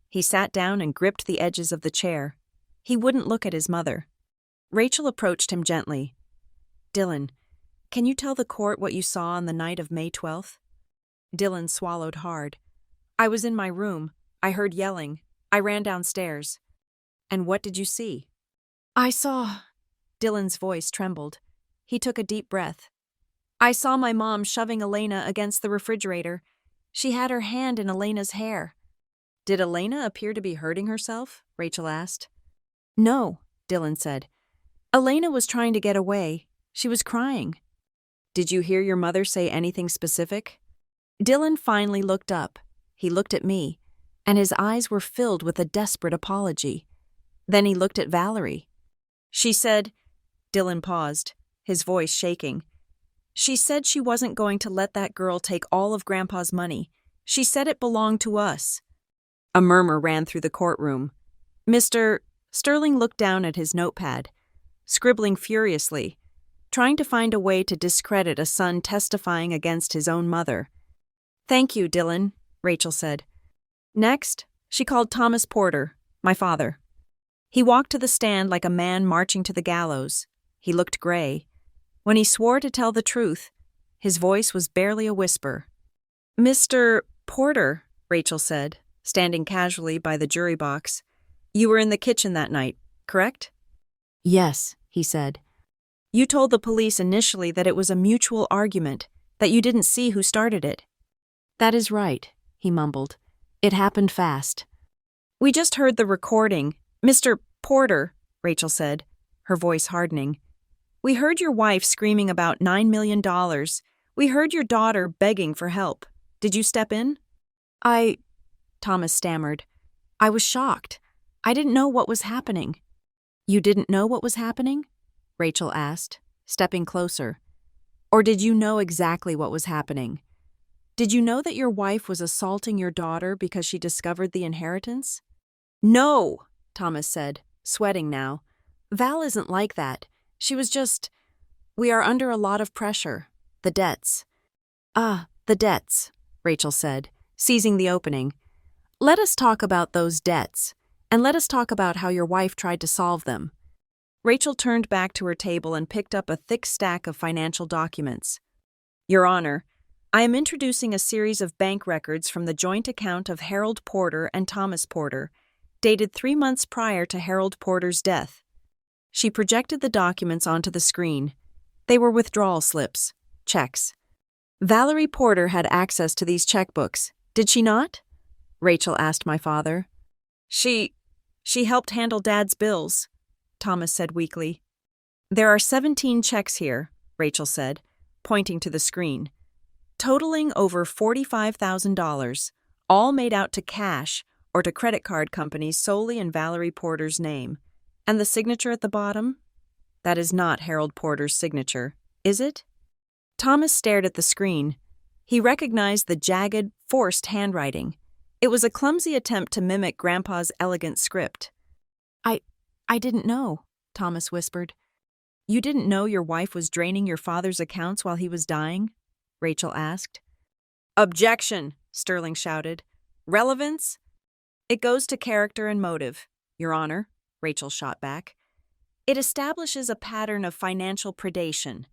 He sat down and gripped the edges of the chair. He wouldn't look at his mother. Rachel approached him gently. "Dylan, can you tell the court what you saw on the night of May 12th? Dylan swallowed hard. "I was in my room. I heard yelling. I ran downstairs." "And what did you see?" "I saw..." Dylan's voice trembled. He took a deep breath. "I saw my mom shoving Elena against the refrigerator. She had her hand in Elena's hair." "Did Elena appear to be hurting herself?" Rachel asked. "No," Dylan said. "Elena was trying to get away. She was crying." "Did you hear your mother say anything specific?" Dylan finally looked up. He looked at me, and his eyes were filled with a desperate apology. Then he looked at Valerie. "She said..." Dylan paused, his voice shaking. "She said she wasn't going to let that girl take all of Grandpa's money. She said it belonged to us." A murmur ran through the courtroom. Mr. Sterling looked down at his notepad, scribbling furiously, trying to find a way to discredit a son testifying against his own mother. "Thank you, Dylan," Rachel said. Next, she called Thomas Porter, my father. He walked to the stand like a man marching to the gallows. He looked gray. When he swore to tell the truth, his voice was barely a whisper. "Mr. Porter," Rachel said, standing casually by the jury box, "you were in the kitchen that night, correct?" "Yes," he said. "You told the police initially that it was a mutual argument, that you didn't see who started it." "That is right," he mumbled. "It happened fast." "We just heard the recording. Mr. Porter," Rachel said, her voice hardening. "We heard your wife screaming about $9 million. We heard your daughter begging for help. Did you step in?" Thomas stammered. "I was shocked. I didn't know what was happening." "You didn't know what was happening?" Rachel asked, stepping closer. "Or did you know exactly what was happening? Did you know that your wife was assaulting your daughter because she discovered the inheritance?" "No," Thomas said, sweating now. "Val isn't like that. She was just... We are under a lot of pressure. The debts." "Ah, the debts," Rachel said, seizing the opening. "Let us talk about those debts, and let us talk about how your wife tried to solve them." Rachel turned back to her table and picked up a thick stack of financial documents. "Your Honor, I am introducing a series of bank records from the joint account of Harold Porter and Thomas Porter, dated 3 months prior to Harold Porter's death." She projected the documents onto the screen. They were withdrawal slips, checks. "Valerie Porter had access to these checkbooks, did she not?" Rachel asked my father. She helped handle Dad's bills," Thomas said weakly. "There are 17 checks here," Rachel said, pointing to the screen, totaling over $45,000, all made out to cash or to credit card companies solely in Valerie Porter's name. And the signature at the bottom? That is not Harold Porter's signature, is it? Thomas stared at the screen. He recognized the jagged, forced handwriting. It was a clumsy attempt to mimic Grandpa's elegant script. I didn't know, Thomas whispered. You didn't know your wife was draining your father's accounts while he was dying? Rachel asked. Objection, Sterling shouted. Relevance? It goes to character and motive, Your Honor, Rachel shot back. It establishes a pattern of financial predation.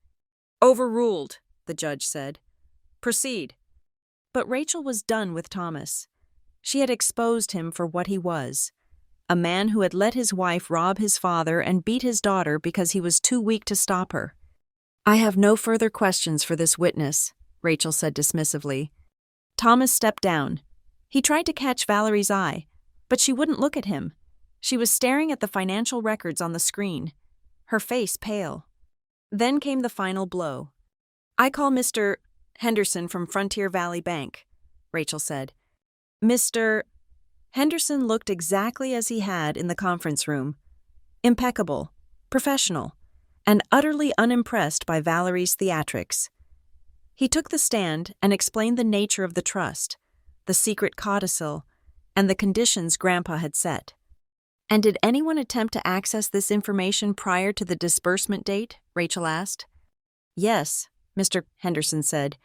Overruled, the judge said. Proceed. But Rachel was done with Thomas. She had exposed him for what he was. A man who had let his wife rob his father and beat his daughter because he was too weak to stop her. I have no further questions for this witness, Rachel said dismissively. Thomas stepped down. He tried to catch Valerie's eye, but she wouldn't look at him. She was staring at the financial records on the screen, her face pale. Then came the final blow. I call Mr. Henderson from Frontier Valley Bank, Rachel said. Mr. Henderson looked exactly as he had in the conference room. Impeccable, professional, and utterly unimpressed by Valerie's theatrics. He took the stand and explained the nature of the trust, the secret codicil, and the conditions Grandpa had set. And did anyone attempt to access this information prior to the disbursement date? Rachel asked. Yes, Mr. Henderson said.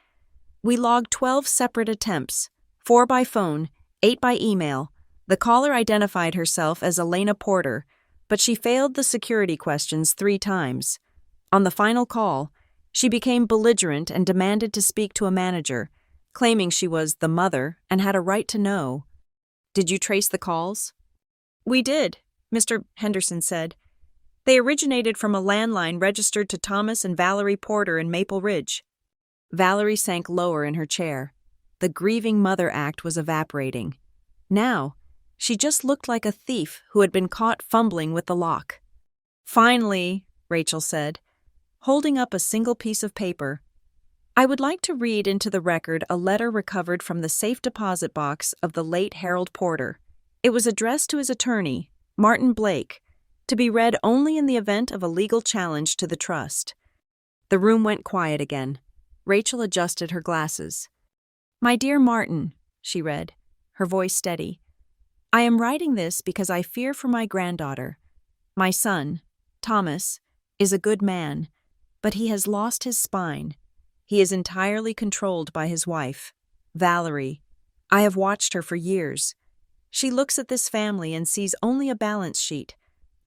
We logged 12 separate attempts, 4 by phone, 8 by email. The caller identified herself as Elena Porter, but she failed the security questions 3 times. On the final call, she became belligerent and demanded to speak to a manager, claiming she was the mother and had a right to know. Did you trace the calls? We did, Mr. Henderson said. They originated from a landline registered to Thomas and Valerie Porter in Maple Ridge. Valerie sank lower in her chair. The grieving mother act was evaporating. Now, she just looked like a thief who had been caught fumbling with the lock. Finally, Rachel said, holding up a single piece of paper, I would like to read into the record a letter recovered from the safe deposit box of the late Harold Porter. It was addressed to his attorney, Martin Blake, to be read only in the event of a legal challenge to the trust. The room went quiet again. Rachel adjusted her glasses. My dear Martin, she read, her voice steady. I am writing this because I fear for my granddaughter. My son, Thomas, is a good man, but he has lost his spine. He is entirely controlled by his wife, Valerie. I have watched her for years. She looks at this family and sees only a balance sheet.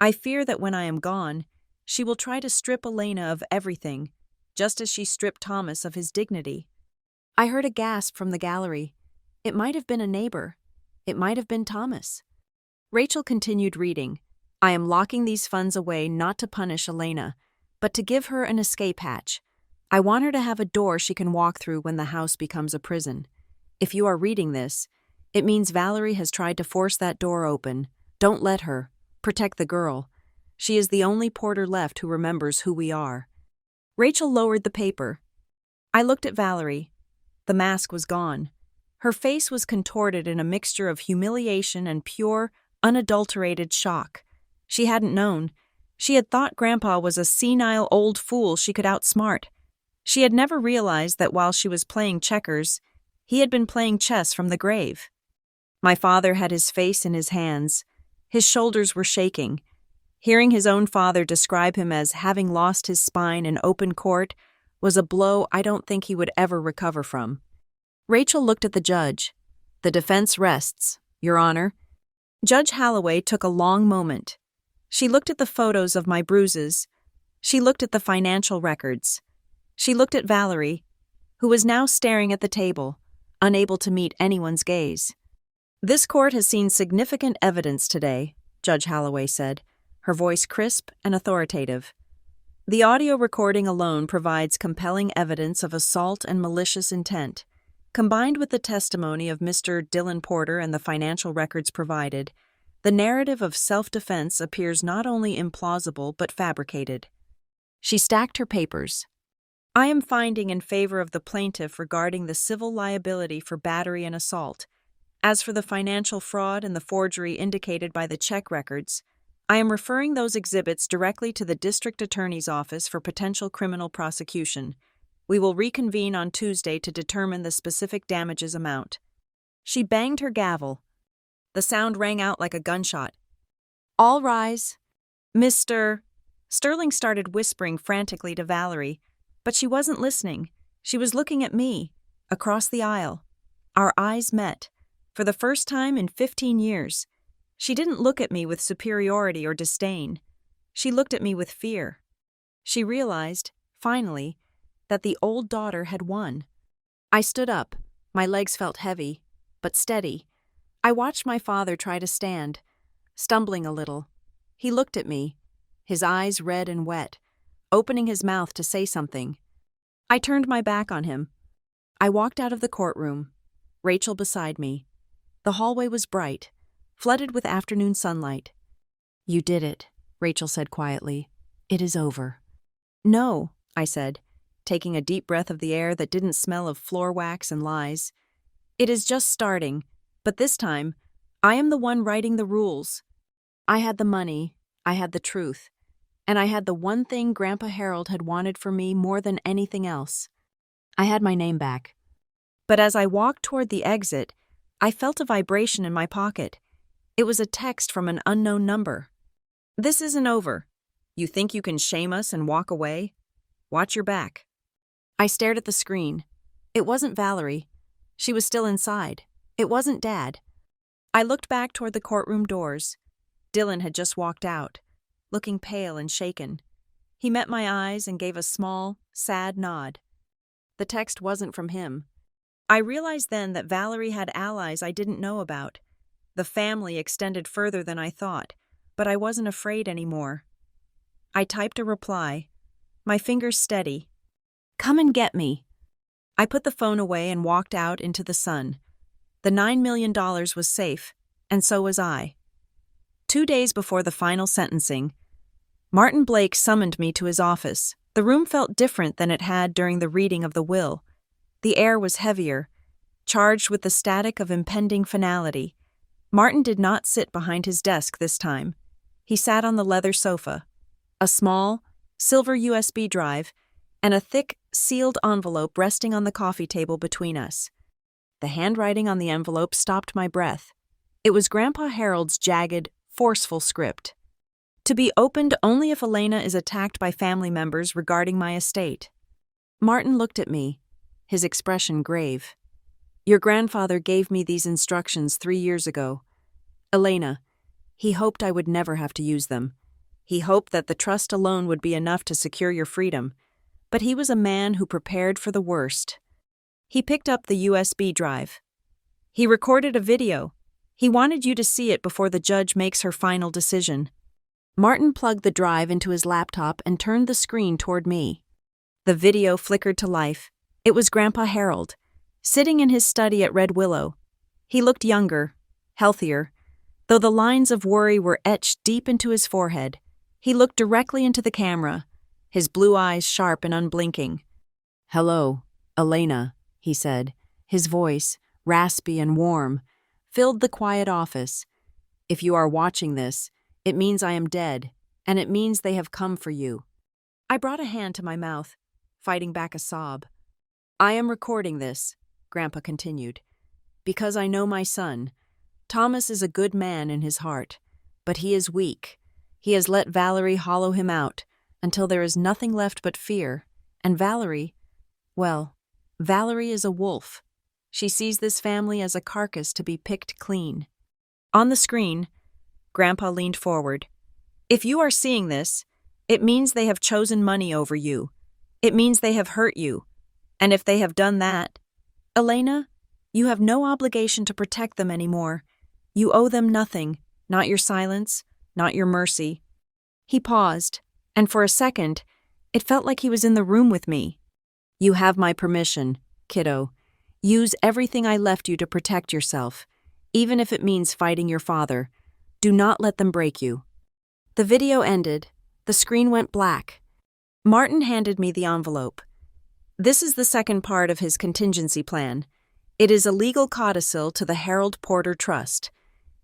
I fear that when I am gone, she will try to strip Elena of everything, just as she stripped Thomas of his dignity. I heard a gasp from the gallery. It might have been a neighbor. It might have been Thomas. Rachel continued reading. I am locking these funds away not to punish Elena, but to give her an escape hatch. I want her to have a door she can walk through when the house becomes a prison. If you are reading this, it means Valerie has tried to force that door open. Don't let her. Protect the girl. She is the only Porter left who remembers who we are. Rachel lowered the paper. I looked at Valerie. The mask was gone. Her face was contorted in a mixture of humiliation and pure, unadulterated shock. She hadn't known. She had thought Grandpa was a senile old fool she could outsmart. She had never realized that while she was playing checkers, he had been playing chess from the grave. My father had his face in his hands. His shoulders were shaking. Hearing his own father describe him as having lost his spine in open court was a blow I don't think he would ever recover from. Rachel looked at the judge. The defense rests, Your Honor. Judge Holloway took a long moment. She looked at the photos of my bruises. She looked at the financial records. She looked at Valerie, who was now staring at the table, unable to meet anyone's gaze. This court has seen significant evidence today, Judge Holloway said, her voice crisp and authoritative. The audio recording alone provides compelling evidence of assault and malicious intent. Combined with the testimony of Mr. Dylan Porter and the financial records provided, the narrative of self-defense appears not only implausible but fabricated. She stacked her papers. I am finding in favor of the plaintiff regarding the civil liability for battery and assault. As for the financial fraud and the forgery indicated by the check records, I am referring those exhibits directly to the district attorney's office for potential criminal prosecution. We will reconvene on Tuesday to determine the specific damages amount. She banged her gavel. The sound rang out like a gunshot. "All rise." Mr. Sterling started whispering frantically to Valerie, but she wasn't listening. She was looking at me, across the aisle. Our eyes met, for the first time in 15 years. She didn't look at me with superiority or disdain. She looked at me with fear. She realized, finally, that the old daughter had won. I stood up. My legs felt heavy, but steady. I watched my father try to stand, stumbling a little. He looked at me, his eyes red and wet, opening his mouth to say something. I turned my back on him. I walked out of the courtroom, Rachel beside me. The hallway was bright, flooded with afternoon sunlight. "You did it," Rachel said quietly. "It is over." "No," I said, taking a deep breath of the air that didn't smell of floor wax and lies. "It is just starting, but this time, I am the one writing the rules. I had the money, I had the truth, and I had the one thing Grandpa Harold had wanted for me more than anything else. I had my name back." But as I walked toward the exit, I felt a vibration in my pocket. It was a text from an unknown number. "This isn't over. You think you can shame us and walk away? Watch your back." I stared at the screen. It wasn't Valerie. She was still inside. It wasn't Dad. I looked back toward the courtroom doors. Dylan had just walked out, looking pale and shaken. He met my eyes and gave a small, sad nod. The text wasn't from him. I realized then that Valerie had allies I didn't know about. The family extended further than I thought, but I wasn't afraid anymore. I typed a reply, my fingers steady. "Come and get me." I put the phone away and walked out into the sun. The $9 million was safe, and so was I. 2 days before the final sentencing, Martin Blake summoned me to his office. The room felt different than it had during the reading of the will. The air was heavier, charged with the static of impending finality. Martin did not sit behind his desk this time. He sat on the leather sofa, a small, silver USB drive, and a thick, sealed envelope resting on the coffee table between us. The handwriting on the envelope stopped my breath. It was Grandpa Harold's jagged, forceful script. To be opened only if Elena is attacked by family members regarding my estate. Martin looked at me, his expression grave. "Your grandfather gave me these instructions 3 years ago. Elena, he hoped I would never have to use them. He hoped that the trust alone would be enough to secure your freedom. But he was a man who prepared for the worst." He picked up the USB drive. "He recorded a video. He wanted you to see it before the judge makes her final decision." Martin plugged the drive into his laptop and turned the screen toward me. The video flickered to life. It was Grandpa Harold, sitting in his study at Red Willow. He looked younger, healthier, though the lines of worry were etched deep into his forehead. He looked directly into the camera, his blue eyes sharp and unblinking. "Hello, Elena," he said. His voice, raspy and warm, filled the quiet office. "If you are watching this, it means I am dead, and it means they have come for you." I brought a hand to my mouth, fighting back a sob. "I am recording this," Grandpa continued, "because I know my son. Thomas is a good man in his heart, but he is weak. He has let Valerie hollow him out until there is nothing left but fear, and Valerie, well, Valerie is a wolf. She sees this family as a carcass to be picked clean." On the screen, Grandpa leaned forward. "If you are seeing this, it means they have chosen money over you. It means they have hurt you. And if they have done that, Elena, you have no obligation to protect them anymore. You owe them nothing, not your silence, not your mercy." He paused, and for a second, it felt like he was in the room with me. "You have my permission, kiddo. Use everything I left you to protect yourself, even if it means fighting your father. Do not let them break you." The video ended. The screen went black. Martin handed me the envelope. "This is the second part of his contingency plan. It is a legal codicil to the Harold Porter Trust.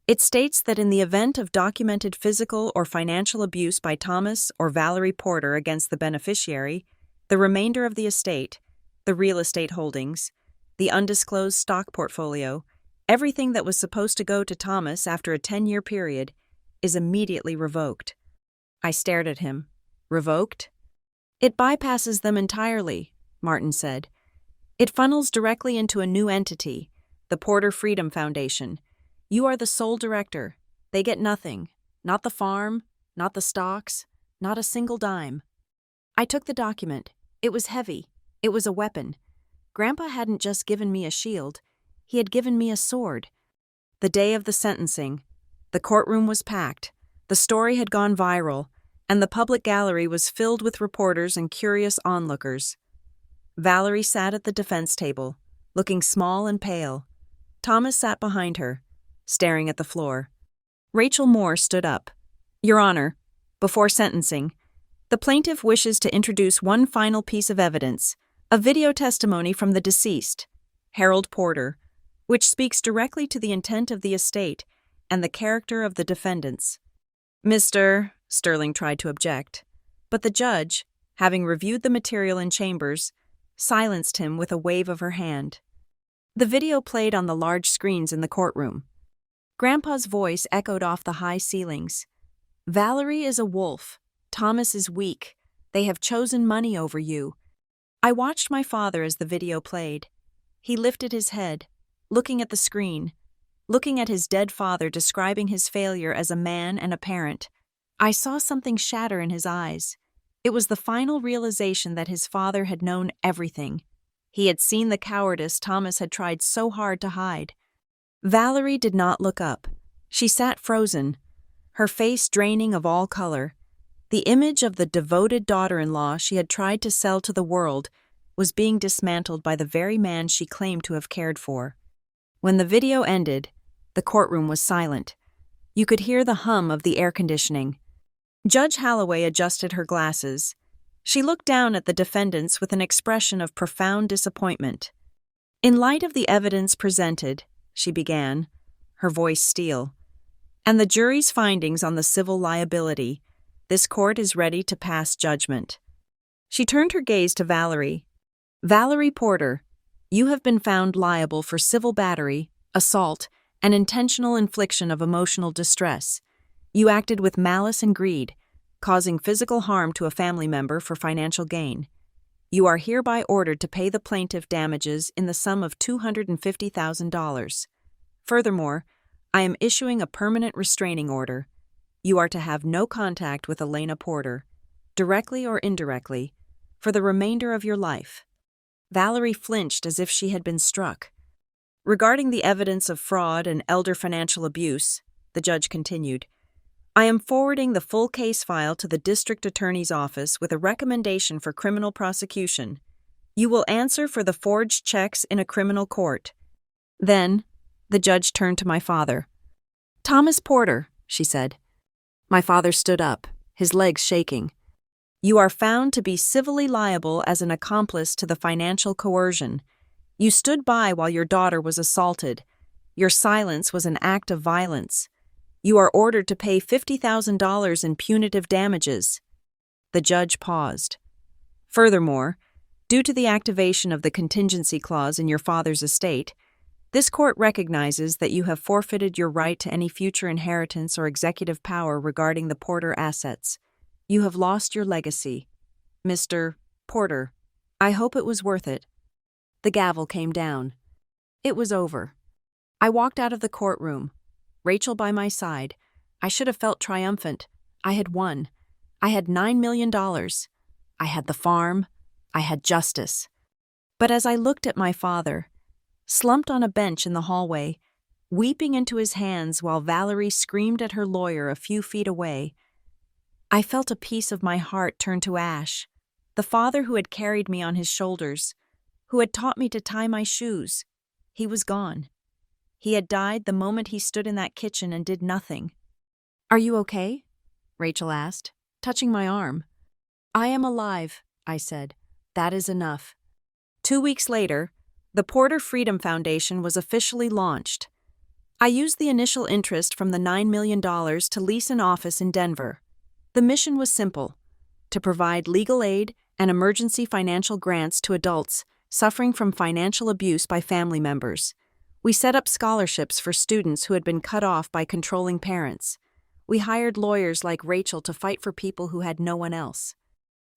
It states that in the event of documented physical or financial abuse by Thomas or Valerie Porter against the beneficiary, the remainder of the estate, the real estate holdings, the undisclosed stock portfolio, Everything that was supposed to go to Thomas after a 10-year period is immediately revoked. I stared at him. Revoked? It bypasses them entirely, Martin said. It funnels directly into a new entity, the Porter Freedom Foundation. You are the sole director. They get nothing. Not the farm, not the stocks, not a single dime. I took the document. It was heavy. It was a weapon. Grandpa hadn't just given me a shield. He had given me a sword. The day of the sentencing, the courtroom was packed. The story had gone viral, and the public gallery was filled with reporters and curious onlookers. Valerie sat at the defense table, looking small and pale. Thomas sat behind her, staring at the floor. Rachel Moore stood up. Your Honor, before sentencing, the plaintiff wishes to introduce one final piece of evidence, a video testimony from the deceased, Harold Porter, which speaks directly to the intent of the estate and the character of the defendants. Mr. Sterling tried to object, but the judge, having reviewed the material in chambers, silenced him with a wave of her hand. The video played on the large screens in the courtroom. Grandpa's voice echoed off the high ceilings. Valerie is a wolf. Thomas is weak. They have chosen money over you. I watched my father as the video played. He lifted his head, looking at the screen, looking at his dead father describing his failure as a man and a parent. I saw something shatter in his eyes. It was the final realization that his father had known everything. He had seen the cowardice Thomas had tried so hard to hide. Valerie did not look up. She sat frozen, her face draining of all color. The image of the devoted daughter-in-law she had tried to sell to the world was being dismantled by the very man she claimed to have cared for. When the video ended, the courtroom was silent. You could hear the hum of the air conditioning. Judge Holloway adjusted her glasses. She looked down at the defendants with an expression of profound disappointment. In light of the evidence presented, she began, her voice steel, and the jury's findings on the civil liability, this court is ready to pass judgment. She turned her gaze to Valerie. Valerie Porter, you have been found liable for civil battery, assault, and intentional infliction of emotional distress. You acted with malice and greed, causing physical harm to a family member for financial gain. You are hereby ordered to pay the plaintiff damages in the sum of $250,000. Furthermore, I am issuing a permanent restraining order. You are to have no contact with Elena Porter, directly or indirectly, for the remainder of your life. Valerie flinched as if she had been struck. Regarding the evidence of fraud and elder financial abuse, the judge continued, I am forwarding the full case file to the district attorney's office with a recommendation for criminal prosecution. You will answer for the forged checks in a criminal court. Then, the judge turned to my father. Thomas Porter, she said. My father stood up, his legs shaking. You are found to be civilly liable as an accomplice to the financial coercion. You stood by while your daughter was assaulted. Your silence was an act of violence. You are ordered to pay $50,000 in punitive damages. The judge paused. Furthermore, due to the activation of the contingency clause in your father's estate, this court recognizes that you have forfeited your right to any future inheritance or executive power regarding the Porter assets. You have lost your legacy. Mr. Porter, I hope it was worth it. The gavel came down. It was over. I walked out of the courtroom, Rachel by my side. I should have felt triumphant. I had won. I had $9 million. I had the farm. I had justice. But as I looked at my father, slumped on a bench in the hallway, weeping into his hands while Valerie screamed at her lawyer a few feet away, I felt a piece of my heart turn to ash. The father who had carried me on his shoulders, who had taught me to tie my shoes, he was gone. He had died the moment he stood in that kitchen and did nothing. Are you okay? Rachel asked, touching my arm. I am alive, I said. That is enough. 2 weeks later, the Porter Freedom Foundation was officially launched. I used the initial interest from the $9 million to lease an office in Denver. The mission was simple: to provide legal aid and emergency financial grants to adults suffering from financial abuse by family members. We set up scholarships for students who had been cut off by controlling parents. We hired lawyers like Rachel to fight for people who had no one else.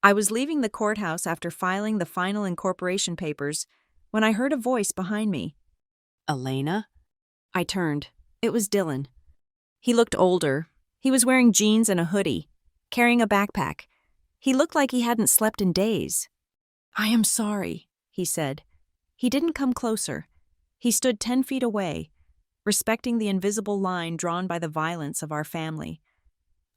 I was leaving the courthouse after filing the final incorporation papers when I heard a voice behind me. "Elena?" I turned. It was Dylan. He looked older. He was wearing jeans and a hoodie, carrying a backpack. He looked like he hadn't slept in days. "I am sorry," he said. He didn't come closer. He stood 10 feet away, respecting the invisible line drawn by the violence of our family.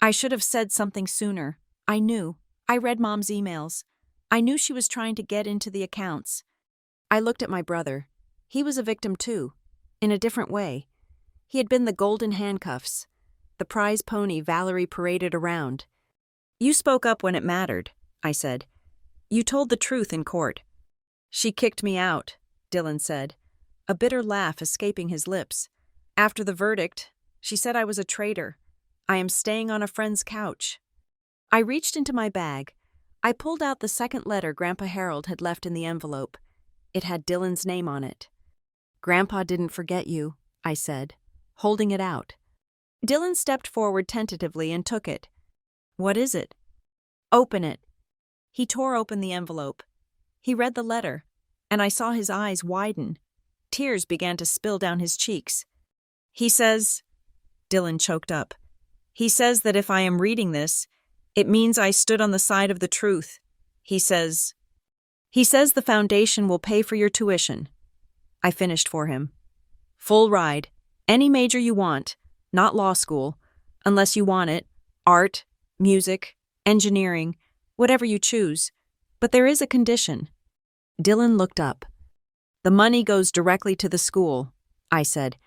I should have said something sooner. I knew. I read Mom's emails. I knew she was trying to get into the accounts. I looked at my brother. He was a victim too, in a different way. He had been the golden handcuffs, the prize pony Valerie paraded around. "You spoke up when it mattered," I said. "You told the truth in court." "She kicked me out," Dylan said, a bitter laugh escaping his lips. "After the verdict, she said I was a traitor. I am staying on a friend's couch." I reached into my bag. I pulled out the second letter Grandpa Harold had left in the envelope. It had Dylan's name on it. "Grandpa didn't forget you," I said, holding it out. Dylan stepped forward tentatively and took it. "What is it?" "Open it." He tore open the envelope. He read the letter, and I saw his eyes widen. Tears began to spill down his cheeks. "He says," Dylan choked up, "he says that if I am reading this, it means I stood on the side of the truth. He says the foundation will pay for your tuition." I finished for him. "Full ride. Any major you want, not law school, unless you want it, art, music, engineering, whatever you choose. But there is a condition." Dylan looked up. "The money goes directly to the school," I said.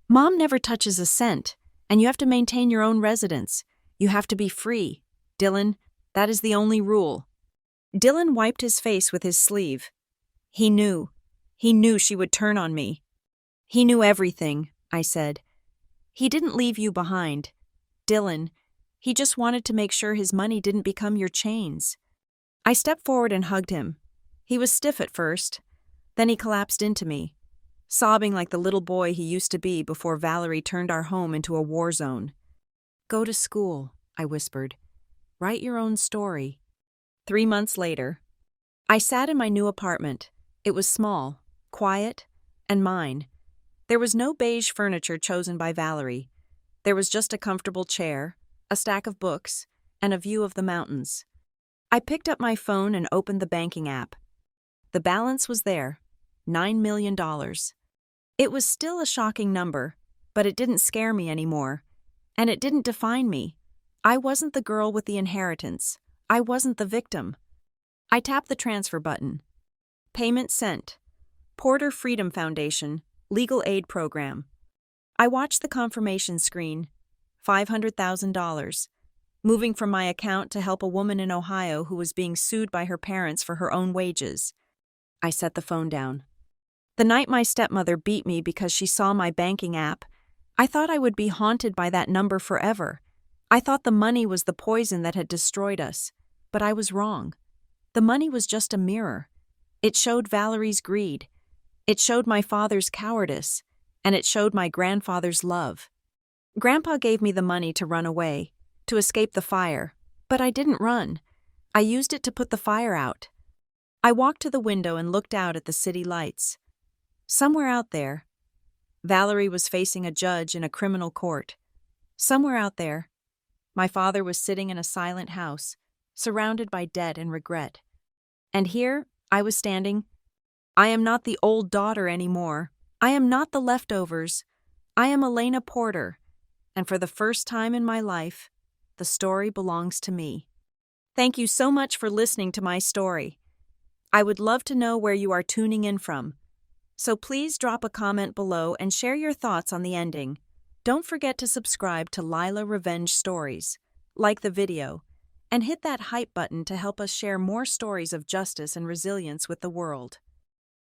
"Mom never touches a cent, and you have to maintain your own residence. You have to be free. Dylan, that is the only rule." Dylan wiped his face with his sleeve. He knew she would turn on me. "He knew everything," I said. "He didn't leave you behind. Dylan, he just wanted to make sure his money didn't become your chains." I stepped forward and hugged him. He was stiff at first. Then he collapsed into me, sobbing like the little boy he used to be before Valerie turned our home into a war zone. "Go to school," I whispered. "Write your own story." 3 months later, I sat in my new apartment. It was small, quiet, and mine. There was no beige furniture chosen by Valerie. There was just a comfortable chair, a stack of books, and a view of the mountains. I picked up my phone and opened the banking app. The balance was there, $9 million. It was still a shocking number, but it didn't scare me anymore. And it didn't define me. I wasn't the girl with the inheritance. I wasn't the victim. I tapped the transfer button. Payment sent. Porter Freedom Foundation, Legal Aid Program. I watched the confirmation screen. $500,000. Moving from my account to help a woman in Ohio who was being sued by her parents for her own wages. I set the phone down. The night my stepmother beat me because she saw my banking app, I thought I would be haunted by that number forever. I thought the money was the poison that had destroyed us, but I was wrong. The money was just a mirror. It showed Valerie's greed. It showed my father's cowardice, and it showed my grandfather's love. Grandpa gave me the money to run away, to escape the fire, but I didn't run. I used it to put the fire out. I walked to the window and looked out at the city lights. Somewhere out there, Valerie was facing a judge in a criminal court. Somewhere out there, my father was sitting in a silent house, surrounded by debt and regret. And here, I was standing. I am not the old daughter anymore. I am not the leftovers. I am Elena Porter. And for the first time in my life, the story belongs to me. Thank you so much for listening to my story. I would love to know where you are tuning in from. So please drop a comment below and share your thoughts on the ending. Don't forget to subscribe to Lila Revenge Stories, like the video, and hit that hype button to help us share more stories of justice and resilience with the world.